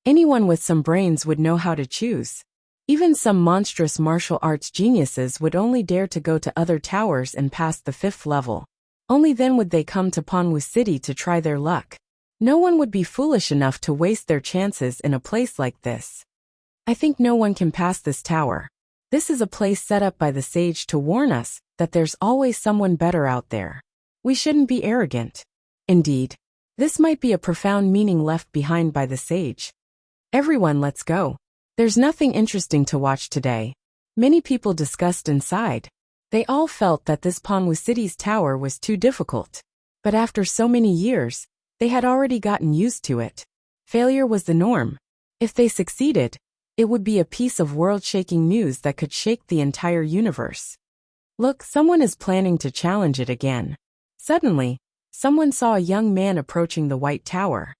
Anyone with some brains would know how to choose. Even some monstrous martial arts geniuses would only dare to go to other towers and pass the 5th level. Only then would they come to Panwu City to try their luck. No one would be foolish enough to waste their chances in a place like this. I think no one can pass this tower. This is a place set up by the sage to warn us that there's always someone better out there. We shouldn't be arrogant. Indeed, this might be a profound meaning left behind by the sage. Everyone, let's go. There's nothing interesting to watch today. Many people discussed inside. They all felt that this Panwu City's tower was too difficult. But after so many years, they had already gotten used to it. Failure was the norm. If they succeeded, it would be a piece of world-shaking news that could shake the entire universe. Look, someone is planning to challenge it again. Suddenly, someone saw a young man approaching the White Tower.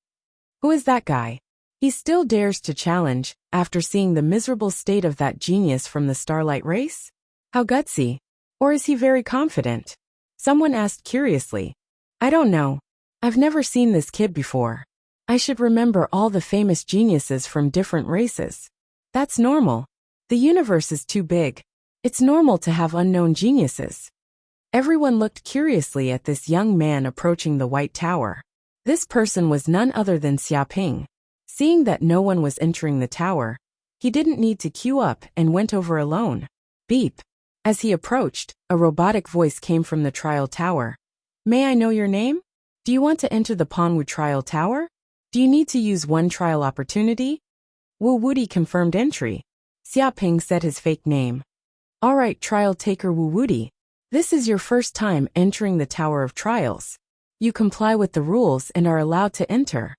Who is that guy? He still dares to challenge, after seeing the miserable state of that genius from the Starlight Race? How gutsy. Or is he very confident? Someone asked curiously. I don't know. I've never seen this kid before. I should remember all the famous geniuses from different races. That's normal. The universe is too big. It's normal to have unknown geniuses. Everyone looked curiously at this young man approaching the White Tower. This person was none other than Xiaoping. Seeing that no one was entering the tower, he didn't need to queue up and went over alone. Beep. As he approached, a robotic voice came from the trial tower. May I know your name? Do you want to enter the Panwu trial tower? Do you need to use one trial opportunity? Wu Wudi confirmed entry. Xiaoping said his fake name. Alright, trial taker Wu Wudi. This is your first time entering the Tower of Trials. You comply with the rules and are allowed to enter.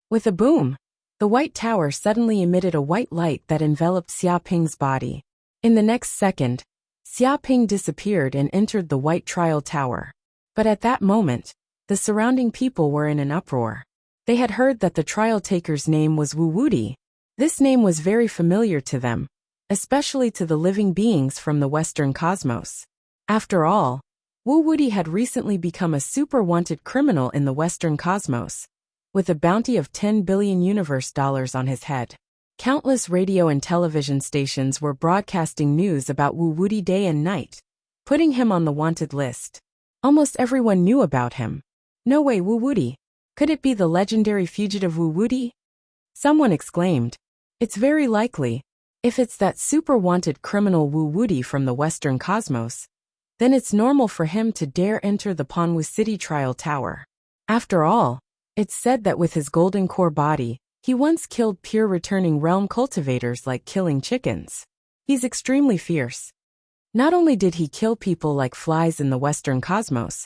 With a boom, the White Tower suddenly emitted a white light that enveloped Xiaoping's body. In the next second, Xiaoping disappeared and entered the White Trial Tower. But at that moment, the surrounding people were in an uproar. They had heard that the trial taker's name was Wuwudi. This name was very familiar to them, especially to the living beings from the Western cosmos. After all, Wuwudi had recently become a super wanted criminal in the Western cosmos, with a bounty of $10 billion universe dollars on his head. Countless radio and television stations were broadcasting news about Wuwudi day and night, putting him on the wanted list. Almost everyone knew about him. No way, Wuwudi. Could it be the legendary fugitive Wuwudi? Someone exclaimed. It's very likely. If it's that super wanted criminal Wuwudi from the Western cosmos, then it's normal for him to dare enter the Panwu City trial tower. After all, it's said that with his golden core body, he once killed pure returning realm cultivators like killing chickens. He's extremely fierce. Not only did he kill people like flies in the Western cosmos,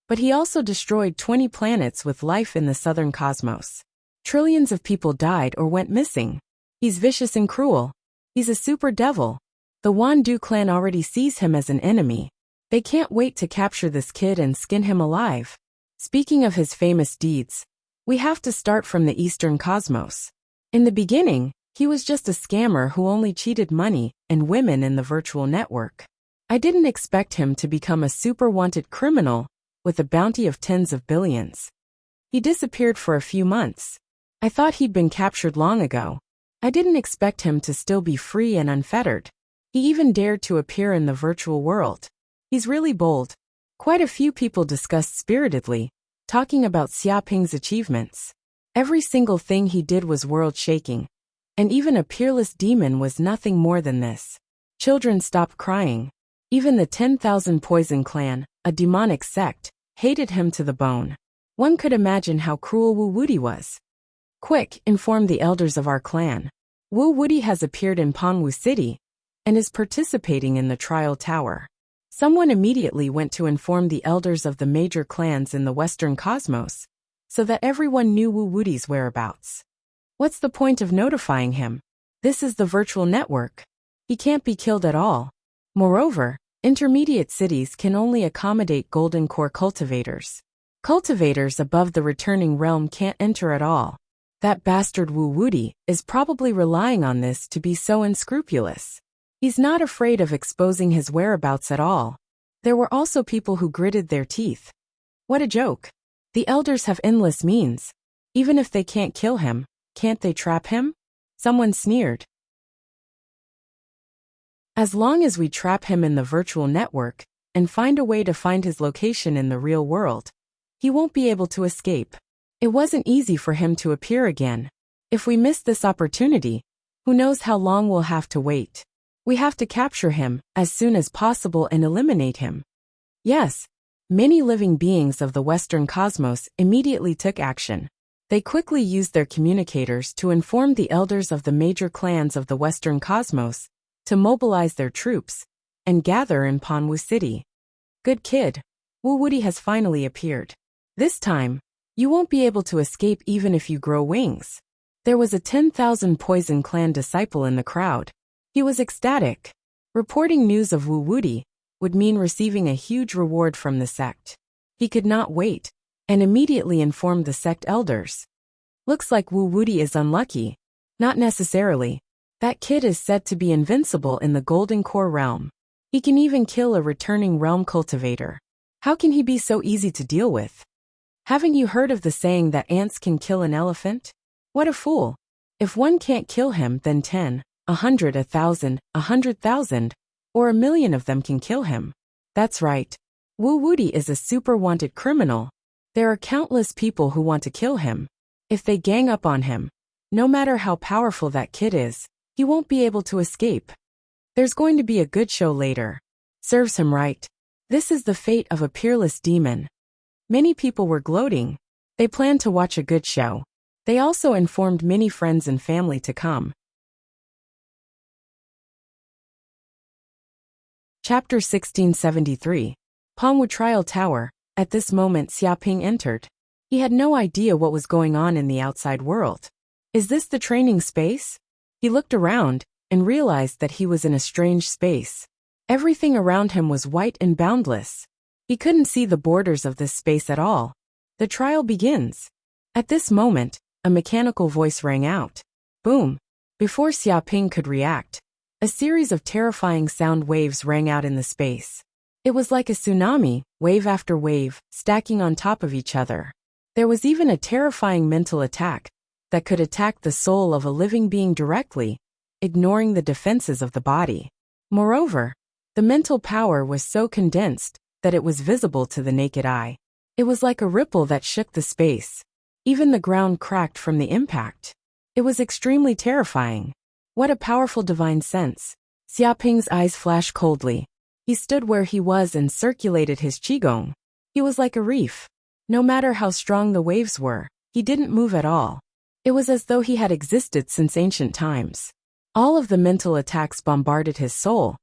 but he also destroyed 20 planets with life in the Southern cosmos. Trillions of people died or went missing. He's vicious and cruel. He's a super devil. The Wandu clan already sees him as an enemy. They can't wait to capture this kid and skin him alive. Speaking of his famous deeds, we have to start from the Eastern cosmos. In the beginning, he was just a scammer who only cheated money and women in the virtual network. I didn't expect him to become a super wanted criminal with a bounty of tens of billions. He disappeared for a few months. I thought he'd been captured long ago. I didn't expect him to still be free and unfettered. He even dared to appear in the virtual world. He's really bold. Quite a few people discussed spiritedly, talking about Xiaoping's achievements. Every single thing he did was world-shaking, and even a peerless demon was nothing more than this. Children stopped crying. Even the 10,000 Poison Clan, a demonic sect, hated him to the bone. One could imagine how cruel Wuwudi was. Quick, inform the elders of our clan. Wuwudi has appeared in Panwu City and is participating in the trial tower. Someone immediately went to inform the elders of the major clans in the Western cosmos, so that everyone knew Wuwudi's whereabouts. What's the point of notifying him? This is the virtual network. He can't be killed at all. Moreover, intermediate cities can only accommodate golden core cultivators. Cultivators above the returning realm can't enter at all. That bastard Wuwudi is probably relying on this to be so unscrupulous. He's not afraid of exposing his whereabouts at all. There were also people who gritted their teeth. What a joke. The elders have endless means. Even if they can't kill him, can't they trap him? Someone sneered. As long as we trap him in the virtual network and find a way to find his location in the real world, he won't be able to escape. It wasn't easy for him to appear again. If we miss this opportunity, who knows how long we'll have to wait. We have to capture him as soon as possible and eliminate him. Yes, many living beings of the Western cosmos immediately took action. They quickly used their communicators to inform the elders of the major clans of the Western cosmos to mobilize their troops and gather in Panwu City. Good kid, Wuwudi has finally appeared. This time, you won't be able to escape even if you grow wings. There was a 10,000 Poison Clan disciple in the crowd. He was ecstatic. Reporting news of Wuwudi would mean receiving a huge reward from the sect. He could not wait, and immediately informed the sect elders. Looks like Wuwudi is unlucky. Not necessarily. That kid is said to be invincible in the Golden Core realm. He can even kill a returning realm cultivator. How can he be so easy to deal with? Haven't you heard of the saying that ants can kill an elephant? What a fool. If one can't kill him, then 10, 100, 1,000, 100,000, or 1,000,000 of them can kill him. That's right. Wuwudi is a super wanted criminal. There are countless people who want to kill him. If they gang up on him, no matter how powerful that kid is, he won't be able to escape. There's going to be a good show later. Serves him right. This is the fate of a peerless demon. Many people were gloating. They planned to watch a good show. They also informed many friends and family to come. Chapter 1673. Panwu Trial Tower. At this moment Xiaoping entered. He had no idea what was going on in the outside world. Is this the training space? He looked around and realized that he was in a strange space. Everything around him was white and boundless. He couldn't see the borders of this space at all. The trial begins. At this moment, a mechanical voice rang out. Boom! Before Xiaoping could react, a series of terrifying sound waves rang out in the space. It was like a tsunami, wave after wave, stacking on top of each other. There was even a terrifying mental attack that could attack the soul of a living being directly, ignoring the defenses of the body. Moreover, the mental power was so condensed that it was visible to the naked eye. It was like a ripple that shook the space. Even the ground cracked from the impact. It was extremely terrifying. What a powerful divine sense. Xiaoping's eyes flashed coldly. He stood where he was and circulated his qigong. He was like a reef. No matter how strong the waves were, he didn't move at all. It was as though he had existed since ancient times. All of the mental attacks bombarded his soul,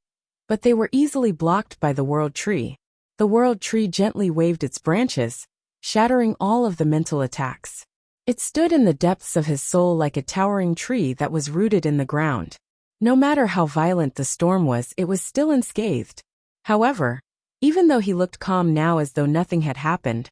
but they were easily blocked by the world tree. The world tree gently waved its branches, shattering all of the mental attacks. It stood in the depths of his soul like a towering tree that was rooted in the ground. No matter how violent the storm was, it was still unscathed. However, even though he looked calm now as though nothing had happened,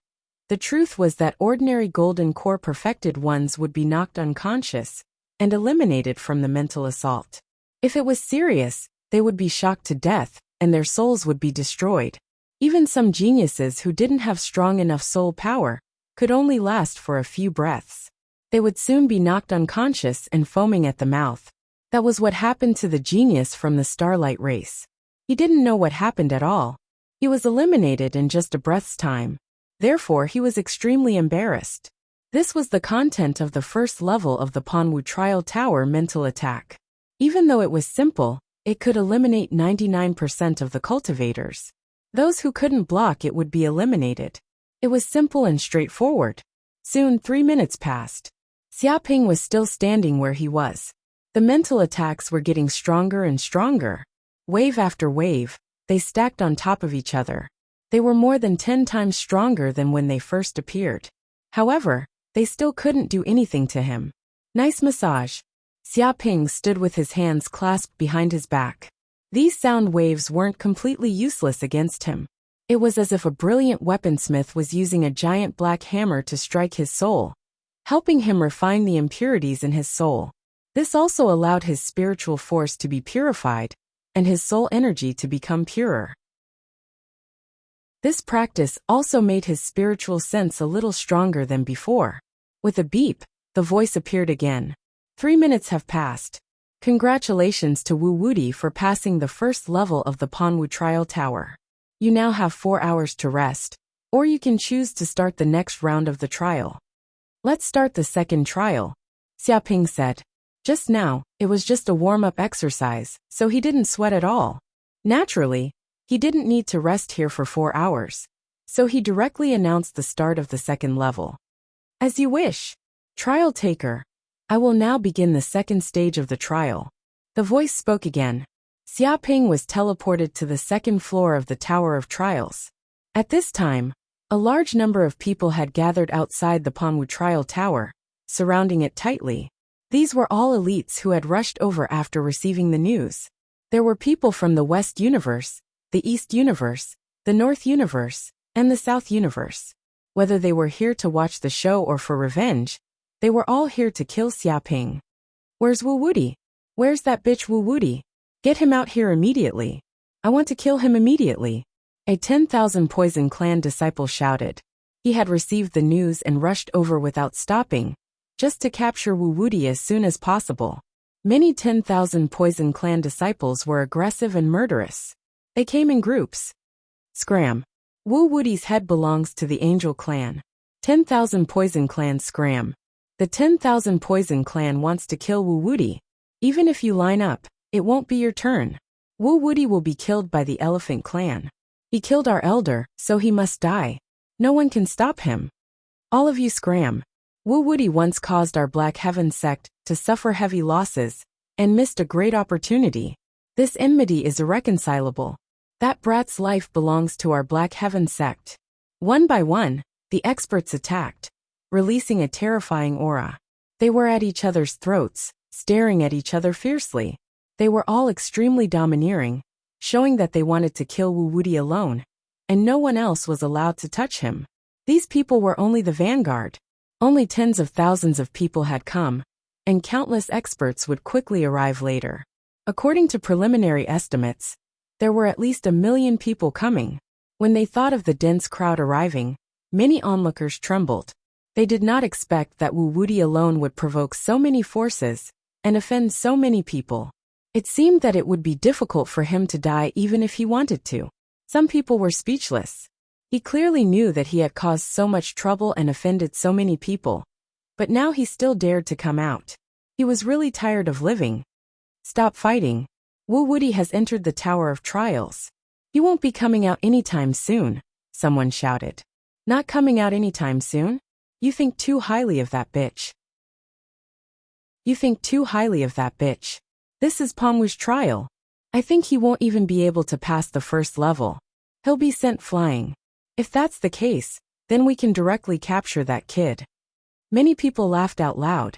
the truth was that ordinary golden core perfected ones would be knocked unconscious and eliminated from the mental assault. If it was serious, they would be shocked to death, and their souls would be destroyed. Even some geniuses who didn't have strong enough soul power could only last for a few breaths. They would soon be knocked unconscious and foaming at the mouth. That was what happened to the genius from the Starlight race. He didn't know what happened at all. He was eliminated in just a breath's time. Therefore, he was extremely embarrassed. This was the content of the first level of the Panwu Trial Tower mental attack. Even though it was simple, it could eliminate 99% of the cultivators. Those who couldn't block it would be eliminated. It was simple and straightforward. Soon 3 minutes passed. Xiaoping was still standing where he was. The mental attacks were getting stronger and stronger. Wave after wave, they stacked on top of each other. They were more than 10 times stronger than when they first appeared. However, they still couldn't do anything to him. Nice massage. Xiaoping stood with his hands clasped behind his back. These sound waves weren't completely useless against him. It was as if a brilliant weaponsmith was using a giant black hammer to strike his soul, helping him refine the impurities in his soul. This also allowed his spiritual force to be purified, and his soul energy to become purer. This practice also made his spiritual sense a little stronger than before. With a beep, the voice appeared again. 3 minutes have passed. Congratulations to Wu Wudi for passing the first level of the Panwu Trial Tower. You now have 4 hours to rest, or you can choose to start the next round of the trial. Let's start the second trial, Xiaoping said. Just now, it was just a warm-up exercise, so he didn't sweat at all. Naturally, he didn't need to rest here for 4 hours, so he directly announced the start of the second level. As you wish, trial taker. I will now begin the second stage of the trial. The voice spoke again. Xiaoping was teleported to the second floor of the Tower of Trials. At this time, a large number of people had gathered outside the Panwu Trial Tower, surrounding it tightly. These were all elites who had rushed over after receiving the news. There were people from the West Universe, the East Universe, the North Universe, and the South Universe. Whether they were here to watch the show or for revenge, they were all here to kill Xiaoping. Where's Wu Wudi? Where's that bitch Wu Wudi? Get him out here immediately. I want to kill him immediately. A 10,000 Poison Clan disciple shouted. He had received the news and rushed over without stopping, just to capture Wu Wudi as soon as possible. Many 10,000 Poison Clan disciples were aggressive and murderous. They came in groups. Scram. Wu Wudi's head belongs to the Angel Clan. 10,000 Poison Clan scram. The 10,000 Poison Clan wants to kill Wu Wudi. Even if you line up, it won't be your turn. Wu Wudi will be killed by the Elephant Clan. He killed our elder, so he must die. No one can stop him. All of you scram. Wu Wudi once caused our Black Heaven sect to suffer heavy losses and missed a great opportunity. This enmity is irreconcilable. That brat's life belongs to our Black Heaven sect. One by one, the experts attacked, releasing a terrifying aura. They were at each other's throats, staring at each other fiercely. They were all extremely domineering, showing that they wanted to kill Wu Wudi alone. and no one else was allowed to touch him. These people were only the vanguard. Only tens of thousands of people had come, and countless experts would quickly arrive later. According to preliminary estimates, there were at least 1 million people coming. When they thought of the dense crowd arriving, many onlookers trembled. They did not expect that Wu Wuti alone would provoke so many forces and offend so many people. It seemed that it would be difficult for him to die even if he wanted to. Some people were speechless. He clearly knew that he had caused so much trouble and offended so many people. But now he still dared to come out. He was really tired of living. Stop fighting. Wu Wuti has entered the Tower of Trials. He won't be coming out anytime soon, someone shouted. Not coming out anytime soon? You think too highly of that bitch. You think too highly of that bitch. This is Pongwu's trial. I think he won't even be able to pass the first level. He'll be sent flying. If that's the case, then we can directly capture that kid. Many people laughed out loud.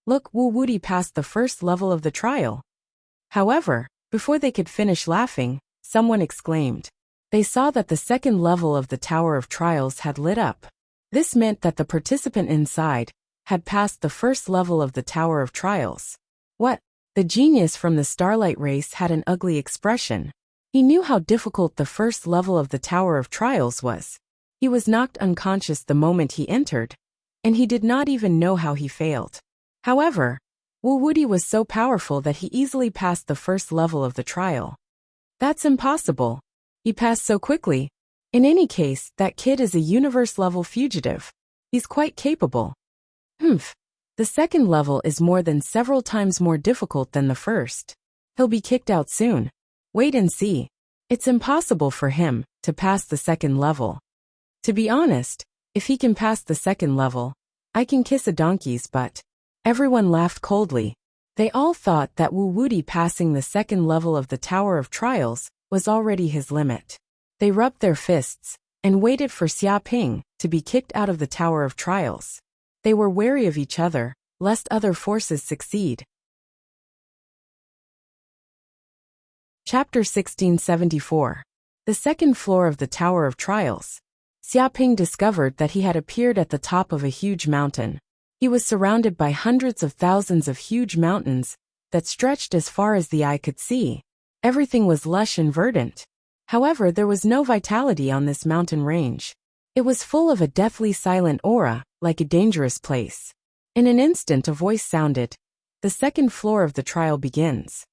Look, Wu Wuti passed the first level of the trial. However, before they could finish laughing, someone exclaimed. They saw that the second level of the Tower of Trials had lit up. This meant that the participant inside had passed the first level of the Tower of Trials. What? The genius from the Starlight race had an ugly expression. He knew how difficult the first level of the Tower of Trials was. He was knocked unconscious the moment he entered, and he did not even know how he failed. However, Wu Wuti was so powerful that he easily passed the first level of the trial. That's impossible. He passed so quickly. In any case, that kid is a universe-level fugitive. He's quite capable. The second level is more than several times more difficult than the first. He'll be kicked out soon. Wait and see. It's impossible for him to pass the second level. To be honest, if he can pass the second level, I can kiss a donkey's butt. Everyone laughed coldly. They all thought that Wu Wuti passing the second level of the Tower of Trials was already his limit. They rubbed their fists and waited for Xia Ping to be kicked out of the Tower of Trials. They were wary of each other, lest other forces succeed. Chapter 1674. The second floor of the Tower of Trials. Xia Ping discovered that he had appeared at the top of a huge mountain. He was surrounded by hundreds of thousands of huge mountains that stretched as far as the eye could see. Everything was lush and verdant. However, there was no vitality on this mountain range. It was full of a deathly silent aura, like a dangerous place. In an instant a voice sounded. The second floor of the trial begins.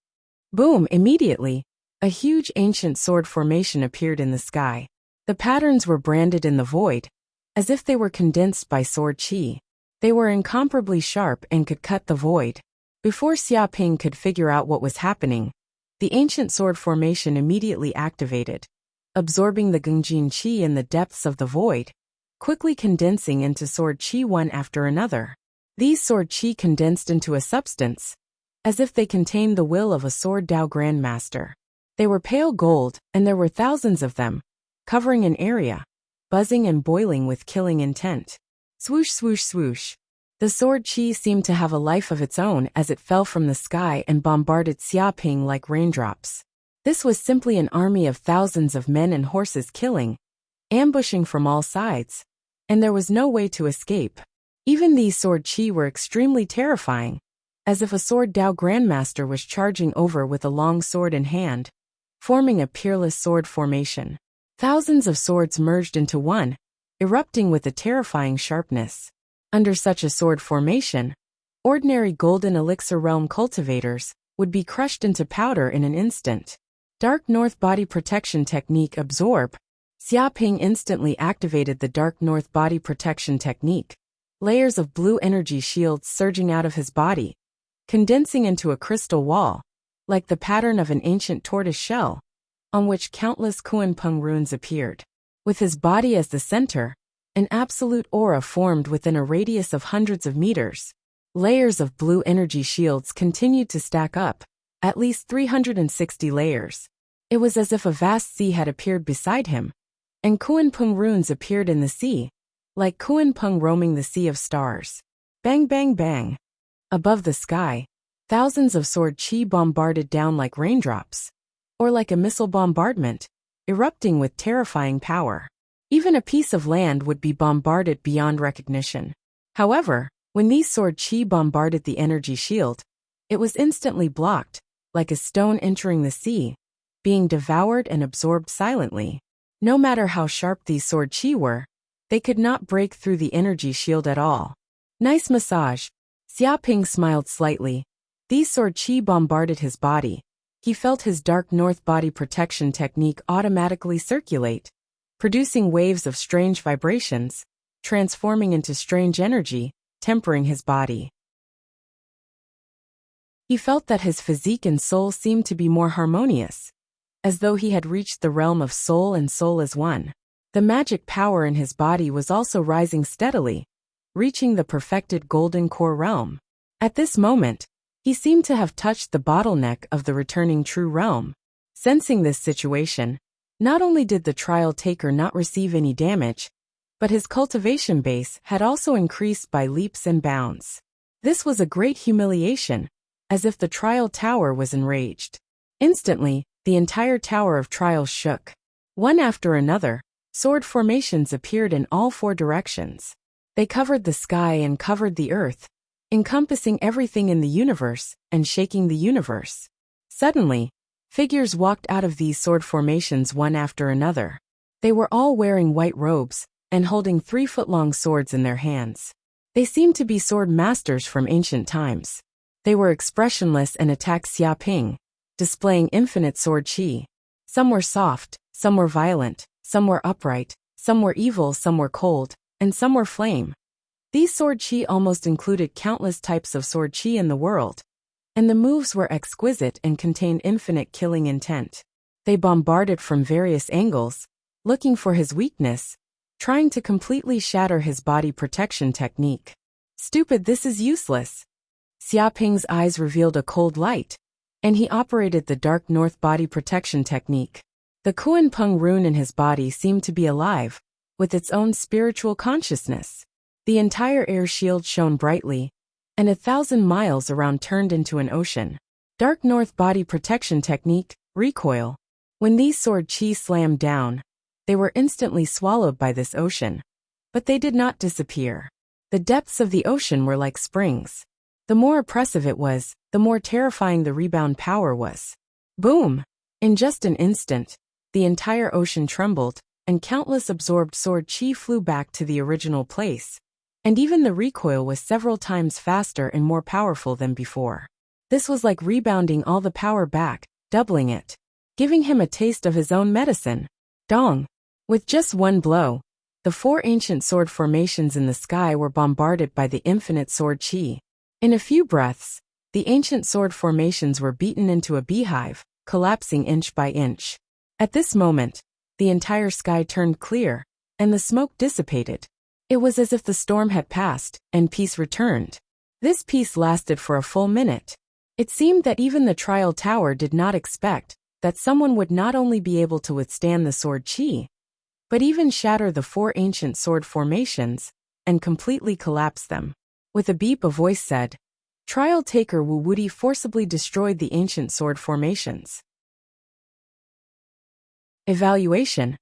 Boom! Immediately, a huge ancient sword formation appeared in the sky. The patterns were branded in the void, as if they were condensed by sword chi. They were incomparably sharp and could cut the void. Before Xia Ping could figure out what was happening, the ancient sword formation immediately activated, absorbing the Gungjin Qi in the depths of the void, quickly condensing into sword Qi one after another. These sword Qi condensed into a substance, as if they contained the will of a sword Dao Grandmaster. They were pale gold, and there were thousands of them, covering an area, buzzing and boiling with killing intent. Swoosh, swoosh, swoosh. The sword Qi seemed to have a life of its own as it fell from the sky and bombarded Xia Ping like raindrops. This was simply an army of thousands of men and horses killing, ambushing from all sides, and there was no way to escape. Even these sword Qi were extremely terrifying, as if a sword Dao Grandmaster was charging over with a long sword in hand, forming a peerless sword formation. Thousands of swords merged into one, erupting with a terrifying sharpness. Under such a sword formation, ordinary golden elixir realm cultivators would be crushed into powder in an instant. Dark North Body Protection Technique Absorb. Xia Ping instantly activated the Dark North Body Protection Technique. Layers of blue energy shields surging out of his body, condensing into a crystal wall, like the pattern of an ancient tortoise shell, on which countless Kunpeng runes appeared. With his body as the center, an absolute aura formed within a radius of hundreds of meters. Layers of blue energy shields continued to stack up, at least 360 layers. It was as if a vast sea had appeared beside him, and Kunpeng runes appeared in the sea, like Kunpeng roaming the sea of stars. Bang, bang, bang. Above the sky, thousands of sword Qi bombarded down like raindrops, or like a missile bombardment. erupting with terrifying power. Even a piece of land would be bombarded beyond recognition. However, when these sword chi bombarded the energy shield, it was instantly blocked, like a stone entering the sea, being devoured and absorbed silently. No matter how sharp these sword chi were, they could not break through the energy shield at all. Nice massage. Xiaoping smiled slightly. These sword chi bombarded his body. He felt his dark north body protection technique automatically circulate, producing waves of strange vibrations, transforming into strange energy, tempering his body. He felt that his physique and soul seemed to be more harmonious, as though he had reached the realm of soul and soul as one. The magic power in his body was also rising steadily, reaching the perfected golden core realm. At this moment, he seemed to have touched the bottleneck of the returning true realm. Sensing this situation, not only did the trial taker not receive any damage, but his cultivation base had also increased by leaps and bounds. This was a great humiliation, as if the trial tower was enraged. Instantly, the entire tower of trials shook. One after another, sword formations appeared in all four directions. They covered the sky and covered the earth, encompassing everything in the universe and shaking the universe. Suddenly, figures walked out of these sword formations one after another. They were all wearing white robes and holding 3-foot-long swords in their hands. They seemed to be sword masters from ancient times. They were expressionless and attacked Xiaoping, displaying infinite sword chi. Some were soft, some were violent, some were upright, some were evil, some were cold, and some were flame. These sword chi almost included countless types of sword chi in the world, and the moves were exquisite and contained infinite killing intent. They bombarded from various angles, looking for his weakness, trying to completely shatter his body protection technique. Stupid, this is useless. Xiaoping's eyes revealed a cold light, and he operated the dark north body protection technique. The Kuan-Peng rune in his body seemed to be alive, with its own spiritual consciousness. The entire air shield shone brightly, and 1,000 miles around turned into an ocean. Dark north body protection technique, recoil. When these sword chi slammed down, they were instantly swallowed by this ocean. But they did not disappear. The depths of the ocean were like springs. The more oppressive it was, the more terrifying the rebound power was. Boom! In just an instant, the entire ocean trembled, and countless absorbed sword chi flew back to the original place. And even the recoil was several times faster and more powerful than before. This was like rebounding all the power back, doubling it, giving him a taste of his own medicine. Dong! With just one blow, the 4 ancient sword formations in the sky were bombarded by the infinite sword chi. In a few breaths, the ancient sword formations were beaten into a beehive, collapsing inch by inch. At this moment, the entire sky turned clear, and the smoke dissipated. It was as if the storm had passed, and peace returned. This peace lasted for a full minute. It seemed that even the trial tower did not expect that someone would not only be able to withstand the sword chi, but even shatter the 4 ancient sword formations, and completely collapse them. With a beep, a voice said, "Trial taker Wu Wudi forcibly destroyed the ancient sword formations." Evaluation.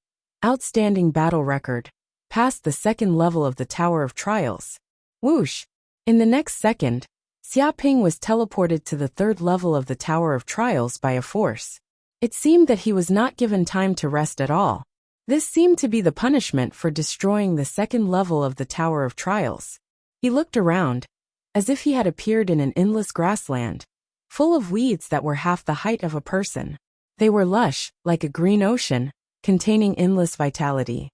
Outstanding battle record. Passed the 2nd level of the Tower of Trials. Whoosh! In the next second, Xiaoping was teleported to the 3rd level of the Tower of Trials by a force. It seemed that he was not given time to rest at all. This seemed to be the punishment for destroying the 2nd level of the Tower of Trials. He looked around, as if he had appeared in an endless grassland, full of weeds that were half the height of a person. They were lush, like a green ocean, containing endless vitality.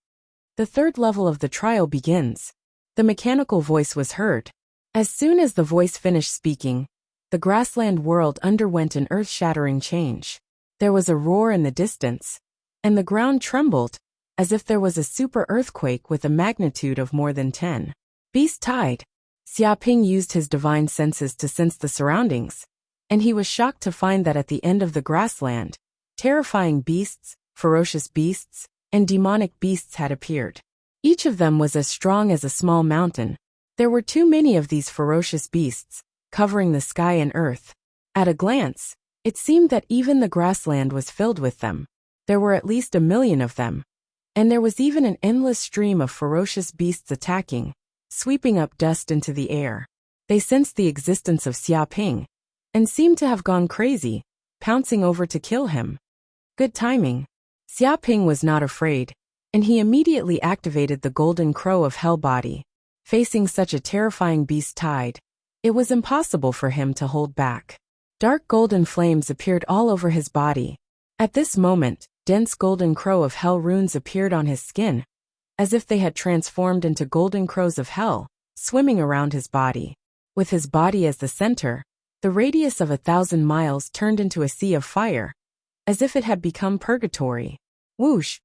The 3rd level of the trial begins. The mechanical voice was heard. As soon as the voice finished speaking, the grassland world underwent an earth-shattering change. There was a roar in the distance, and the ground trembled, as if there was a super earthquake with a magnitude of more than 10. Beast tide. Xiaoping used his divine senses to sense the surroundings, and he was shocked to find that at the end of the grassland, terrifying beasts, ferocious beasts, and demonic beasts had appeared. Each of them was as strong as a small mountain. There were too many of these ferocious beasts, covering the sky and earth. At a glance, it seemed that even the grassland was filled with them. There were at least 1 million of them. And there was even an endless stream of ferocious beasts attacking, sweeping up dust into the air. They sensed the existence of Xia Ping and seemed to have gone crazy, pouncing over to kill him. Good timing. Xia Ping was not afraid, and he immediately activated the golden crow of hell body. Facing such a terrifying beast tide, it was impossible for him to hold back. Dark golden flames appeared all over his body. At this moment, dense golden crow of hell runes appeared on his skin, as if they had transformed into golden crows of hell, swimming around his body. With his body as the center, the radius of 1,000 miles turned into a sea of fire, as if it had become purgatory. Whoosh!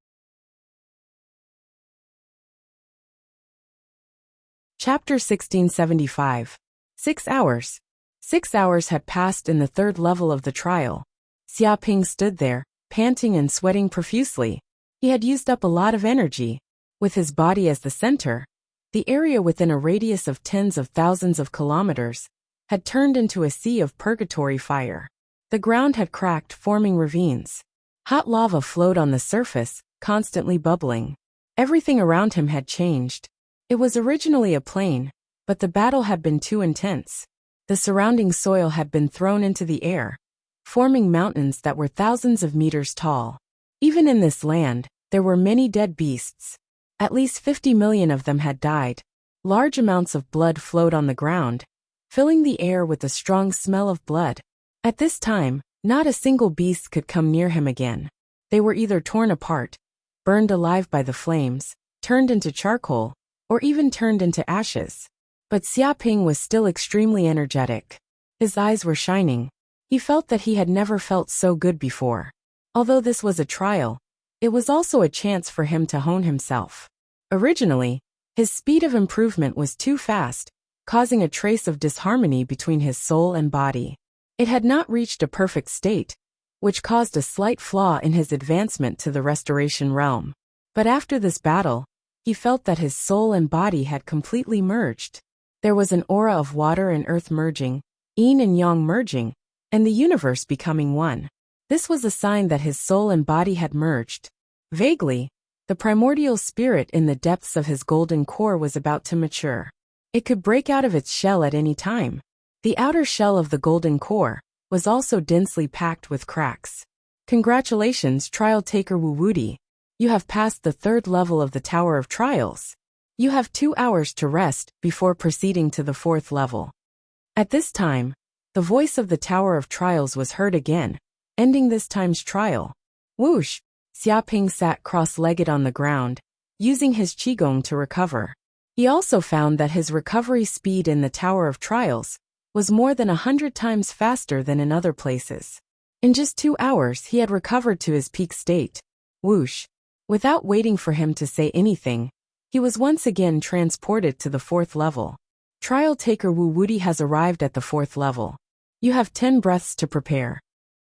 Chapter 1675. 6 hours. 6 hours had passed in the third level of the trial. Xia Ping stood there, panting and sweating profusely. He had used up a lot of energy. With his body as the center, the area within a radius of tens of thousands of kilometers had turned into a sea of purgatory fire. The ground had cracked, forming ravines. Hot lava flowed on the surface, constantly bubbling. Everything around him had changed. It was originally a plain, but the battle had been too intense. The surrounding soil had been thrown into the air, forming mountains that were thousands of meters tall. Even in this land, there were many dead beasts. At least 50 million of them had died. Large amounts of blood flowed on the ground, filling the air with a strong smell of blood. At this time, not a single beast could come near him again. They were either torn apart, burned alive by the flames, turned into charcoal, or even turned into ashes. But Xia Ping was still extremely energetic. His eyes were shining. He felt that he had never felt so good before. Although this was a trial, it was also a chance for him to hone himself. Originally, his speed of improvement was too fast, causing a trace of disharmony between his soul and body. It had not reached a perfect state, which caused a slight flaw in his advancement to the restoration realm. But after this battle, he felt that his soul and body had completely merged. There was an aura of water and earth merging, yin and yang merging, and the universe becoming one. This was a sign that his soul and body had merged. Vaguely, the primordial spirit in the depths of his golden core was about to mature. It could break out of its shell at any time. The outer shell of the golden core was also densely packed with cracks. Congratulations, trial taker Wu Wudi. You have passed the third level of the Tower of Trials. You have 2 hours to rest before proceeding to the fourth level. At this time, the voice of the Tower of Trials was heard again, ending this time's trial. Whoosh! Xia Ping sat cross-legged on the ground, using his qigong to recover. He also found that his recovery speed in the Tower of Trials was more than 100 times faster than in other places. In just 2 hours he had recovered to his peak state. Whoosh! Without waiting for him to say anything, he was once again transported to the fourth level. Trial taker Wu Wudi has arrived at the fourth level. You have 10 breaths to prepare.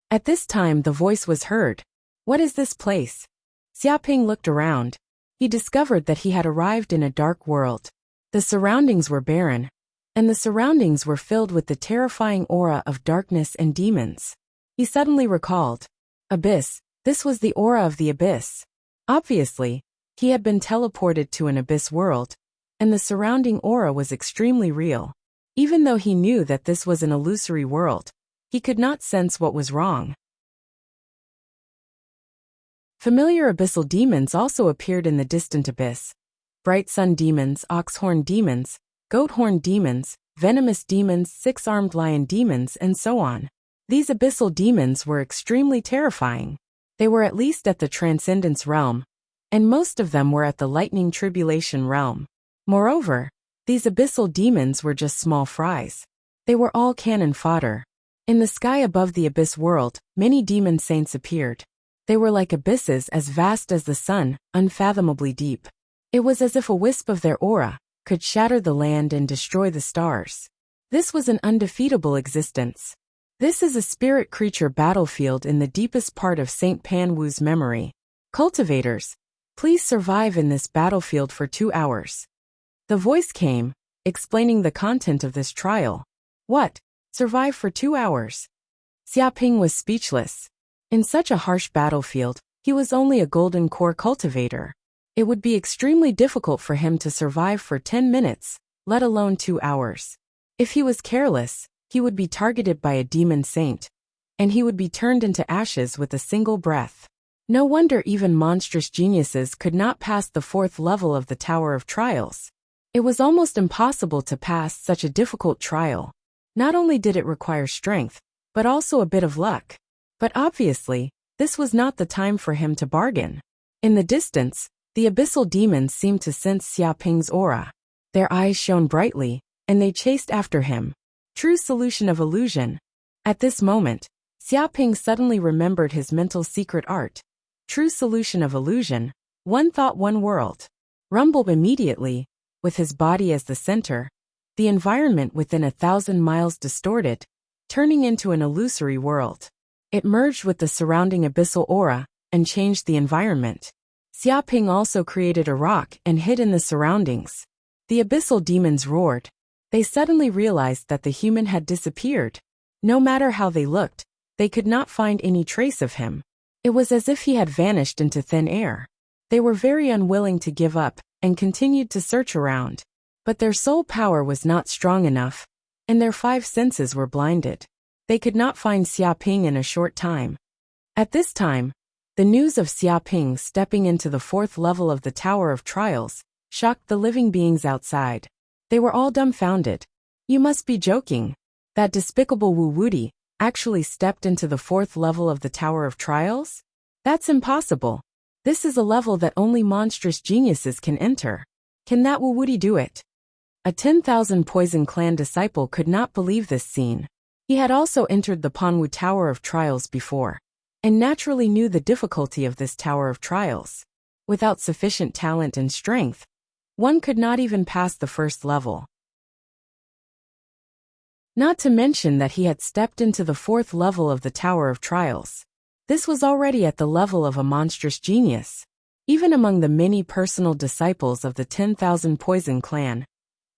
At this time the voice was heard. What is this place? Xia Ping looked around. He discovered that he had arrived in a dark world. The surroundings were barren, and the surroundings were filled with the terrifying aura of darkness and demons. He suddenly recalled. Abyss. This was the aura of the abyss. Obviously, he had been teleported to an abyss world, and the surrounding aura was extremely real. Even though he knew that this was an illusory world, he could not sense what was wrong. Familiar abyssal demons also appeared in the distant abyss. Bright sun demons, ox-horn demons, goat-horn demons, venomous demons, six-armed lion demons, and so on. These abyssal demons were extremely terrifying. They were at least at the Transcendence realm, and most of them were at the Lightning Tribulation realm. Moreover, these abyssal demons were just small fries. They were all cannon fodder. In the sky above the abyss world, many demon saints appeared. They were like abysses as vast as the sun, unfathomably deep. It was as if a wisp of their aura could shatter the land and destroy the stars. This was an undefeatable existence. This is a spirit creature battlefield in the deepest part of St. Pan Wu's memory. Cultivators, please survive in this battlefield for 2 hours. The voice came, explaining the content of this trial. What? Survive for 2 hours? Xia Ping was speechless. In such a harsh battlefield, He was only a golden core cultivator. It would be extremely difficult for him to survive for 10 minutes, let alone 2 hours. If he was careless, he would be targeted by a demon saint, and he would be turned into ashes with a single breath. No wonder even monstrous geniuses could not pass the 4th level of the Tower of Trials. It was almost impossible to pass such a difficult trial. Not only did it require strength, but also a bit of luck. But obviously, this was not the time for him to bargain. In the distance, the abyssal demons seemed to sense Xiaoping's aura. Their eyes shone brightly, and they chased after him. True solution of illusion. At this moment, Xiaoping suddenly remembered his mental secret art. True solution of illusion, one thought, one world. Rumble immediately, with his body as the center, the environment within 1,000 miles distorted, turning into an illusory world. It merged with the surrounding abyssal aura and changed the environment. Xiaoping also created a rock and hid in the surroundings. The abyssal demons roared. They suddenly realized that the human had disappeared. No matter how they looked, they could not find any trace of him. It was as if he had vanished into thin air. They were very unwilling to give up and continued to search around. But their soul power was not strong enough, and their 5 senses were blinded. They could not find Xiaoping in a short time. At this time, the news of Xiaoping stepping into the 4th level of the Tower of Trials shocked the living beings outside. They were all dumbfounded. You must be joking. That despicable Wu Wuti actually stepped into the 4th level of the Tower of Trials? That's impossible. This is a level that only monstrous geniuses can enter. Can that Wu Wuti do it? A 10,000 Poison Clan disciple could not believe this scene. He had also entered the Panwu Tower of Trials before, and naturally knew the difficulty of this Tower of Trials. Without sufficient talent and strength, one could not even pass the 1st level. Not to mention that he had stepped into the 4th level of the Tower of Trials. This was already at the level of a monstrous genius. Even among the many personal disciples of the 10,000 Poison Clan,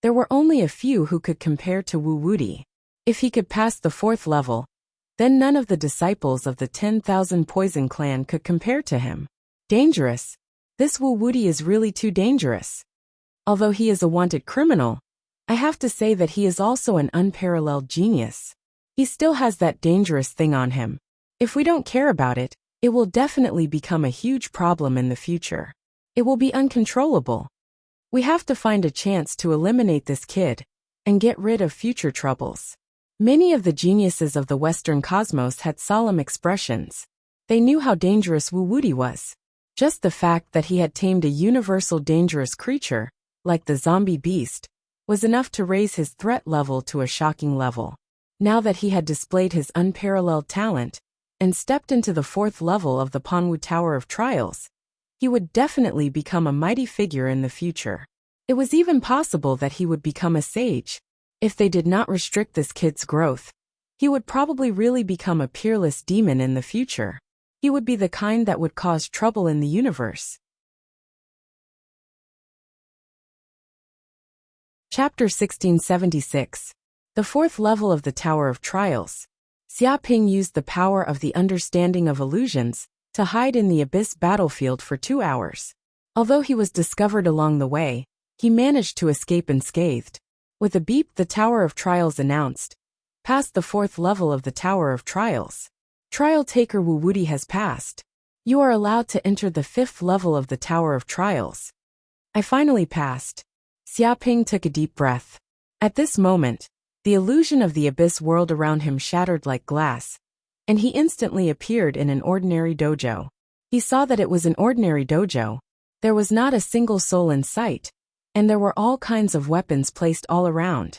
there were only a few who could compare to Wu Wuti. If he could pass the 4th level, then none of the disciples of the 10,000 Poison Clan could compare to him. Dangerous. This Wu Wuti is really too dangerous. Although he is a wanted criminal, I have to say that he is also an unparalleled genius. He still has that dangerous thing on him. If we don't care about it, it will definitely become a huge problem in the future. It will be uncontrollable. We have to find a chance to eliminate this kid and get rid of future troubles. Many of the geniuses of the Western cosmos had solemn expressions. They knew how dangerous Wu Wuti was. Just the fact that he had tamed a universal dangerous creature, like the zombie beast, was enough to raise his threat level to a shocking level. Now that he had displayed his unparalleled talent and stepped into the 4th level of the Panwu Tower of Trials, he would definitely become a mighty figure in the future. It was even possible that he would become a sage. If they did not restrict this kid's growth, he would probably really become a peerless demon in the future. He would be the kind that would cause trouble in the universe. Chapter 1676. The 4th level of the Tower of Trials. Xiaoping used the power of the understanding of illusions to hide in the abyss battlefield for 2 hours. Although he was discovered along the way, he managed to escape unscathed. With a beep, the Tower of Trials announced, "Past the 4th level of the Tower of Trials. Trial taker Wu Wuti has passed. You are allowed to enter the 5th level of the Tower of Trials." I finally passed. Xiaoping took a deep breath. At this moment, the illusion of the abyss world around him shattered like glass, and he instantly appeared in an ordinary dojo. He saw that it was an ordinary dojo. There was not a single soul in sight, and there were all kinds of weapons placed all around.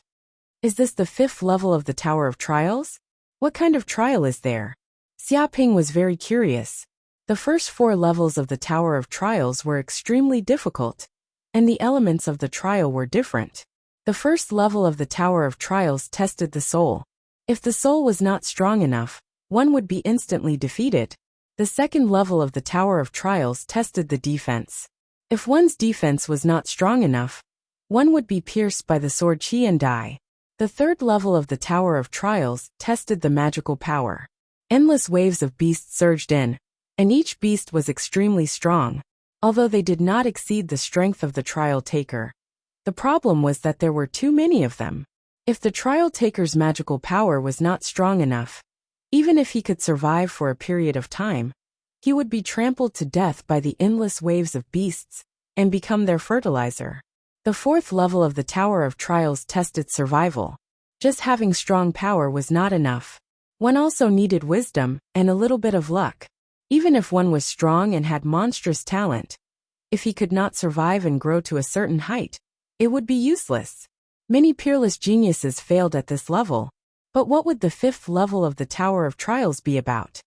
Is this the 5th level of the Tower of Trials? What kind of trial is there? Xiaoping was very curious. The first 4 levels of the Tower of Trials were extremely difficult, and the elements of the trial were different. The first level of the Tower of Trials tested the soul. If the soul was not strong enough, one would be instantly defeated. The second level of the Tower of Trials tested the defense. If one's defense was not strong enough, one would be pierced by the sword chi and die. The third level of the Tower of Trials tested the magical power. Endless waves of beasts surged in, and each beast was extremely strong, although they did not exceed the strength of the trial taker. The problem was that there were too many of them. If the trial taker's magical power was not strong enough, even if he could survive for a period of time, he would be trampled to death by the endless waves of beasts and become their fertilizer. The fourth level of the Tower of Trials tested survival. Just having strong power was not enough. One also needed wisdom and a little bit of luck. Even if one was strong and had monstrous talent, if he could not survive and grow to a certain height, it would be useless. Many peerless geniuses failed at this level, but what would the fifth level of the Tower of Trials be about?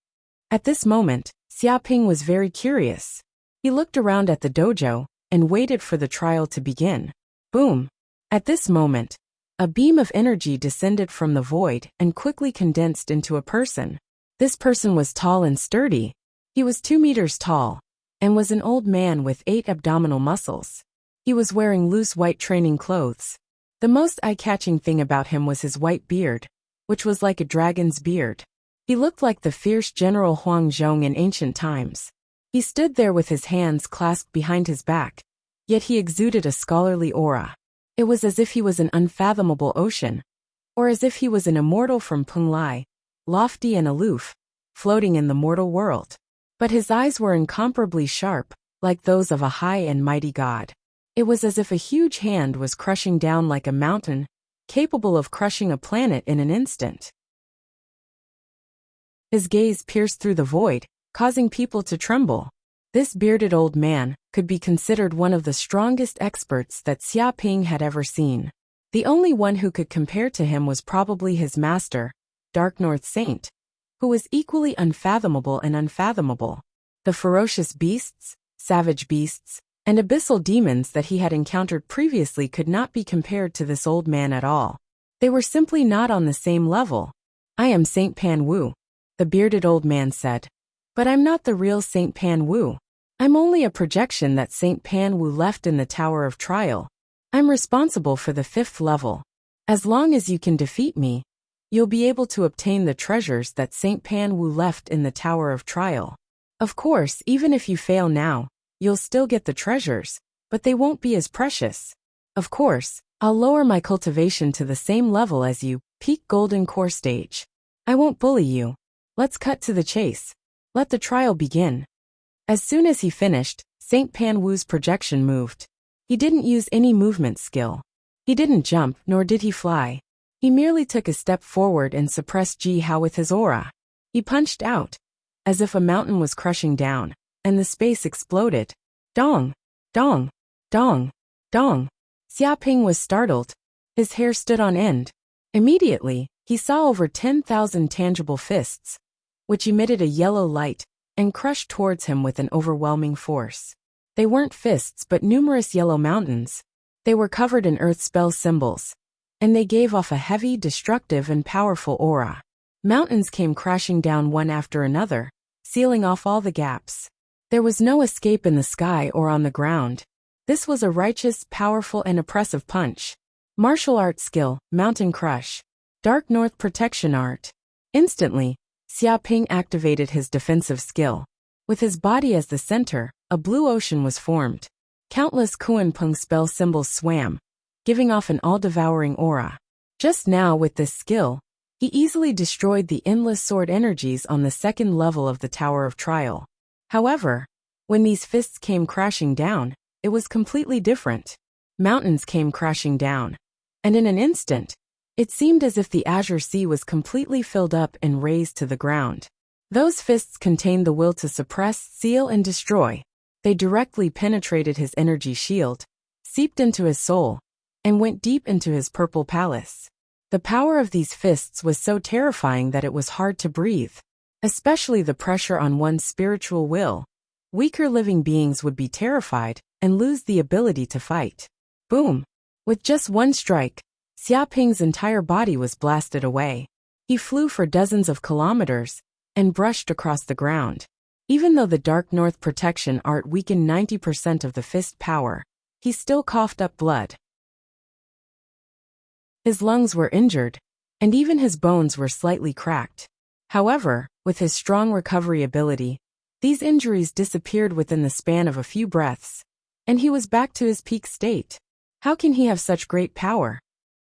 At this moment, Xiaoping was very curious. He looked around at the dojo and waited for the trial to begin. Boom! At this moment, a beam of energy descended from the void and quickly condensed into a person. This person was tall and sturdy. He was 2 meters tall and was an old man with 8 abdominal muscles. He was wearing loose white training clothes. The most eye-catching thing about him was his white beard, which was like a dragon's beard. He looked like the fierce General Huang Zhong in ancient times. He stood there with his hands clasped behind his back, yet he exuded a scholarly aura. It was as if he was an unfathomable ocean, or as if he was an immortal from Penglai, lofty and aloof, floating in the mortal world. But his eyes were incomparably sharp, like those of a high and mighty god. It was as if a huge hand was crushing down like a mountain, capable of crushing a planet in an instant. His gaze pierced through the void, causing people to tremble. This bearded old man could be considered one of the strongest experts that Xiaoping had ever seen. The only one who could compare to him was probably his master, Dark North Saint, who was equally unfathomable and unfathomable. The ferocious beasts, savage beasts, and abyssal demons that he had encountered previously could not be compared to this old man at all. They were simply not on the same level. "I am Saint Pan Wu," the bearded old man said. "But I'm not the real Saint Pan Wu. I'm only a projection that Saint Pan Wu left in the Tower of Trial. I'm responsible for the 5th level. As long as you can defeat me, you'll be able to obtain the treasures that Saint Pan Wu left in the Tower of Trial. Of course, even if you fail now, you'll still get the treasures, but they won't be as precious. Of course, I'll lower my cultivation to the same level as you, peak golden core stage. I won't bully you. Let's cut to the chase. Let the trial begin." As soon as he finished, Saint Pan Wu's projection moved. He didn't use any movement skill. He didn't jump, nor did he fly. He merely took a step forward and suppressed Ji Hao with his aura. He punched out, as if a mountain was crushing down, and the space exploded. Dong! Dong! Dong! Dong! Xiaoping was startled. His hair stood on end. Immediately, he saw over 10,000 tangible fists, which emitted a yellow light and crushed towards him with an overwhelming force. They weren't fists but numerous yellow mountains. They were covered in earth spell symbols, and they gave off a heavy, destructive and powerful aura. Mountains came crashing down one after another, sealing off all the gaps. There was no escape in the sky or on the ground. This was a righteous, powerful and oppressive punch. Martial art skill, Mountain Crush. Dark North Protection Art. Instantly, Xiaoping activated his defensive skill. With his body as the center, a blue ocean was formed. Countless Kuan-Peng spell symbols swam, giving off an all-devouring aura. Just now with this skill, he easily destroyed the endless sword energies on the 2nd level of the Tower of Trial. However, when these fists came crashing down, it was completely different. Mountains came crashing down, and in an instant, it seemed as if the azure sea was completely filled up and razed to the ground. Those fists contained the will to suppress, seal, and destroy. They directly penetrated his energy shield, seeped into his soul, and went deep into his purple palace. The power of these fists was so terrifying that it was hard to breathe, especially the pressure on one's spiritual will. Weaker living beings would be terrified and lose the ability to fight. Boom! With just one strike, Xiaoping's entire body was blasted away. He flew for dozens of kilometers and brushed across the ground. Even though the Dark North Protection Art weakened 90% of the fist power, he still coughed up blood. His lungs were injured, and even his bones were slightly cracked. However, with his strong recovery ability, These injuries disappeared within the span of a few breaths, and he was back to his peak state. How can he have such great power?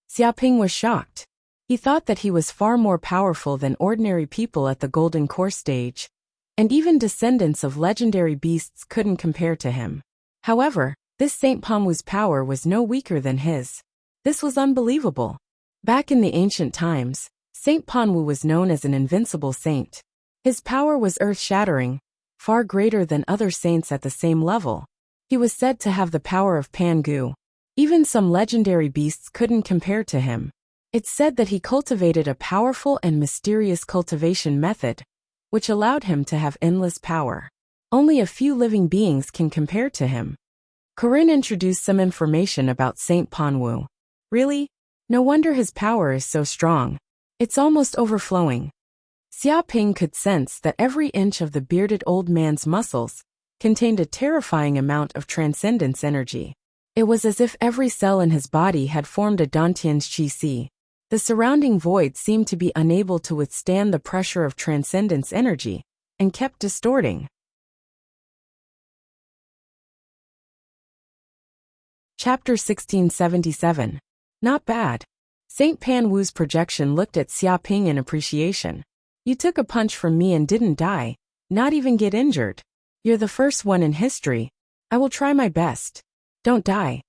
Xiaoping was shocked. He thought that he was far more powerful than ordinary people at the Golden Core stage, and even descendants of legendary beasts couldn't compare to him. However, this Saint Panwu's power was no weaker than his. This was unbelievable. Back in the ancient times, Saint Panwu was known as an invincible saint. His power was earth-shattering, far greater than other saints at the same level. He was said to have the power of Pangu. Even some legendary beasts couldn't compare to him. It's said that he cultivated a powerful and mysterious cultivation method, which allowed him to have endless power. Only a few living beings can compare to him. Corinne introduced some information about Saint Panwu. Really? No wonder his power is so strong. It's almost overflowing. Xiaoping could sense that every inch of the bearded old man's muscles contained a terrifying amount of transcendence energy. It was as if every cell in his body had formed a Dantian's qi. The surrounding void seemed to be unable to withstand the pressure of transcendence energy, and kept distorting. Chapter 1677. Not bad. Saint Panwu's projection looked at Xiaoping in appreciation. You took a punch from me and didn't die, not even get injured. You're the first one in history. I will try my best. Don't die.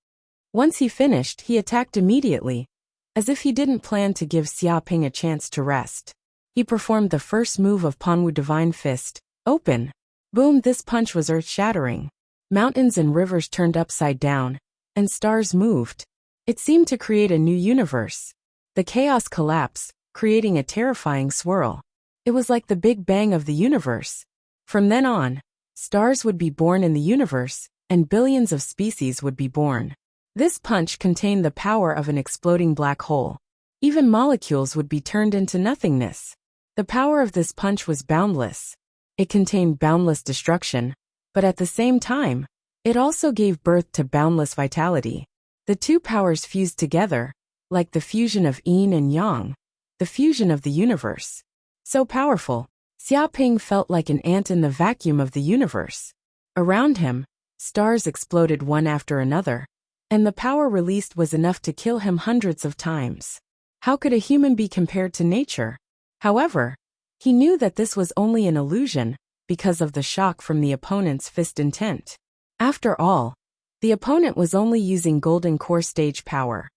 Once he finished, he attacked immediately, as if he didn't plan to give Xiaoping a chance to rest. He performed the first move of Panwu Divine Fist. Open. Boom, this punch was earth-shattering. Mountains and rivers turned upside down, and stars moved. It seemed to create a new universe. The chaos collapsed, creating a terrifying swirl. It was like the Big Bang of the universe. From then on, stars would be born in the universe, and billions of species would be born. This punch contained the power of an exploding black hole. Even molecules would be turned into nothingness. The power of this punch was boundless. It contained boundless destruction, but at the same time, it also gave birth to boundless vitality. The two powers fused together, like the fusion of yin and yang, the fusion of the universe. So powerful, Xiaoping felt like an ant in the vacuum of the universe. Around him, stars exploded one after another, and the power released was enough to kill him hundreds of times. How could a human be compared to nature? However, he knew that this was only an illusion because of the shock from the opponent's fist intent. After all, the opponent was only using Golden Core stage power,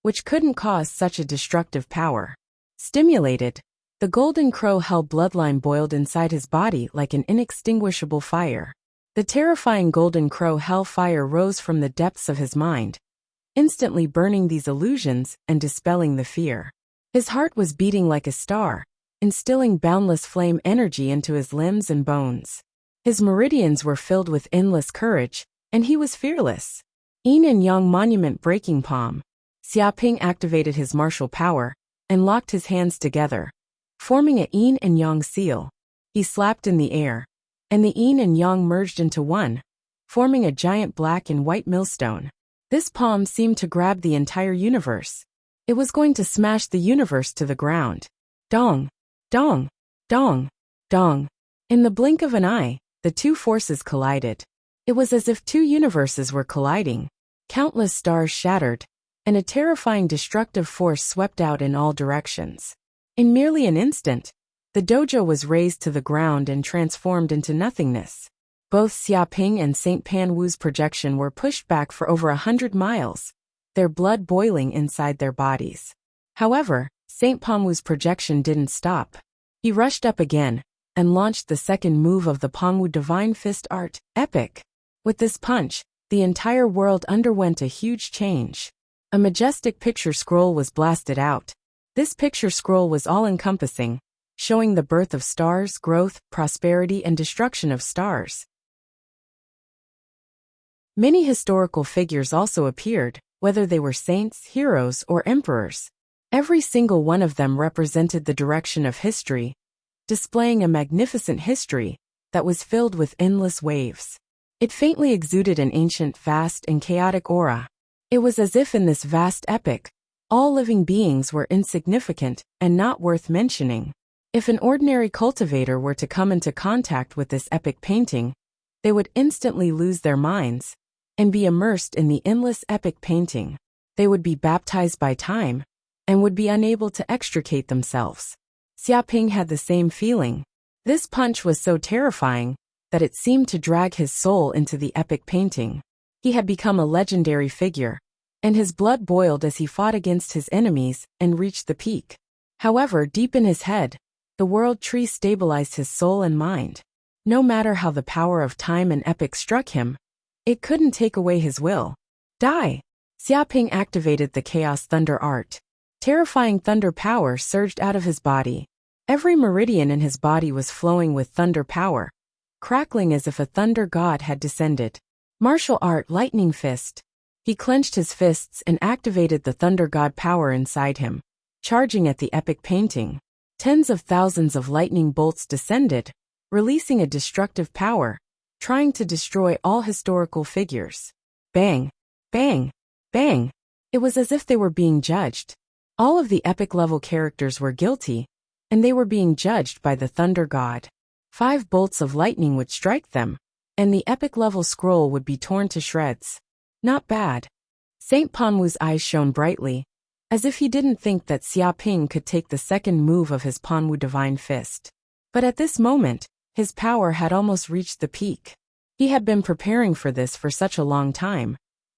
which couldn't cause such a destructive power. Stimulated, the Golden Crow Hell bloodline boiled inside his body like an inextinguishable fire. The terrifying Golden Crow Hell fire rose from the depths of his mind, instantly burning these illusions and dispelling the fear. His heart was beating like a star, instilling boundless flame energy into his limbs and bones. His meridians were filled with endless courage, and he was fearless. Yin and Yang Monument Breaking Palm. Xiaoping activated his martial power and locked his hands together, forming a yin and yang seal. He slapped in the air, and the yin and yang merged into one, forming a giant black and white millstone. This palm seemed to grab the entire universe. It was going to smash the universe to the ground. Dong! Dong! Dong! Dong! In the blink of an eye, the two forces collided. It was as if two universes were colliding. Countless stars shattered, and a terrifying destructive force swept out in all directions. In merely an instant, the dojo was razed to the ground and transformed into nothingness. Both Xiaoping and Saint Panwu's projection were pushed back for over 100 miles, their blood boiling inside their bodies. However, Saint Panwu's projection didn't stop. He rushed up again, and launched the second move of the Panwu Divine Fist art, Epic. With this punch, the entire world underwent a huge change. A majestic picture scroll was blasted out. This picture scroll was all-encompassing, showing the birth of stars, growth, prosperity, and destruction of stars. Many historical figures also appeared, whether they were saints, heroes, or emperors. Every single one of them represented the direction of history, displaying a magnificent history that was filled with endless waves. It faintly exuded an ancient, vast, and chaotic aura. It was as if in this vast epic, all living beings were insignificant and not worth mentioning. If an ordinary cultivator were to come into contact with this epic painting, they would instantly lose their minds and be immersed in the endless epic painting. They would be baptized by time and would be unable to extricate themselves. Xiaoping had the same feeling. This punch was so terrifying that it seemed to drag his soul into the epic painting. He had become a legendary figure, and his blood boiled as he fought against his enemies and reached the peak. However, deep in his head, the world tree stabilized his soul and mind. No matter how the power of time and epic struck him, it couldn't take away his will. Die! Xiaoping activated the Chaos Thunder art. Terrifying thunder power surged out of his body. Every meridian in his body was flowing with thunder power, crackling as if a thunder god had descended. Martial art Lightning Fist. He clenched his fists and activated the thunder god power inside him, charging at the epic painting. Tens of thousands of lightning bolts descended, releasing a destructive power, trying to destroy all historical figures. Bang! Bang! Bang! It was as if they were being judged. All of the epic-level characters were guilty, and they were being judged by the Thunder God. 5 bolts of lightning would strike them, and the epic-level scroll would be torn to shreds. Not bad. Saint Panwu's eyes shone brightly, as if he didn't think that Xiaoping could take the second move of his Panwu Divine Fist. But at this moment, his power had almost reached the peak. He had been preparing for this for such a long time,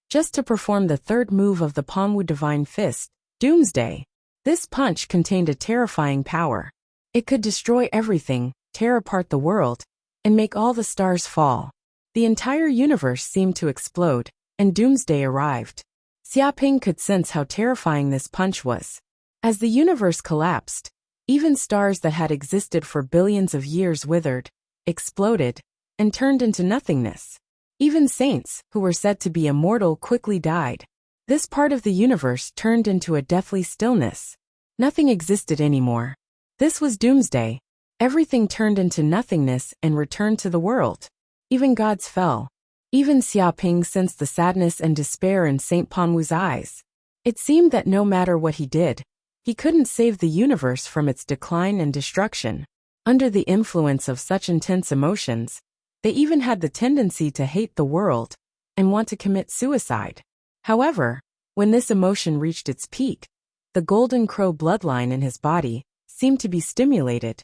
just to perform the third move of the Panwu Divine Fist, Doomsday. This punch contained a terrifying power. It could destroy everything, tear apart the world, and make all the stars fall. The entire universe seemed to explode, and Doomsday arrived. Xiaoping could sense how terrifying this punch was. As the universe collapsed, even stars that had existed for billions of years withered, exploded, and turned into nothingness. Even saints, who were said to be immortal, quickly died. This part of the universe turned into a deathly stillness. Nothing existed anymore. This was Doomsday. Everything turned into nothingness and returned to the world. Even gods fell. Even Xiaoping sensed the sadness and despair in Saint Panwu's eyes. It seemed that no matter what he did, he couldn't save the universe from its decline and destruction. Under the influence of such intense emotions, they even had the tendency to hate the world and want to commit suicide. However, when this emotion reached its peak, the Golden Crow bloodline in his body seemed to be stimulated.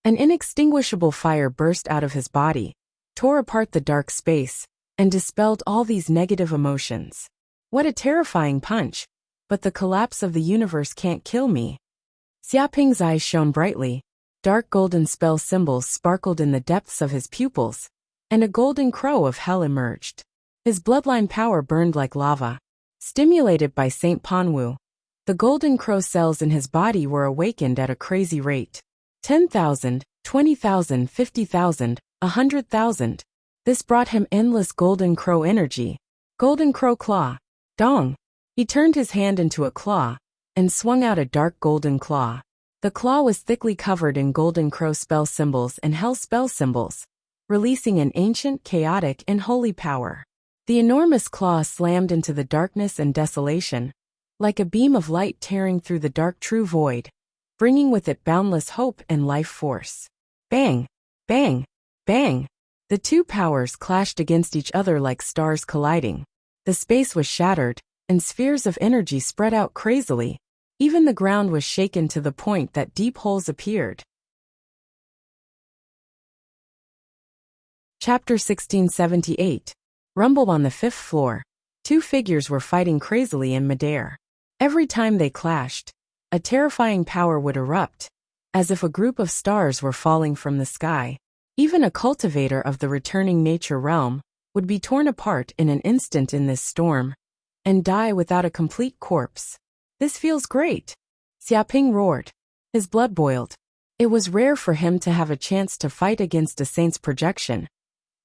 An inextinguishable fire burst out of his body, tore apart the dark space, and dispelled all these negative emotions. What a terrifying punch! But the collapse of the universe can't kill me. Xiaoping's eyes shone brightly. Dark golden spell symbols sparkled in the depths of his pupils, and a golden crow of hell emerged. His bloodline power burned like lava. Stimulated by Saint Panwu, the golden crow cells in his body were awakened at a crazy rate. 10,000, 20,000, 50,000, 100,000. This brought him endless golden crow energy. Golden crow claw. Dong. He turned his hand into a claw and swung out a dark golden claw. The claw was thickly covered in golden crow spell symbols and hell spell symbols, releasing an ancient, chaotic, and holy power. The enormous claw slammed into the darkness and desolation, like a beam of light tearing through the dark true void, bringing with it boundless hope and life force. Bang! Bang! Bang! The two powers clashed against each other like stars colliding. The space was shattered, and spheres of energy spread out crazily. Even the ground was shaken to the point that deep holes appeared. Chapter 1678. Rumble on the 5th floor. 2 figures were fighting crazily in midair. Every time they clashed, a terrifying power would erupt, as if a group of stars were falling from the sky. Even a cultivator of the returning nature realm would be torn apart in an instant in this storm, and die without a complete corpse. This feels great. Xiaoping roared. His blood boiled. It was rare for him to have a chance to fight against a saint's projection,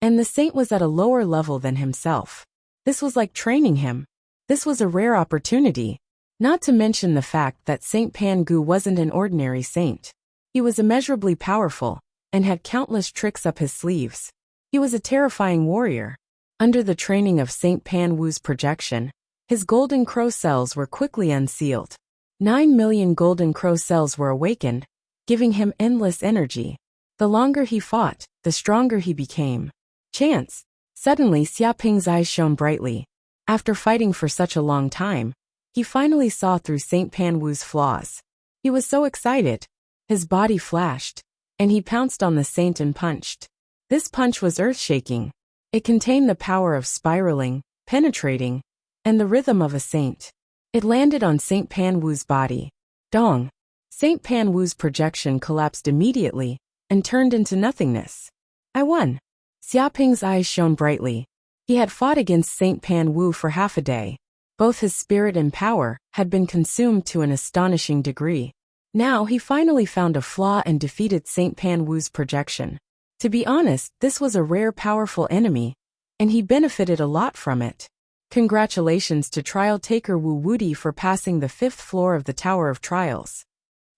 and the saint was at a lower level than himself. This was like training him. This was a rare opportunity, not to mention the fact that Saint Pangu wasn't an ordinary saint. He was immeasurably powerful, and had countless tricks up his sleeves. He was a terrifying warrior. Under the training of Saint Panwu's projection, his golden crow cells were quickly unsealed. 9 million golden crow cells were awakened, giving him endless energy. The longer he fought, the stronger he became. Chance. Suddenly Xiaoping's eyes shone brightly. After fighting for such a long time, he finally saw through Saint Pan Wu's flaws. He was so excited. His body flashed, and he pounced on the saint and punched. This punch was earth-shaking. It contained the power of spiraling, penetrating, and the rhythm of a saint. It landed on Saint Pan Wu's body. Dong! Saint Pan Wu's projection collapsed immediately and turned into nothingness. I won. Xiaoping's eyes shone brightly. He had fought against Saint Pan Wu for half a day. Both his spirit and power had been consumed to an astonishing degree. Now he finally found a flaw and defeated Saint Pan Wu's projection. To be honest, this was a rare powerful enemy, and he benefited a lot from it. Congratulations to trial taker Wu Wudi for passing the 5th floor of the Tower of Trials.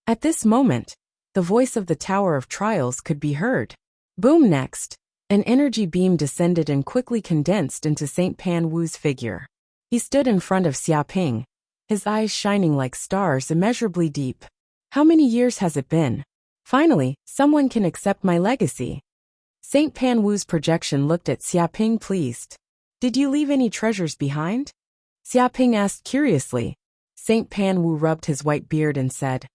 At this moment, the voice of the Tower of Trials could be heard. Boom! Next, an energy beam descended and quickly condensed into Saint Pan Wu's figure. He stood in front of Xiaoping, his eyes shining like stars immeasurably deep. How many years has it been? Finally, someone can accept my legacy. Saint Pan Wu's projection looked at Xiaoping pleased. Did you leave any treasures behind? Xiaoping asked curiously. Saint Pan Wu rubbed his white beard and said,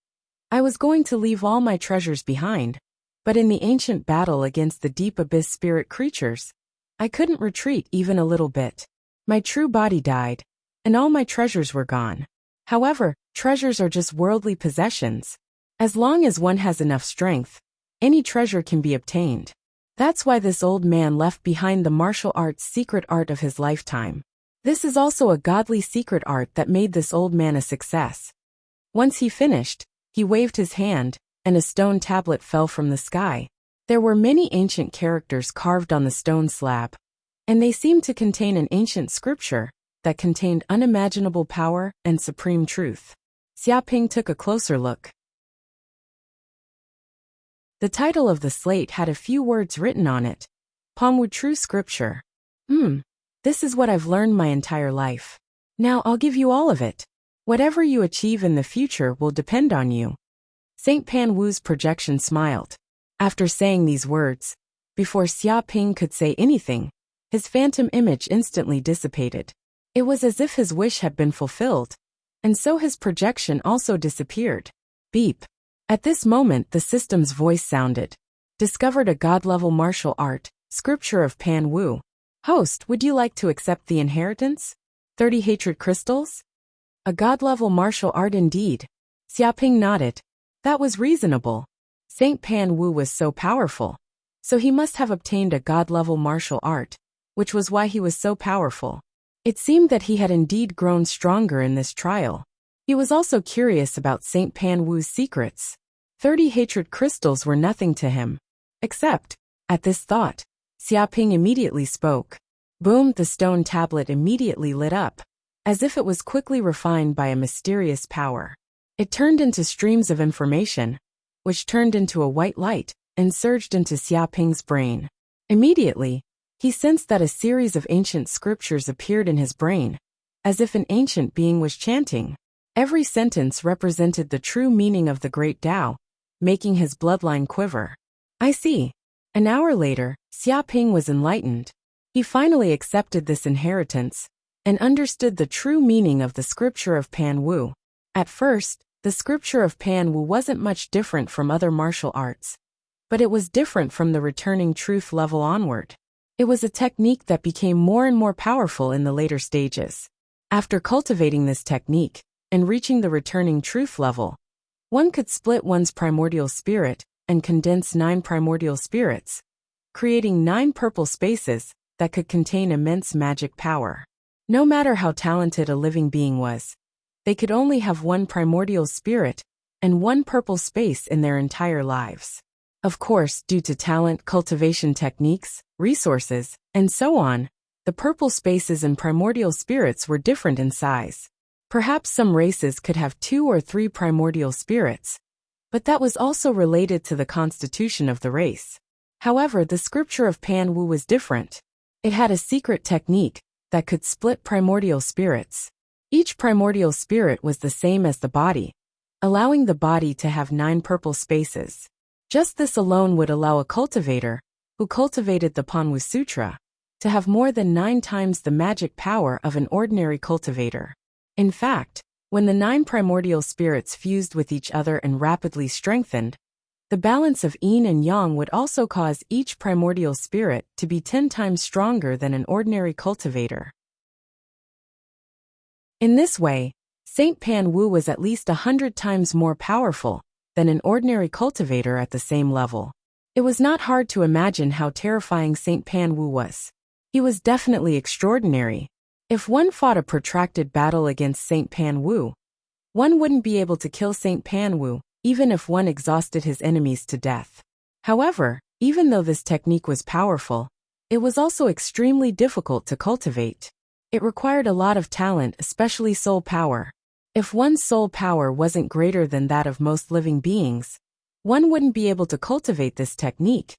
I was going to leave all my treasures behind, but in the ancient battle against the deep abyss spirit creatures, I couldn't retreat even a little bit. My true body died, and all my treasures were gone. However, treasures are just worldly possessions. As long as one has enough strength, any treasure can be obtained. That's why this old man left behind the martial arts secret art of his lifetime. This is also a godly secret art that made this old man a success. Once he finished, he waved his hand, and a stone tablet fell from the sky. There were many ancient characters carved on the stone slab, and they seemed to contain an ancient scripture that contained unimaginable power and supreme truth. Xiaoping took a closer look. The title of the slate had a few words written on it. Pongwu True Scripture. This is what I've learned my entire life. Now I'll give you all of it. Whatever you achieve in the future will depend on you. Saint Pan Wu's projection smiled. After saying these words, before Xiaoping could say anything, his phantom image instantly dissipated. It was as if his wish had been fulfilled, and so his projection also disappeared. Beep. At this moment the system's voice sounded. Discovered a god-level martial art, Scripture of Pan Wu. Host, would you like to accept the inheritance? 30 hatred crystals? A god-level martial art indeed. Xiaoping nodded. That was reasonable. Saint Pan Wu was so powerful, so he must have obtained a god-level martial art, which was why he was so powerful. It seemed that he had indeed grown stronger in this trial. He was also curious about Saint Pan Wu's secrets. 30 hatred crystals were nothing to him. Except, at this thought, Xiaoping immediately spoke. Boom! The stone tablet immediately lit up, as if it was quickly refined by a mysterious power. It turned into streams of information, which turned into a white light and surged into Xiaoping's brain. Immediately, he sensed that a series of ancient scriptures appeared in his brain, as if an ancient being was chanting. Every sentence represented the true meaning of the great Tao, making his bloodline quiver. I see. An hour later, Xiaoping was enlightened. He finally accepted this inheritance and understood the true meaning of the scripture of Pan Wu. At first, the scripture of Pan Wu wasn't much different from other martial arts, but it was different from the returning truth level onward. It was a technique that became more and more powerful in the later stages. After cultivating this technique and reaching the returning truth level, one could split one's primordial spirit and condense 9 primordial spirits, creating 9 purple spaces that could contain immense magic power. No matter how talented a living being was, they could only have 1 primordial spirit and 1 purple space in their entire lives. Of course, due to talent, cultivation techniques, resources, and so on, the purple spaces and primordial spirits were different in size. Perhaps some races could have 2 or 3 primordial spirits, but that was also related to the constitution of the race. However, the scripture of Pan Wu was different. It had a secret technique that could split primordial spirits. Each primordial spirit was the same as the body, allowing the body to have 9 purple spaces. Just this alone would allow a cultivator, who cultivated the Panwu Sutra, to have more than 9 times the magic power of an ordinary cultivator. In fact, when the 9 primordial spirits fused with each other and rapidly strengthened, the balance of yin and yang would also cause each primordial spirit to be 10 times stronger than an ordinary cultivator. In this way, Saint Pan Wu was at least 100 times more powerful than an ordinary cultivator at the same level. It was not hard to imagine how terrifying Saint Pan Wu was. He was definitely extraordinary. If one fought a protracted battle against Saint Pan Wu, one wouldn't be able to kill Saint Pan Wu, even if one exhausted his enemies to death. However, even though this technique was powerful, it was also extremely difficult to cultivate. It required a lot of talent, especially soul power. If one's soul power wasn't greater than that of most living beings, one wouldn't be able to cultivate this technique,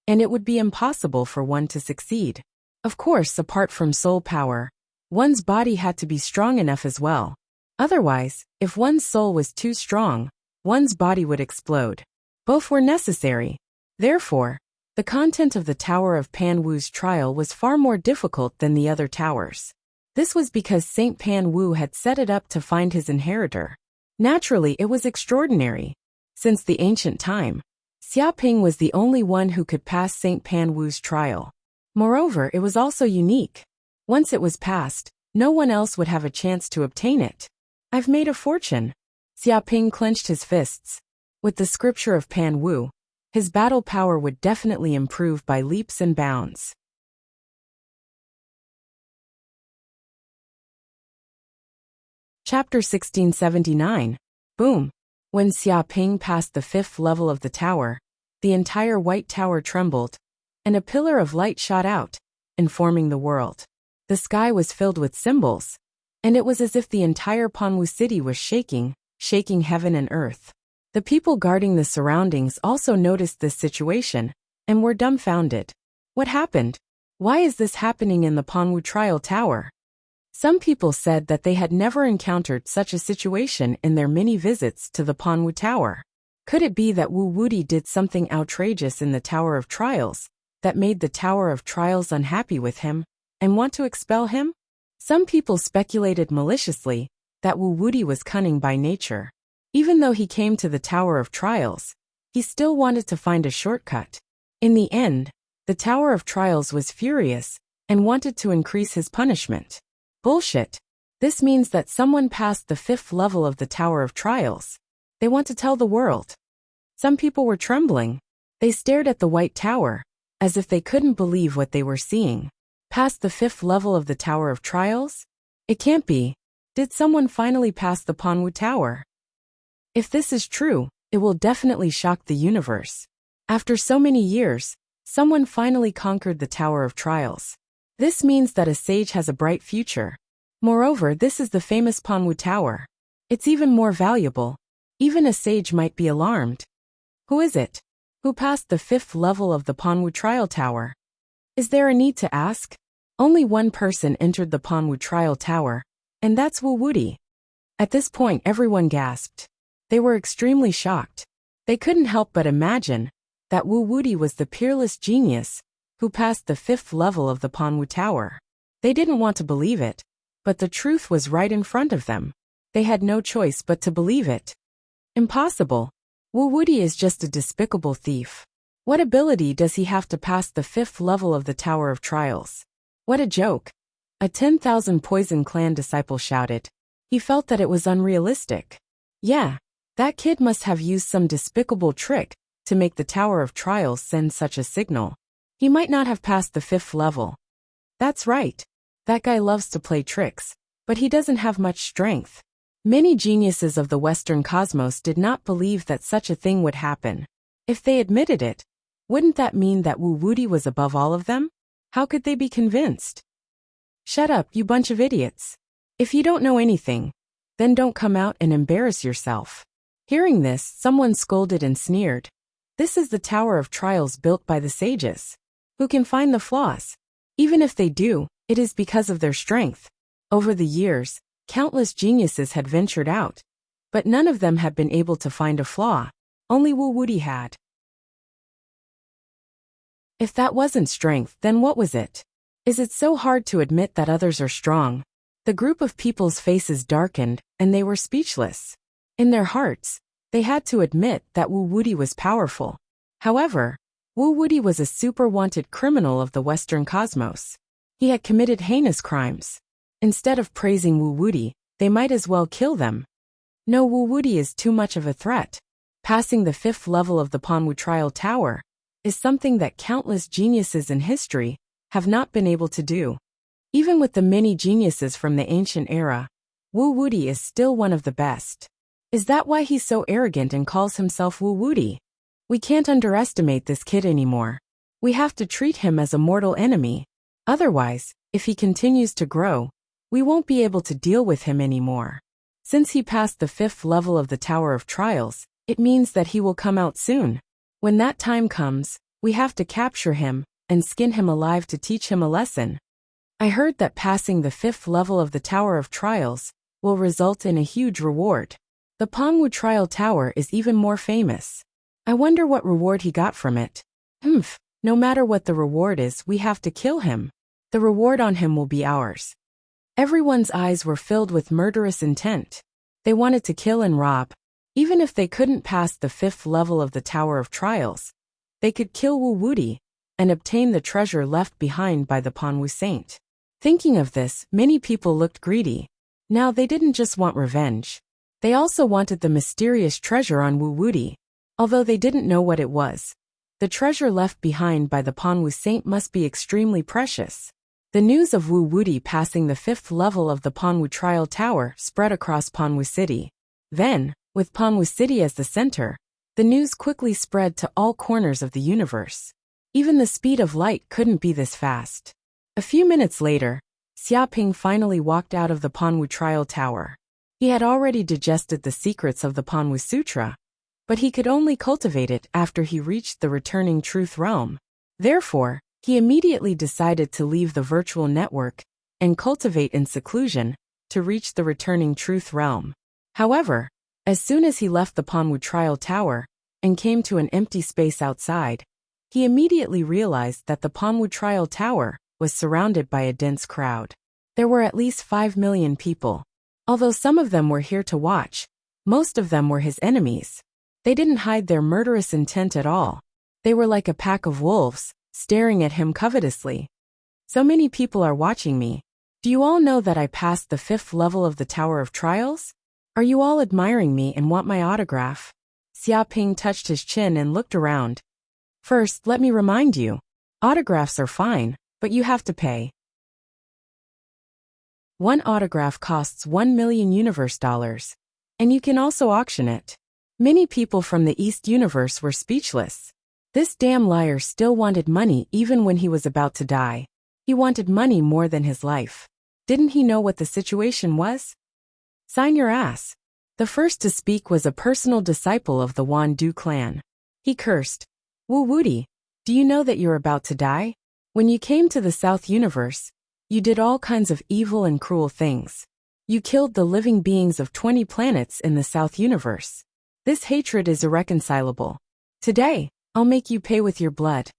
and it would be impossible for one to succeed. Of course, apart from soul power, one's body had to be strong enough as well. Otherwise, if one's soul was too strong, one's body would explode. Both were necessary. Therefore, the content of the Tower of Pan Wu's trial was far more difficult than the other towers. This was because Saint Pan Wu had set it up to find his inheritor. Naturally, it was extraordinary. Since the ancient time, Xiaoping was the only one who could pass Saint Pan Wu's trial. Moreover, it was also unique. Once it was passed, no one else would have a chance to obtain it. I've made a fortune. Xiaoping clenched his fists. With the scripture of Pan Wu, his battle power would definitely improve by leaps and bounds. Chapter 1679. Boom. When Xiaoping passed the 5th level of the tower, the entire White Tower trembled, and a pillar of light shot out, informing the world. The sky was filled with symbols, and it was as if the entire Panwu city was shaking heaven and earth. The people guarding the surroundings also noticed this situation, and were dumbfounded. What happened? Why is this happening in the Panwu Trial Tower? Some people said that they had never encountered such a situation in their many visits to the Panwu Tower. Could it be that Wu Wudi did something outrageous in the Tower of Trials that made the Tower of Trials unhappy with him and want to expel him? Some people speculated maliciously that Wu Wudi was cunning by nature. Even though he came to the Tower of Trials, he still wanted to find a shortcut. In the end, the Tower of Trials was furious and wanted to increase his punishment. Bullshit. This means that someone passed the 5th level of the Tower of Trials. They want to tell the world. Some people were trembling. They stared at the White Tower, as if they couldn't believe what they were seeing. Past the 5th level of the Tower of Trials? It can't be. Did someone finally pass the Panwu Tower? If this is true, it will definitely shock the universe. After so many years, someone finally conquered the Tower of Trials. This means that a sage has a bright future. Moreover, this is the famous Panwu Tower. It's even more valuable. Even a sage might be alarmed. Who is it? Who passed the 5th level of the Panwu Trial Tower? Is there a need to ask? Only one person entered the Panwu Trial Tower, and that's Wu Wudi. At this point, everyone gasped. They were extremely shocked. They couldn't help but imagine that Wu Wudi was the peerless genius who passed the 5th level of the Panwu Tower. They didn't want to believe it, but the truth was right in front of them. They had no choice but to believe it. Impossible. Wu Wudi is just a despicable thief. What ability does he have to pass the 5th level of the Tower of Trials? What a joke. A 10,000 Poison Clan disciple shouted. He felt that it was unrealistic. Yeah, that kid must have used some despicable trick to make the Tower of Trials send such a signal. He might not have passed the 5th level. That's right. That guy loves to play tricks, but he doesn't have much strength. Many geniuses of the Western cosmos did not believe that such a thing would happen. If they admitted it, wouldn't that mean that Wu Wudi was above all of them? How could they be convinced? Shut up, you bunch of idiots. If you don't know anything, then don't come out and embarrass yourself. Hearing this, someone scolded and sneered. This is the Tower of Trials built by the sages. Who can find the flaws? Even if they do, it is because of their strength. Over the years, Countless geniuses had ventured out, but none of them had been able to find a flaw. Only Wu Wuti had. If that wasn't strength, then what was it? Is it so hard to admit that others are strong? The group of people's faces darkened, and they were speechless. In their hearts, they had to admit that Wu Wuti was powerful. However, Wu Wuti was a super-wanted criminal of the Western cosmos. He had committed heinous crimes. Instead of praising Wu Wuti, they might as well kill them. No, Wu Wuti is too much of a threat. Passing the 5th level of the Panwu Trial Tower is something that countless geniuses in history have not been able to do. Even with the many geniuses from the ancient era, Wu Wuti is still one of the best. Is that why he's so arrogant and calls himself Wu Wuti? We can't underestimate this kid anymore. We have to treat him as a mortal enemy. Otherwise, if he continues to grow, we won't be able to deal with him anymore. Since he passed the 5th level of the Tower of Trials, it means that he will come out soon. When that time comes, we have to capture him and skin him alive to teach him a lesson. I heard that passing the 5th level of the Tower of Trials will result in a huge reward. The Panwu Trial Tower is even more famous. I wonder what reward he got from it. No matter what the reward is, we have to kill him. The reward on him will be ours. Everyone's eyes were filled with murderous intent. They wanted to kill and rob. Even if they couldn't pass the 5th level of the Tower of Trials, they could kill Wu Wuti and obtain the treasure left behind by the Panwu Saint. Thinking of this, many people looked greedy. Now they didn't just want revenge. They also wanted the mysterious treasure on Wu Wuti. Although they didn't know what it was, the treasure left behind by the Panwu Saint must be extremely precious. The news of Wu Wuti passing the 5th level of the Panwu Trial Tower spread across Panwu City. Then, with Panwu City as the center, the news quickly spread to all corners of the universe. Even the speed of light couldn't be this fast. A few minutes later, Xiaoping finally walked out of the Panwu Trial Tower. He had already digested the secrets of the Panwu Sutra, but he could only cultivate it after he reached the returning truth realm. Therefore, he immediately decided to leave the virtual network and cultivate in seclusion to reach the returning truth realm. However, as soon as he left the Panwu Trial Tower and came to an empty space outside, he immediately realized that the Panwu Trial Tower was surrounded by a dense crowd. There were at least 5 million people. Although some of them were here to watch, most of them were his enemies. They didn't hide their murderous intent at all. They were like a pack of wolves, staring at him covetously. So many people are watching me. Do you all know that I passed the 5th level of the Tower of Trials? Are you all admiring me and want my autograph? Xiaoping touched his chin and looked around. First, let me remind you, autographs are fine, but you have to pay. One autograph costs 1 million universe dollars, and you can also auction it. Many people from the East universe were speechless. This damn liar still wanted money even when he was about to die. He wanted money more than his life. Didn't he know what the situation was? Sign your ass. The first to speak was a personal disciple of the Wan Du clan. He cursed. Wu Wuti, do you know that you're about to die? When you came to the South universe, you did all kinds of evil and cruel things. You killed the living beings of 20 planets in the South universe. This hatred is irreconcilable. Today, I'll make you pay with your blood.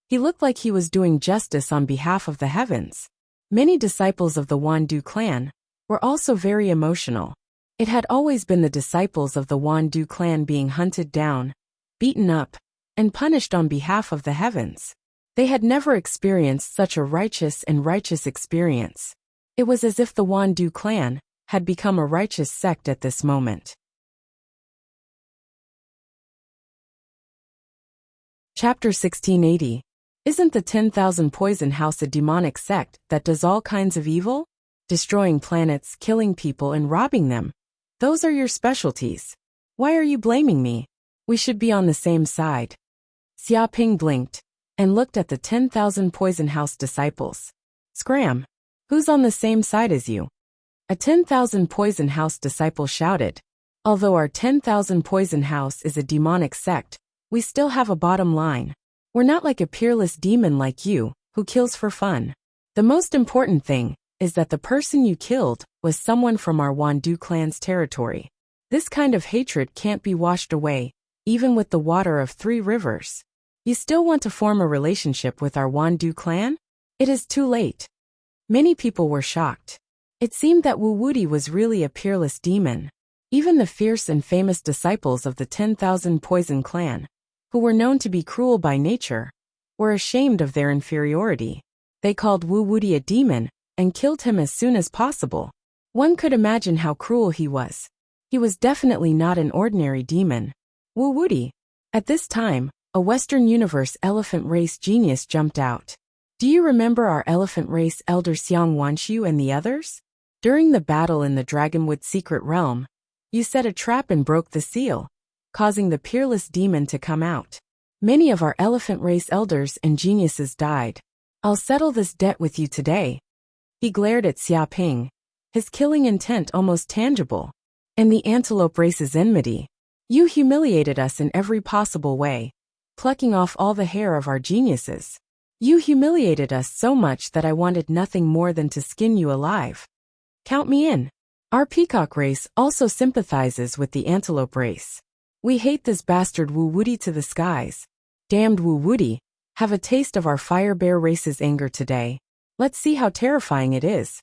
He looked like he was doing justice on behalf of the heavens. Many disciples of the Wan Du clan were also very emotional. It had always been the disciples of the Wan Du clan being hunted down, beaten up, and punished on behalf of the heavens. They had never experienced such a righteous experience. It was as if the Wan Du clan had become a righteous sect at this moment. Chapter 1680. Isn't the 10,000 Poison House a demonic sect that does all kinds of evil? Destroying planets, killing people, and robbing them. Those are your specialties. Why are you blaming me? We should be on the same side. Xiaoping blinked and looked at the 10,000 Poison House disciples. Scram! Who's on the same side as you? A 10,000 Poison House disciple shouted. Although our 10,000 Poison House is a demonic sect, we still have a bottom line. We're not like a peerless demon like you, who kills for fun. The most important thing is that the person you killed was someone from our Wandu clan's territory. This kind of hatred can't be washed away, even with the water of 3 rivers. You still want to form a relationship with our Wandu clan? It is too late. Many people were shocked. It seemed that Wuwudi was really a peerless demon. Even the fierce and famous disciples of the 10,000 Poison clan, who were known to be cruel by nature, were ashamed of their inferiority. They called Wuwudi a demon and killed him as soon as possible. One could imagine how cruel he was. He was definitely not an ordinary demon. Wuwudi. At this time, a Western Universe elephant race genius jumped out. Do you remember our elephant race elder Xiang Wanshu and the others? During the battle in the Dragonwood Secret Realm, you set a trap and broke the seal, causing the peerless demon to come out. Many of our elephant race elders and geniuses died. I'll settle this debt with you today. He glared at Xia Ping, his killing intent almost tangible. And the antelope race's enmity. You humiliated us in every possible way, plucking off all the hair of our geniuses. You humiliated us so much that I wanted nothing more than to skin you alive. Count me in. Our peacock race also sympathizes with the antelope race. We hate this bastard Wuwudi to the skies. Damned Wuwudi, have a taste of our fire bear race's anger today. Let's see how terrifying it is.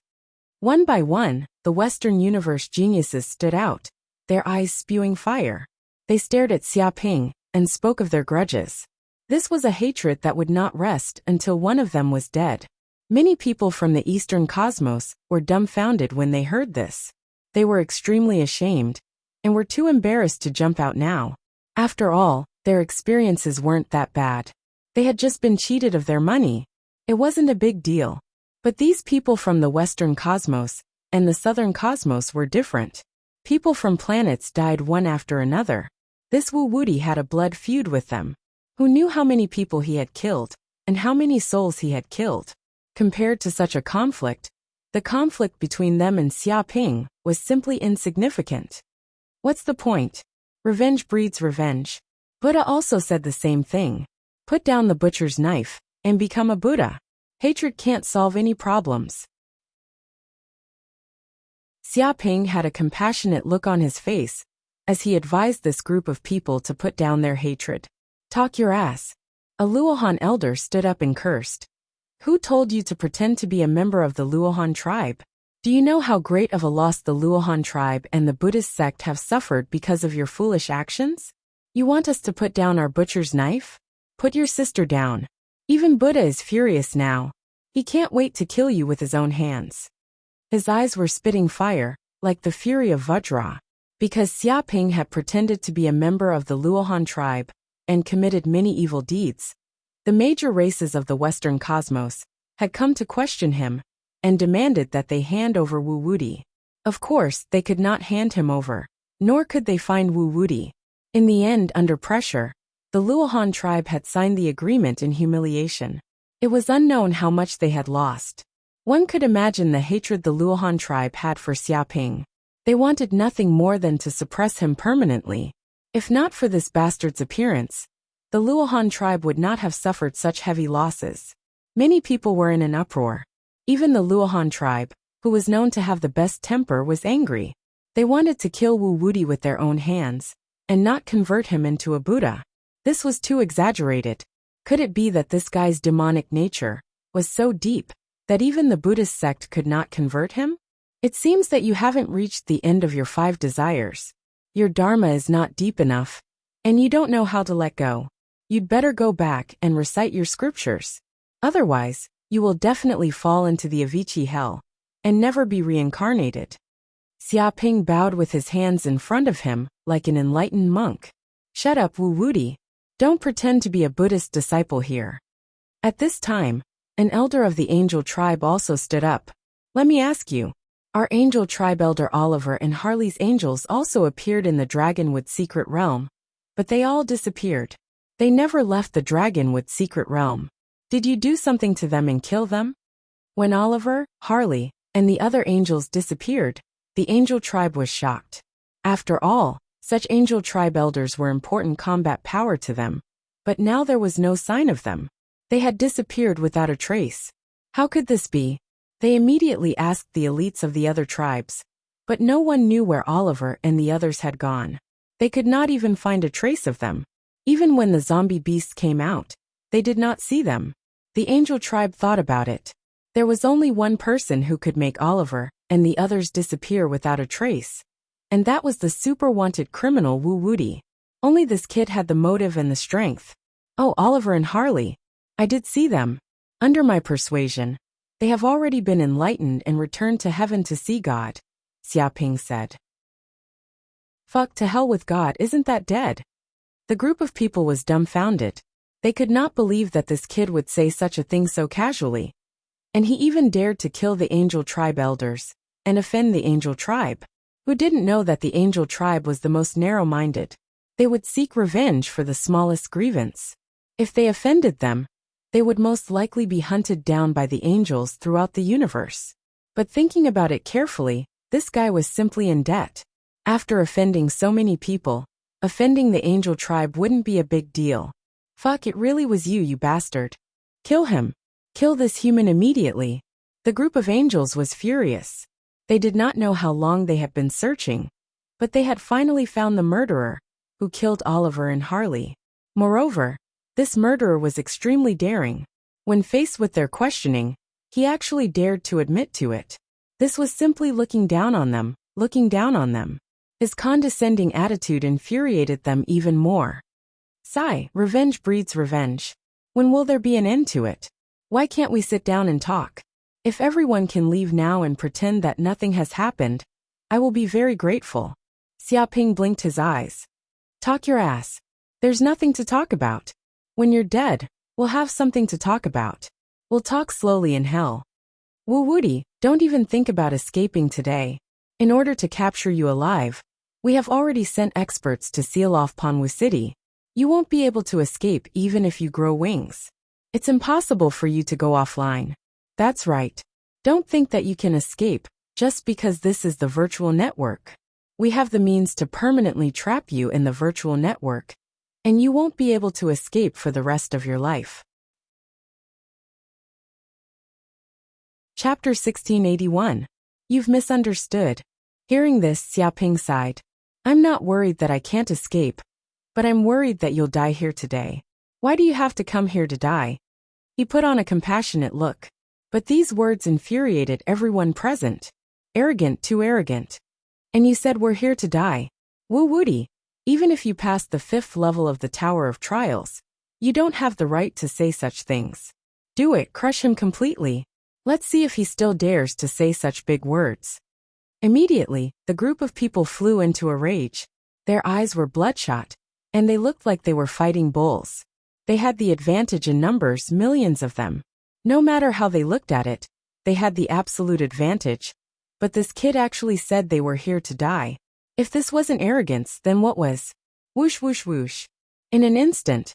One by one, the Western Universe geniuses stood out, their eyes spewing fire. They stared at Xia Ping and spoke of their grudges. This was a hatred that would not rest until one of them was dead. Many people from the Eastern Cosmos were dumbfounded when they heard this. They were extremely ashamed and were too embarrassed to jump out now. After all, their experiences weren't that bad. They had just been cheated of their money. It wasn't a big deal. But these people from the Western Cosmos and the Southern Cosmos were different. People from planets died one after another. This Wuwudi had a blood feud with them. Who knew how many people he had killed and how many souls he had killed? Compared to such a conflict, the conflict between them and Xia Ping was simply insignificant. What's the point? Revenge breeds revenge. Buddha also said the same thing. Put down the butcher's knife and become a Buddha. Hatred can't solve any problems. Xia Ping had a compassionate look on his face as he advised this group of people to put down their hatred. Talk your ass. A Luohan elder stood up and cursed. Who told you to pretend to be a member of the Luohan tribe? Do you know how great of a loss the Luohan tribe and the Buddhist sect have suffered because of your foolish actions? You want us to put down our butcher's knife? Put your sister down. Even Buddha is furious now. He can't wait to kill you with his own hands. His eyes were spitting fire, like the fury of Vajra. Because Xia Ping had pretended to be a member of the Luohan tribe and committed many evil deeds, the major races of the Western Cosmos had come to question him and demanded that they hand over Wuwudi. Of course, they could not hand him over, nor could they find Wuwudi. In the end, under pressure, the Luohan tribe had signed the agreement in humiliation. It was unknown how much they had lost. One could imagine the hatred the Luohan tribe had for Xia Ping. They wanted nothing more than to suppress him permanently. If not for this bastard's appearance, the Luohan tribe would not have suffered such heavy losses. Many people were in an uproar. Even the Luohan tribe, who was known to have the best temper, was angry. They wanted to kill Wuwudi with their own hands and not convert him into a Buddha. This was too exaggerated. Could it be that this guy's demonic nature was so deep that even the Buddhist sect could not convert him? It seems that you haven't reached the end of your 5 desires. Your dharma is not deep enough, and you don't know how to let go. You'd better go back and recite your scriptures. Otherwise, you will definitely fall into the Avicii hell and never be reincarnated. Xia Ping bowed with his hands in front of him like an enlightened monk. Shut up, Wuwudi. Don't pretend to be a Buddhist disciple here. At this time, an elder of the angel tribe also stood up. Let me ask you. Our angel tribe elder Oliver and Harley's angels also appeared in the Dragonwood Secret Realm, but they all disappeared. They never left the Dragonwood Secret Realm. Did you do something to them and kill them? When Oliver, Harley, and the other angels disappeared, the angel tribe was shocked. After all, such angel tribe elders were important combat power to them, but now there was no sign of them. They had disappeared without a trace. How could this be? They immediately asked the elites of the other tribes, but no one knew where Oliver and the others had gone. They could not even find a trace of them. Even when the zombie beasts came out, they did not see them. The angel tribe thought about it. There was only one person who could make Oliver and the others disappear without a trace, and that was the super wanted criminal Wuxia. Only this kid had the motive and the strength. Oh, Oliver and Harley. I did see them. Under my persuasion, they have already been enlightened and returned to heaven to see God, Xiaoping said. Fuck, to hell with God, isn't that dead? The group of people was dumbfounded. They could not believe that this kid would say such a thing so casually. And he even dared to kill the angel tribe elders and offend the angel tribe. Who didn't know that the angel tribe was the most narrow-minded? They would seek revenge for the smallest grievance. If they offended them, they would most likely be hunted down by the angels throughout the universe. But thinking about it carefully, this guy was simply in debt. After offending so many people, offending the angel tribe wouldn't be a big deal. Fuck, it really was you, you bastard. Kill him. Kill this human immediately. The group of angels was furious. They did not know how long they had been searching, but they had finally found the murderer, who killed Oliver and Harley. Moreover, this murderer was extremely daring. When faced with their questioning, he actually dared to admit to it. This was simply looking down on them, looking down on them. His condescending attitude infuriated them even more. Sigh, revenge breeds revenge. When will there be an end to it? Why can't we sit down and talk? If everyone can leave now and pretend that nothing has happened, I will be very grateful. Xiaoping blinked his eyes. Talk your ass. There's nothing to talk about. When you're dead, we'll have something to talk about. We'll talk slowly in hell. Wuxia, don't even think about escaping today. In order to capture you alive, we have already sent experts to seal off Panwu City. You won't be able to escape even if you grow wings. It's impossible for you to go offline. That's right. Don't think that you can escape just because this is the virtual network. We have the means to permanently trap you in the virtual network, and you won't be able to escape for the rest of your life. Chapter 1681. You've misunderstood. Hearing this, Xiaoping sighed. I'm not worried that I can't escape, but I'm worried that you'll die here today. Why do you have to come here to die? He put on a compassionate look. But these words infuriated everyone present. Arrogant, too arrogant. And you said we're here to die. Wuxia, even if you passed the 5th level of the Tower of Trials, you don't have the right to say such things. Do it, crush him completely. Let's see if he still dares to say such big words. Immediately, the group of people flew into a rage. Their eyes were bloodshot, and they looked like they were fighting bulls. They had the advantage in numbers, millions of them. No matter how they looked at it, they had the absolute advantage. But this kid actually said they were here to die. If this wasn't arrogance, then what was? Whoosh whoosh whoosh. In an instant,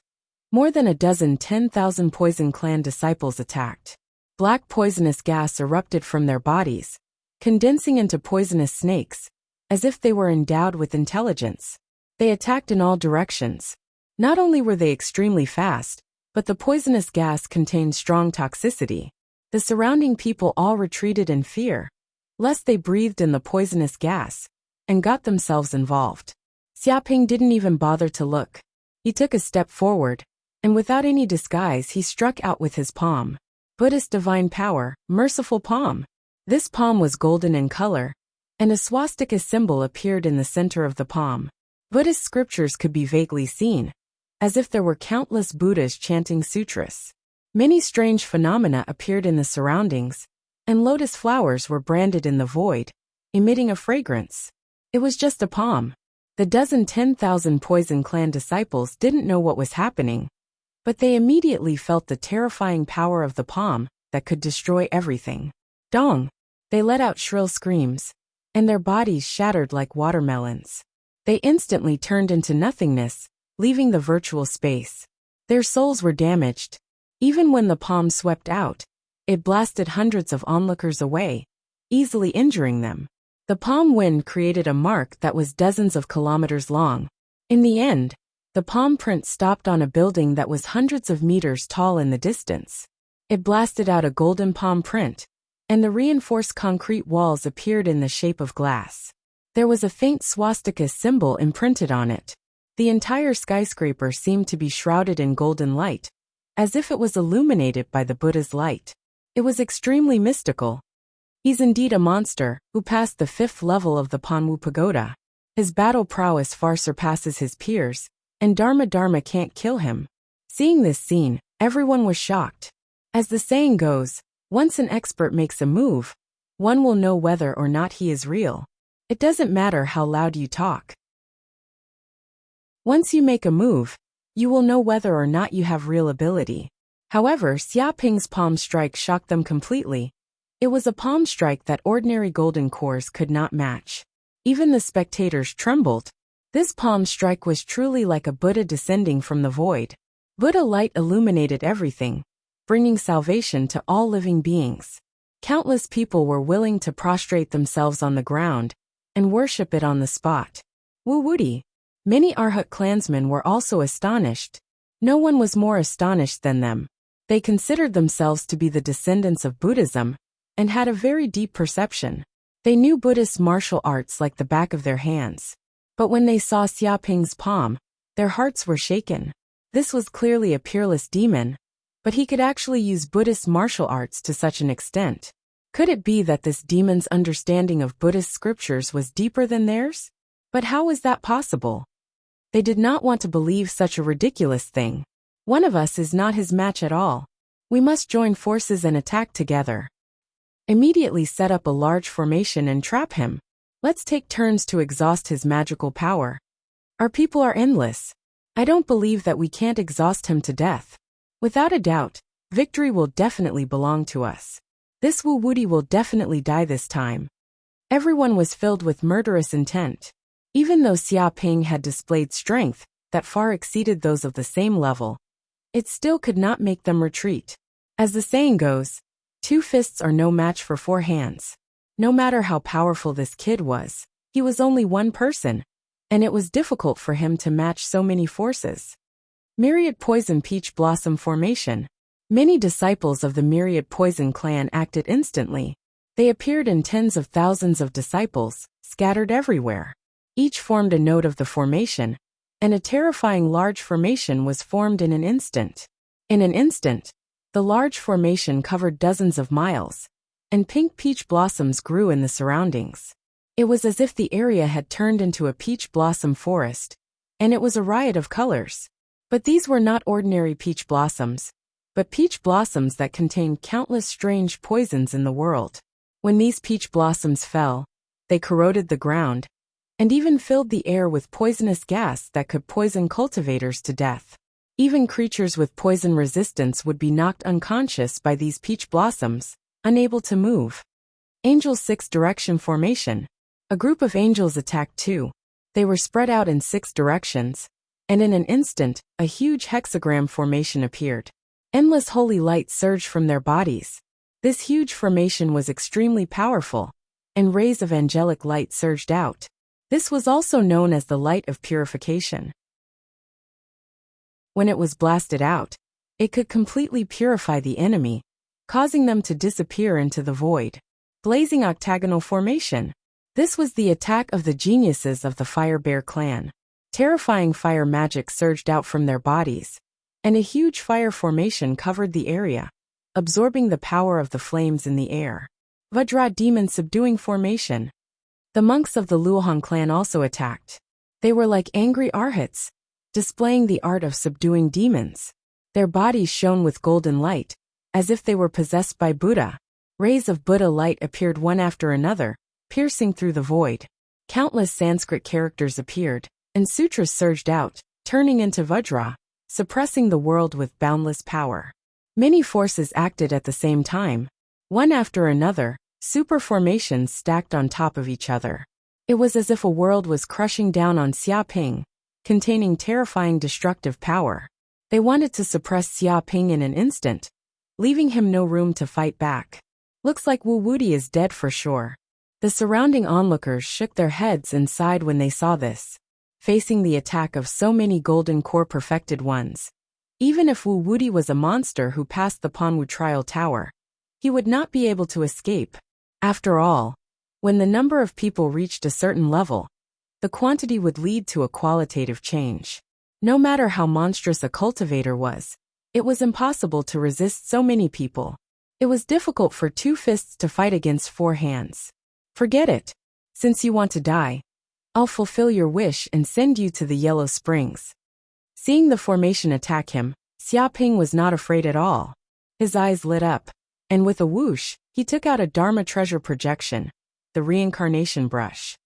more than a dozen 10,000 Poison Clan disciples attacked. Black poisonous gas erupted from their bodies, condensing into poisonous snakes, as if they were endowed with intelligence. They attacked in all directions. Not only were they extremely fast, but the poisonous gas contained strong toxicity. The surrounding people all retreated in fear, lest they breathed in the poisonous gas, and got themselves involved. Xiaoping didn't even bother to look. He took a step forward, and without any disguise he struck out with his palm. Buddhist divine power, merciful palm. This palm was golden in color, and a swastika symbol appeared in the center of the palm. Buddhist scriptures could be vaguely seen, as if there were countless Buddhas chanting sutras. Many strange phenomena appeared in the surroundings, and lotus flowers were branded in the void, emitting a fragrance. It was just a palm. The 10,000 Poison Clan disciples didn't know what was happening, but they immediately felt the terrifying power of the palm that could destroy everything. Dong! They let out shrill screams, and their bodies shattered like watermelons. They instantly turned into nothingness, leaving the virtual space. Their souls were damaged. Even when the palm swept out, it blasted hundreds of onlookers away, easily injuring them. The palm wind created a mark that was dozens of kilometers long. In the end, the palm print stopped on a building that was hundreds of meters tall in the distance. It blasted out a golden palm print, and the reinforced concrete walls appeared in the shape of glass. There was a faint swastika symbol imprinted on it. The entire skyscraper seemed to be shrouded in golden light, as if it was illuminated by the Buddha's light. It was extremely mystical. He's indeed a monster, who passed the 5th level of the Panwu Pagoda. His battle prowess far surpasses his peers, and Dharma can't kill him. Seeing this scene, everyone was shocked. As the saying goes, once an expert makes a move, one will know whether or not he is real. It doesn't matter how loud you talk. Once you make a move, you will know whether or not you have real ability. However, Xia Ping's palm strike shocked them completely. It was a palm strike that ordinary golden cores could not match. Even the spectators trembled. This palm strike was truly like a Buddha descending from the void. Buddha light illuminated everything, bringing salvation to all living beings. Countless people were willing to prostrate themselves on the ground and worship it on the spot. Wuwudi. Many Arhat clansmen were also astonished. No one was more astonished than them. They considered themselves to be the descendants of Buddhism and had a very deep perception. They knew Buddhist martial arts like the back of their hands. But when they saw Xia Ping's palm, their hearts were shaken. This was clearly a peerless demon, but he could actually use Buddhist martial arts to such an extent. Could it be that this demon's understanding of Buddhist scriptures was deeper than theirs? But how was that possible? They did not want to believe such a ridiculous thing. One of us is not his match at all. We must join forces and attack together. Immediately set up a large formation and trap him. Let's take turns to exhaust his magical power. Our people are endless. I don't believe that we can't exhaust him to death. Without a doubt, victory will definitely belong to us. This Wuwudi will definitely die this time. Everyone was filled with murderous intent. Even though Xia Ping had displayed strength that far exceeded those of the same level, it still could not make them retreat. As the saying goes, 2 fists are no match for 4 hands. No matter how powerful this kid was, he was only one person, and it was difficult for him to match so many forces. Myriad Poison Peach Blossom Formation. Many disciples of the Myriad Poison clan acted instantly. They appeared in tens of thousands of disciples, scattered everywhere. Each formed a node of the formation, and a terrifying large formation was formed in an instant. In an instant, the large formation covered dozens of miles, and pink peach blossoms grew in the surroundings. It was as if the area had turned into a peach blossom forest, and it was a riot of colors. But these were not ordinary peach blossoms, but peach blossoms that contained countless strange poisons in the world. When these peach blossoms fell, they corroded the ground, and even filled the air with poisonous gas that could poison cultivators to death. Even creatures with poison resistance would be knocked unconscious by these peach blossoms, unable to move. Angel 6 Direction Formation. A group of angels attacked too. They were spread out in 6 directions, and in an instant, a huge hexagram formation appeared. Endless holy light surged from their bodies. This huge formation was extremely powerful, and rays of angelic light surged out. This was also known as the light of purification. When it was blasted out, it could completely purify the enemy, causing them to disappear into the void. Blazing octagonal formation. This was the attack of the geniuses of the Fire Bear clan. Terrifying fire magic surged out from their bodies, and a huge fire formation covered the area, absorbing the power of the flames in the air. Vajra Demon Subduing Formation. The monks of the Luohan clan also attacked. They were like angry arhats, displaying the art of subduing demons. Their bodies shone with golden light, as if they were possessed by Buddha. Rays of Buddha light appeared one after another, piercing through the void. Countless Sanskrit characters appeared, and sutras surged out, turning into Vajra, suppressing the world with boundless power. Many forces acted at the same time. One after another, super formations stacked on top of each other. It was as if a world was crushing down on Xia Ping, containing terrifying destructive power. They wanted to suppress Xia Ping in an instant, leaving him no room to fight back. Looks like Wu Wudi is dead for sure. The surrounding onlookers shook their heads and sighed when they saw this. Facing the attack of so many golden core perfected ones. Even if Wu Wudi was a monster who passed the Panwu trial tower, He would not be able to escape. After all, when the number of people reached a certain level, the quantity would lead to a qualitative change. No matter how monstrous a cultivator was, it was impossible to resist so many people. It was difficult for 2 fists to fight against 4 hands. Forget it. Since you want to die, I'll fulfill your wish and send you to the Yellow Springs. Seeing the formation attack him, Xiaoping was not afraid at all. His eyes lit up, and with a whoosh, he took out a Dharma treasure projection, the reincarnation brush.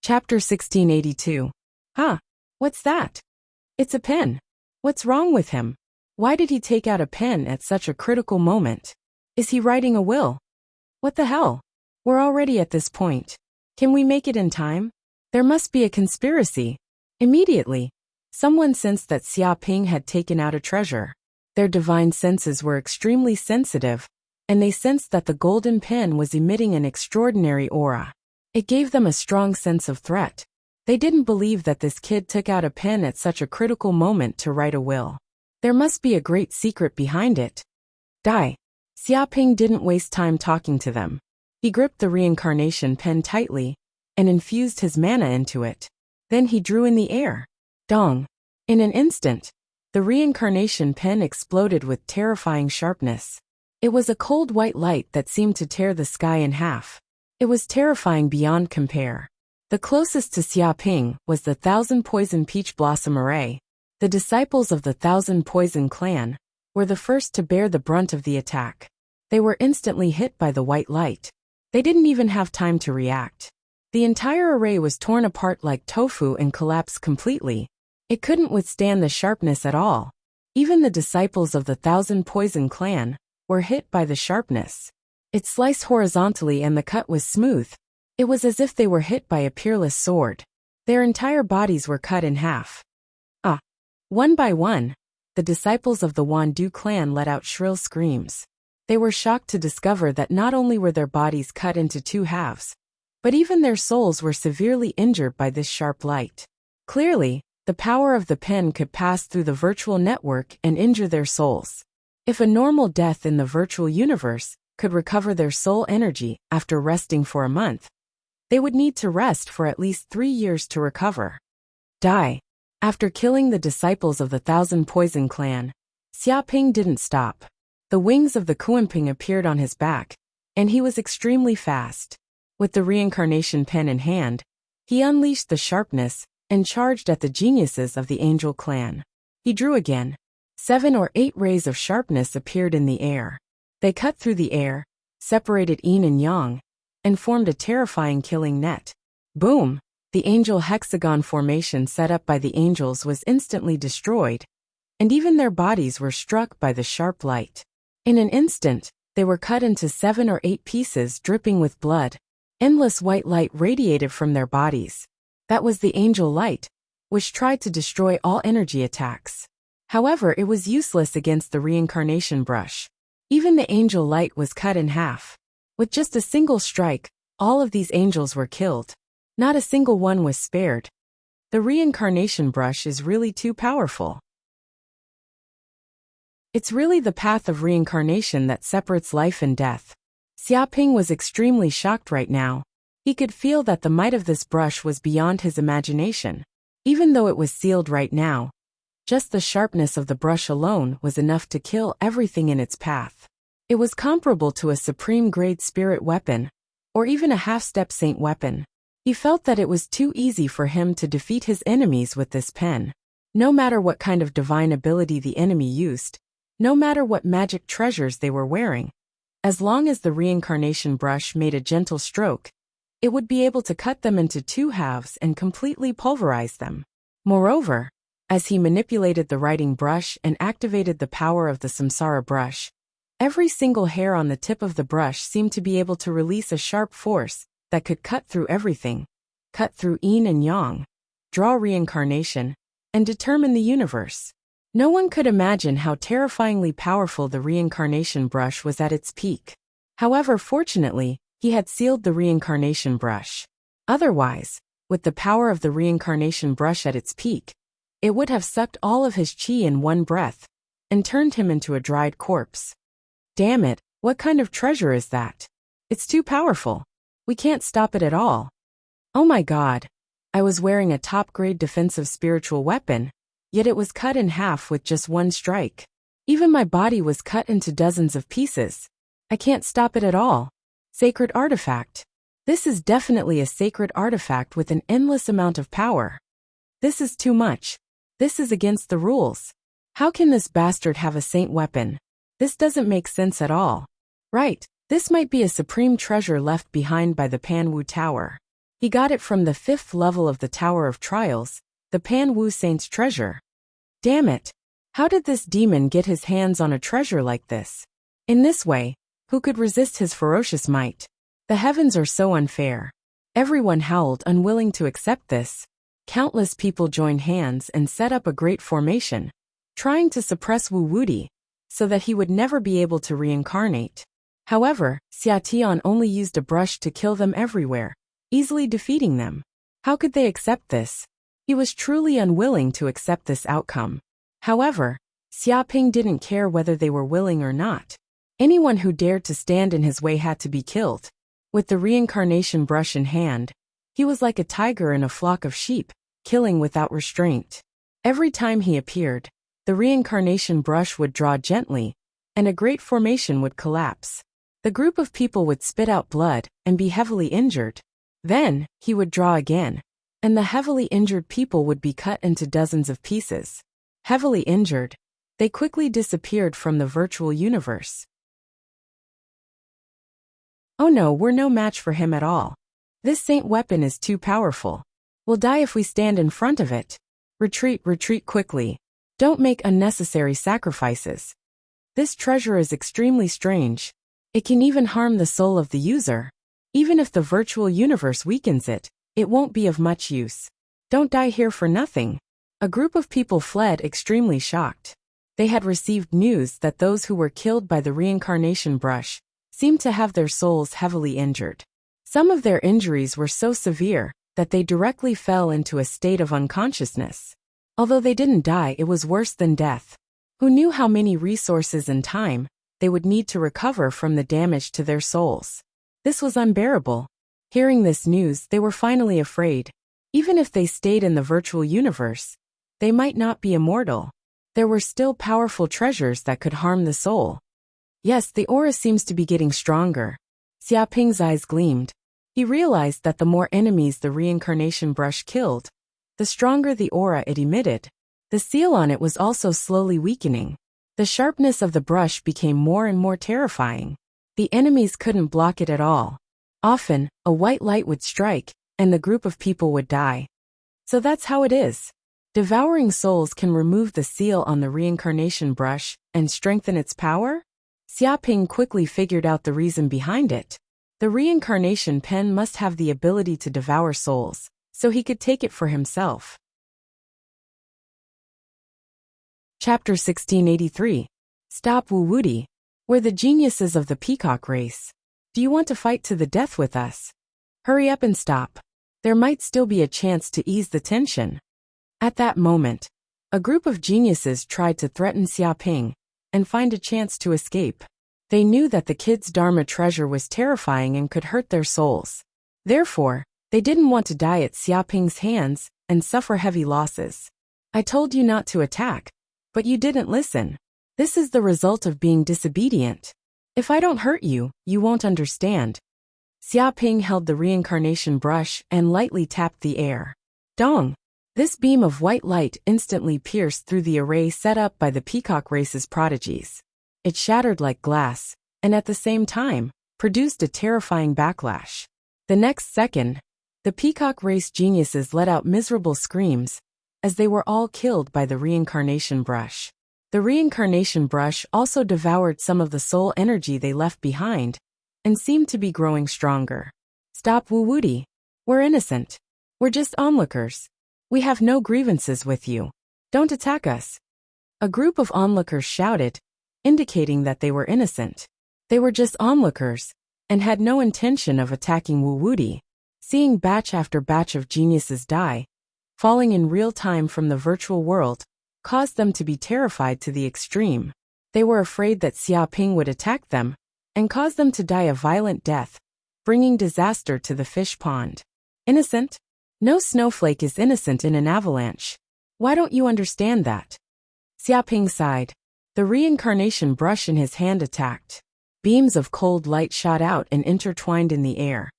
Chapter 1682. Huh? What's that? It's a pen. What's wrong with him? Why did he take out a pen at such a critical moment? Is he writing a will? What the hell? We're already at this point. Can we make it in time? There must be a conspiracy. Immediately, someone sensed that Xiaoping had taken out a treasure. Their divine senses were extremely sensitive, and they sensed that the golden pen was emitting an extraordinary aura. It gave them a strong sense of threat. They didn't believe that this kid took out a pen at such a critical moment to write a will. There must be a great secret behind it. Die. Xiaoping didn't waste time talking to them. He gripped the reincarnation pen tightly and infused his mana into it. Then he drew in the air. Dong. In an instant, the reincarnation pen exploded with terrifying sharpness. It was a cold white light that seemed to tear the sky in half. It was terrifying beyond compare. The closest to Xiaoping was the 1,000 Poison Peach Blossom Array. The disciples of the 1,000 Poison clan were the first to bear the brunt of the attack. They were instantly hit by the white light. They didn't even have time to react. The entire array was torn apart like tofu and collapsed completely. It couldn't withstand the sharpness at all. Even the disciples of the 1,000 Poison clan were hit by the sharpness. It sliced horizontally and the cut was smooth. It was as if they were hit by a peerless sword. Their entire bodies were cut in half. One by one, the disciples of the Wandu clan let out shrill screams. They were shocked to discover that not only were their bodies cut into 2 halves, but even their souls were severely injured by this sharp light. Clearly, the power of the pen could pass through the virtual network and injure their souls. If a normal death in the virtual universe could recover their soul energy after resting for a month, they would need to rest for at least 3 years to recover. Die. After killing the disciples of the 1,000 Poison clan, Xiaoping didn't stop. The wings of the Kuanping appeared on his back, and he was extremely fast. With the reincarnation pen in hand, he unleashed the sharpness and charged at the geniuses of the Angel clan. He drew again. 7 or 8 rays of sharpness appeared in the air. They cut through the air, separated yin and yang, and formed a terrifying killing net. Boom! The angel hexagon formation set up by the angels was instantly destroyed, and even their bodies were struck by the sharp light. In an instant, they were cut into 7 or 8 pieces dripping with blood. Endless white light radiated from their bodies. That was the angel light, which tried to destroy all energy attacks. However, it was useless against the reincarnation brush. Even the angel light was cut in half. With just a single strike, all of these angels were killed. Not a single one was spared. The reincarnation brush is really too powerful. It's really the path of reincarnation that separates life and death. Xiaoping was extremely shocked right now. He could feel that the might of this brush was beyond his imagination. Even though it was sealed right now, just the sharpness of the brush alone was enough to kill everything in its path. It was comparable to a supreme-grade spirit weapon, or even a half-step saint weapon. He felt that it was too easy for him to defeat his enemies with this pen. No matter what kind of divine ability the enemy used, no matter what magic treasures they were wearing, as long as the reincarnation brush made a gentle stroke, it would be able to cut them into 2 halves and completely pulverize them. Moreover, as he manipulated the writing brush and activated the power of the samsara brush, every single hair on the tip of the brush seemed to be able to release a sharp force that could cut through everything, cut through yin and yang, draw reincarnation, and determine the universe. No one could imagine how terrifyingly powerful the reincarnation brush was at its peak. However, fortunately, he had sealed the reincarnation brush. Otherwise, with the power of the reincarnation brush at its peak, it would have sucked all of his chi in one breath, and turned him into a dried corpse. Damn it, what kind of treasure is that? It's too powerful. We can't stop it at all. Oh my god. I was wearing a top-grade defensive spiritual weapon, yet it was cut in half with just one strike. Even my body was cut into dozens of pieces. I can't stop it at all. Sacred artifact. This is definitely a sacred artifact with an endless amount of power. This is too much. This is against the rules. How can this bastard have a saint weapon? This doesn't make sense at all. Right, this might be a supreme treasure left behind by the Pan Wu Tower. He got it from the 5th level of the Tower of Trials, the Pan Wu Saint's treasure. Damn it. How did this demon get his hands on a treasure like this? In this way, who could resist his ferocious might? The heavens are so unfair. Everyone howled, unwilling to accept this. Countless people joined hands and set up a great formation, trying to suppress Wu Wudi, so that he would never be able to reincarnate. However, Xia Tian only used a brush to kill them everywhere, easily defeating them. How could they accept this? He was truly unwilling to accept this outcome. However, Xia Ping didn't care whether they were willing or not. Anyone who dared to stand in his way had to be killed. With the reincarnation brush in hand, he was like a tiger in a flock of sheep, killing without restraint. Every time he appeared, the reincarnation brush would draw gently, and a great formation would collapse. The group of people would spit out blood and be heavily injured. Then, he would draw again, and the heavily injured people would be cut into dozens of pieces. Heavily injured, they quickly disappeared from the virtual universe. Oh no, we're no match for him at all. This saint weapon is too powerful. We'll die if we stand in front of it. Retreat, retreat quickly. Don't make unnecessary sacrifices. This treasure is extremely strange. It can even harm the soul of the user. Even if the virtual universe weakens it, it won't be of much use. Don't die here for nothing. A group of people fled extremely shocked. They had received news that those who were killed by the reincarnation brush seemed to have their souls heavily injured. Some of their injuries were so severe that they directly fell into a state of unconsciousness. Although they didn't die, it was worse than death. Who knew how many resources and time they would need to recover from the damage to their souls? This was unbearable. Hearing this news, they were finally afraid. Even if they stayed in the virtual universe, they might not be immortal. There were still powerful treasures that could harm the soul. Yes, the aura seems to be getting stronger. Xia Ping's eyes gleamed. He realized that the more enemies the reincarnation brush killed, the stronger the aura it emitted. The seal on it was also slowly weakening. The sharpness of the brush became more and more terrifying. The enemies couldn't block it at all. Often, a white light would strike, and the group of people would die. So that's how it is. Devouring souls can remove the seal on the reincarnation brush and strengthen its power? Xia Ping quickly figured out the reason behind it. The reincarnation pen must have the ability to devour souls, so he could take it for himself. Chapter 1683. Stop Wu Wudi. We're the geniuses of the peacock race. Do you want to fight to the death with us? Hurry up and stop. There might still be a chance to ease the tension. At that moment, a group of geniuses tried to threaten Xia Ping and find a chance to escape. They knew that the kid's Dharma treasure was terrifying and could hurt their souls. Therefore, they didn't want to die at Xia Ping's hands and suffer heavy losses. I told you not to attack, but you didn't listen. This is the result of being disobedient. If I don't hurt you, you won't understand. Xia Ping held the reincarnation brush and lightly tapped the air. Dong! This beam of white light instantly pierced through the array set up by the peacock race's prodigies. It shattered like glass, and at the same time, produced a terrifying backlash. The next second, the peacock race geniuses let out miserable screams, as they were all killed by the reincarnation brush. The reincarnation brush also devoured some of the soul energy they left behind, and seemed to be growing stronger. Stop Wu Wudi. We're innocent. We're just onlookers. We have no grievances with you. Don't attack us. A group of onlookers shouted, indicating that they were innocent. They were just onlookers, and had no intention of attacking Wu Wudi. Seeing batch after batch of geniuses die, falling in real time from the virtual world, caused them to be terrified to the extreme. They were afraid that Xiaoping would attack them and cause them to die a violent death, bringing disaster to the fish pond. Innocent? No snowflake is innocent in an avalanche. Why don't you understand that? Xiaoping sighed. The reincarnation brush in his hand attacked. Beams of cold light shot out and intertwined in the air,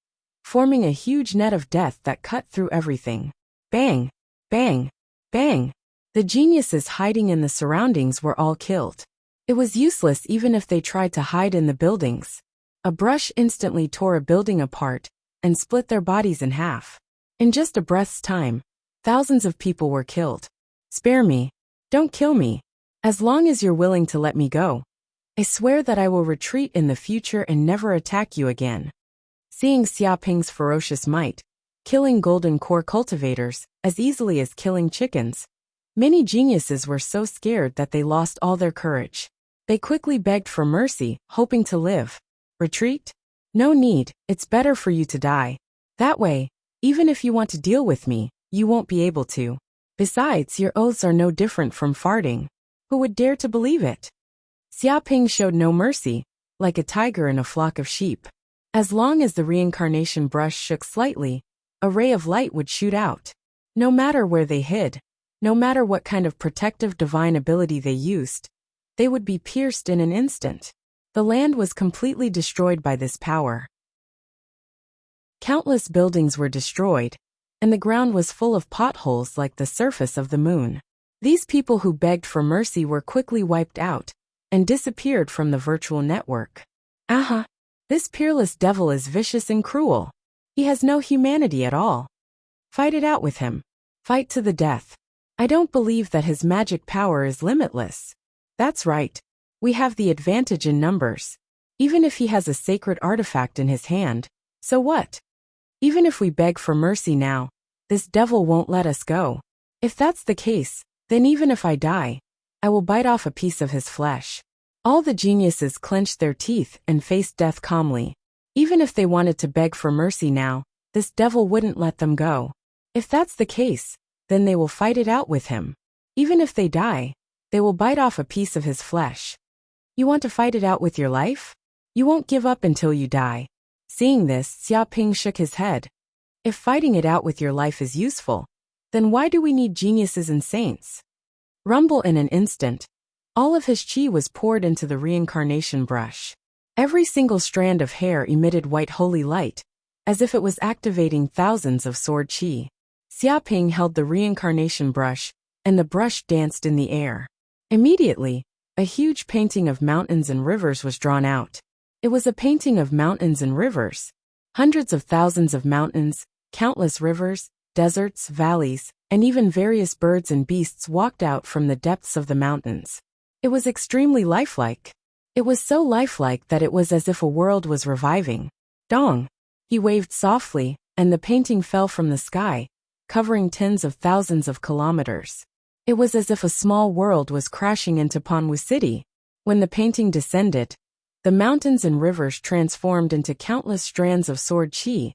forming a huge net of death that cut through everything. Bang! Bang! Bang! The geniuses hiding in the surroundings were all killed. It was useless even if they tried to hide in the buildings. A brush instantly tore a building apart and split their bodies in half. In just a breath's time, thousands of people were killed. Spare me. Don't kill me. As long as you're willing to let me go, I swear that I will retreat in the future and never attack you again. Seeing Xiaoping's ferocious might, killing golden core cultivators as easily as killing chickens, many geniuses were so scared that they lost all their courage. They quickly begged for mercy, hoping to live. Retreat? No need, it's better for you to die. That way, even if you want to deal with me, you won't be able to. Besides, your oaths are no different from farting. Who would dare to believe it? Xiaoping showed no mercy, like a tiger in a flock of sheep. As long as the reincarnation brush shook slightly, a ray of light would shoot out. No matter where they hid, no matter what kind of protective divine ability they used, they would be pierced in an instant. The land was completely destroyed by this power. Countless buildings were destroyed, and the ground was full of potholes like the surface of the moon. These people who begged for mercy were quickly wiped out and disappeared from the virtual network. Aha! This peerless devil is vicious and cruel. He has no humanity at all. Fight it out with him. Fight to the death. I don't believe that his magic power is limitless. That's right. We have the advantage in numbers. Even if he has a sacred artifact in his hand, so what? Even if we beg for mercy now, this devil won't let us go. If that's the case, then even if I die, I will bite off a piece of his flesh. All the geniuses clenched their teeth and faced death calmly. Even if they wanted to beg for mercy now, this devil wouldn't let them go. If that's the case, then they will fight it out with him. Even if they die, they will bite off a piece of his flesh. You want to fight it out with your life? You won't give up until you die. Seeing this, Xiaoping shook his head. If fighting it out with your life is useful, then why do we need geniuses and saints? Rumble in an instant. All of his chi was poured into the reincarnation brush. Every single strand of hair emitted white holy light, as if it was activating thousands of sword chi. Xiaoping held the reincarnation brush, and the brush danced in the air. Immediately, a huge painting of mountains and rivers was drawn out. It was a painting of mountains and rivers. Hundreds of thousands of mountains, countless rivers, deserts, valleys, and even various birds and beasts walked out from the depths of the mountains. It was extremely lifelike. It was so lifelike that it was as if a world was reviving. Dong! He waved softly, and the painting fell from the sky, covering tens of thousands of kilometers. It was as if a small world was crashing into Panwu City. When the painting descended, the mountains and rivers transformed into countless strands of sword chi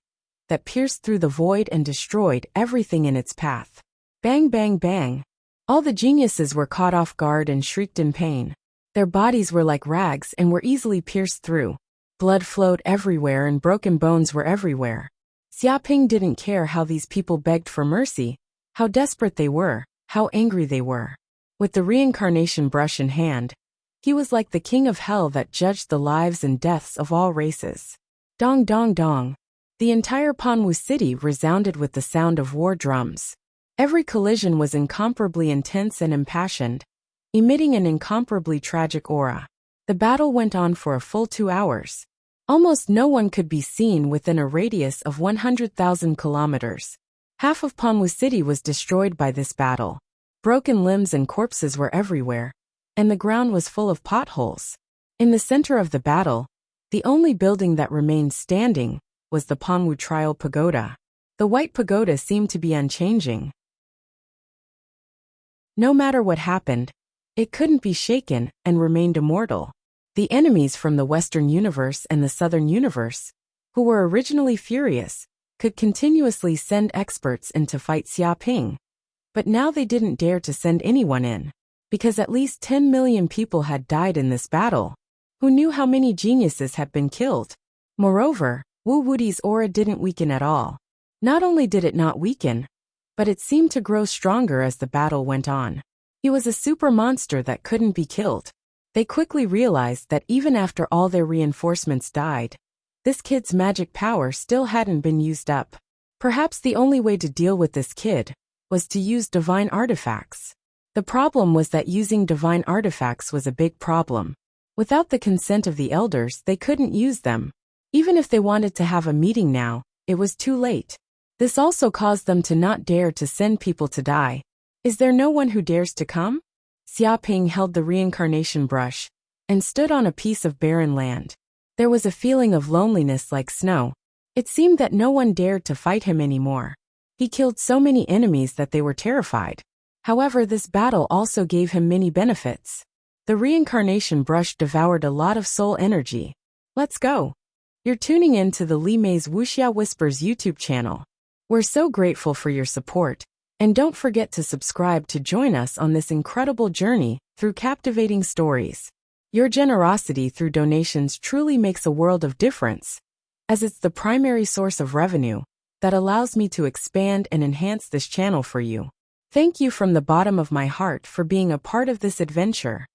that pierced through the void and destroyed everything in its path. Bang, bang, bang. All the geniuses were caught off guard and shrieked in pain. Their bodies were like rags and were easily pierced through. Blood flowed everywhere and broken bones were everywhere. Xiaoping didn't care how these people begged for mercy, how desperate they were, how angry they were. With the reincarnation brush in hand, he was like the king of hell that judged the lives and deaths of all races. Dong, dong, dong. The entire Panwu City resounded with the sound of war drums. Every collision was incomparably intense and impassioned, emitting an incomparably tragic aura. The battle went on for a full 2 hours. Almost no one could be seen within a radius of 100,000 kilometers. Half of Panwu City was destroyed by this battle. Broken limbs and corpses were everywhere, and the ground was full of potholes. In the center of the battle, the only building that remained standing was the Panwu Trial Pagoda. The white pagoda seemed to be unchanging. No matter what happened, it couldn't be shaken and remained immortal. The enemies from the Western Universe and the Southern Universe, who were originally furious, could continuously send experts in to fight Xiaoping. But now they didn't dare to send anyone in. because at least 10 million people had died in this battle. Who knew how many geniuses had been killed? Moreover, Wu Wudi's aura didn't weaken at all. Not only did it not weaken, but it seemed to grow stronger as the battle went on. He was a super monster that couldn't be killed. They quickly realized that even after all their reinforcements died, this kid's magic power still hadn't been used up. Perhaps the only way to deal with this kid was to use divine artifacts. The problem was that using divine artifacts was a big problem. Without the consent of the elders, they couldn't use them. Even if they wanted to have a meeting now, it was too late. This also caused them to not dare to send people to die. Is there no one who dares to come? Xiaoping held the reincarnation brush and stood on a piece of barren land. There was a feeling of loneliness like snow. It seemed that no one dared to fight him anymore. He killed so many enemies that they were terrified. However, this battle also gave him many benefits. The reincarnation brush devoured a lot of soul energy. Let's go. You're tuning in to the Li Mei's Wuxia Whispers YouTube channel. We're so grateful for your support, and don't forget to subscribe to join us on this incredible journey through captivating stories. Your generosity through donations truly makes a world of difference, as it's the primary source of revenue that allows me to expand and enhance this channel for you. Thank you from the bottom of my heart for being a part of this adventure.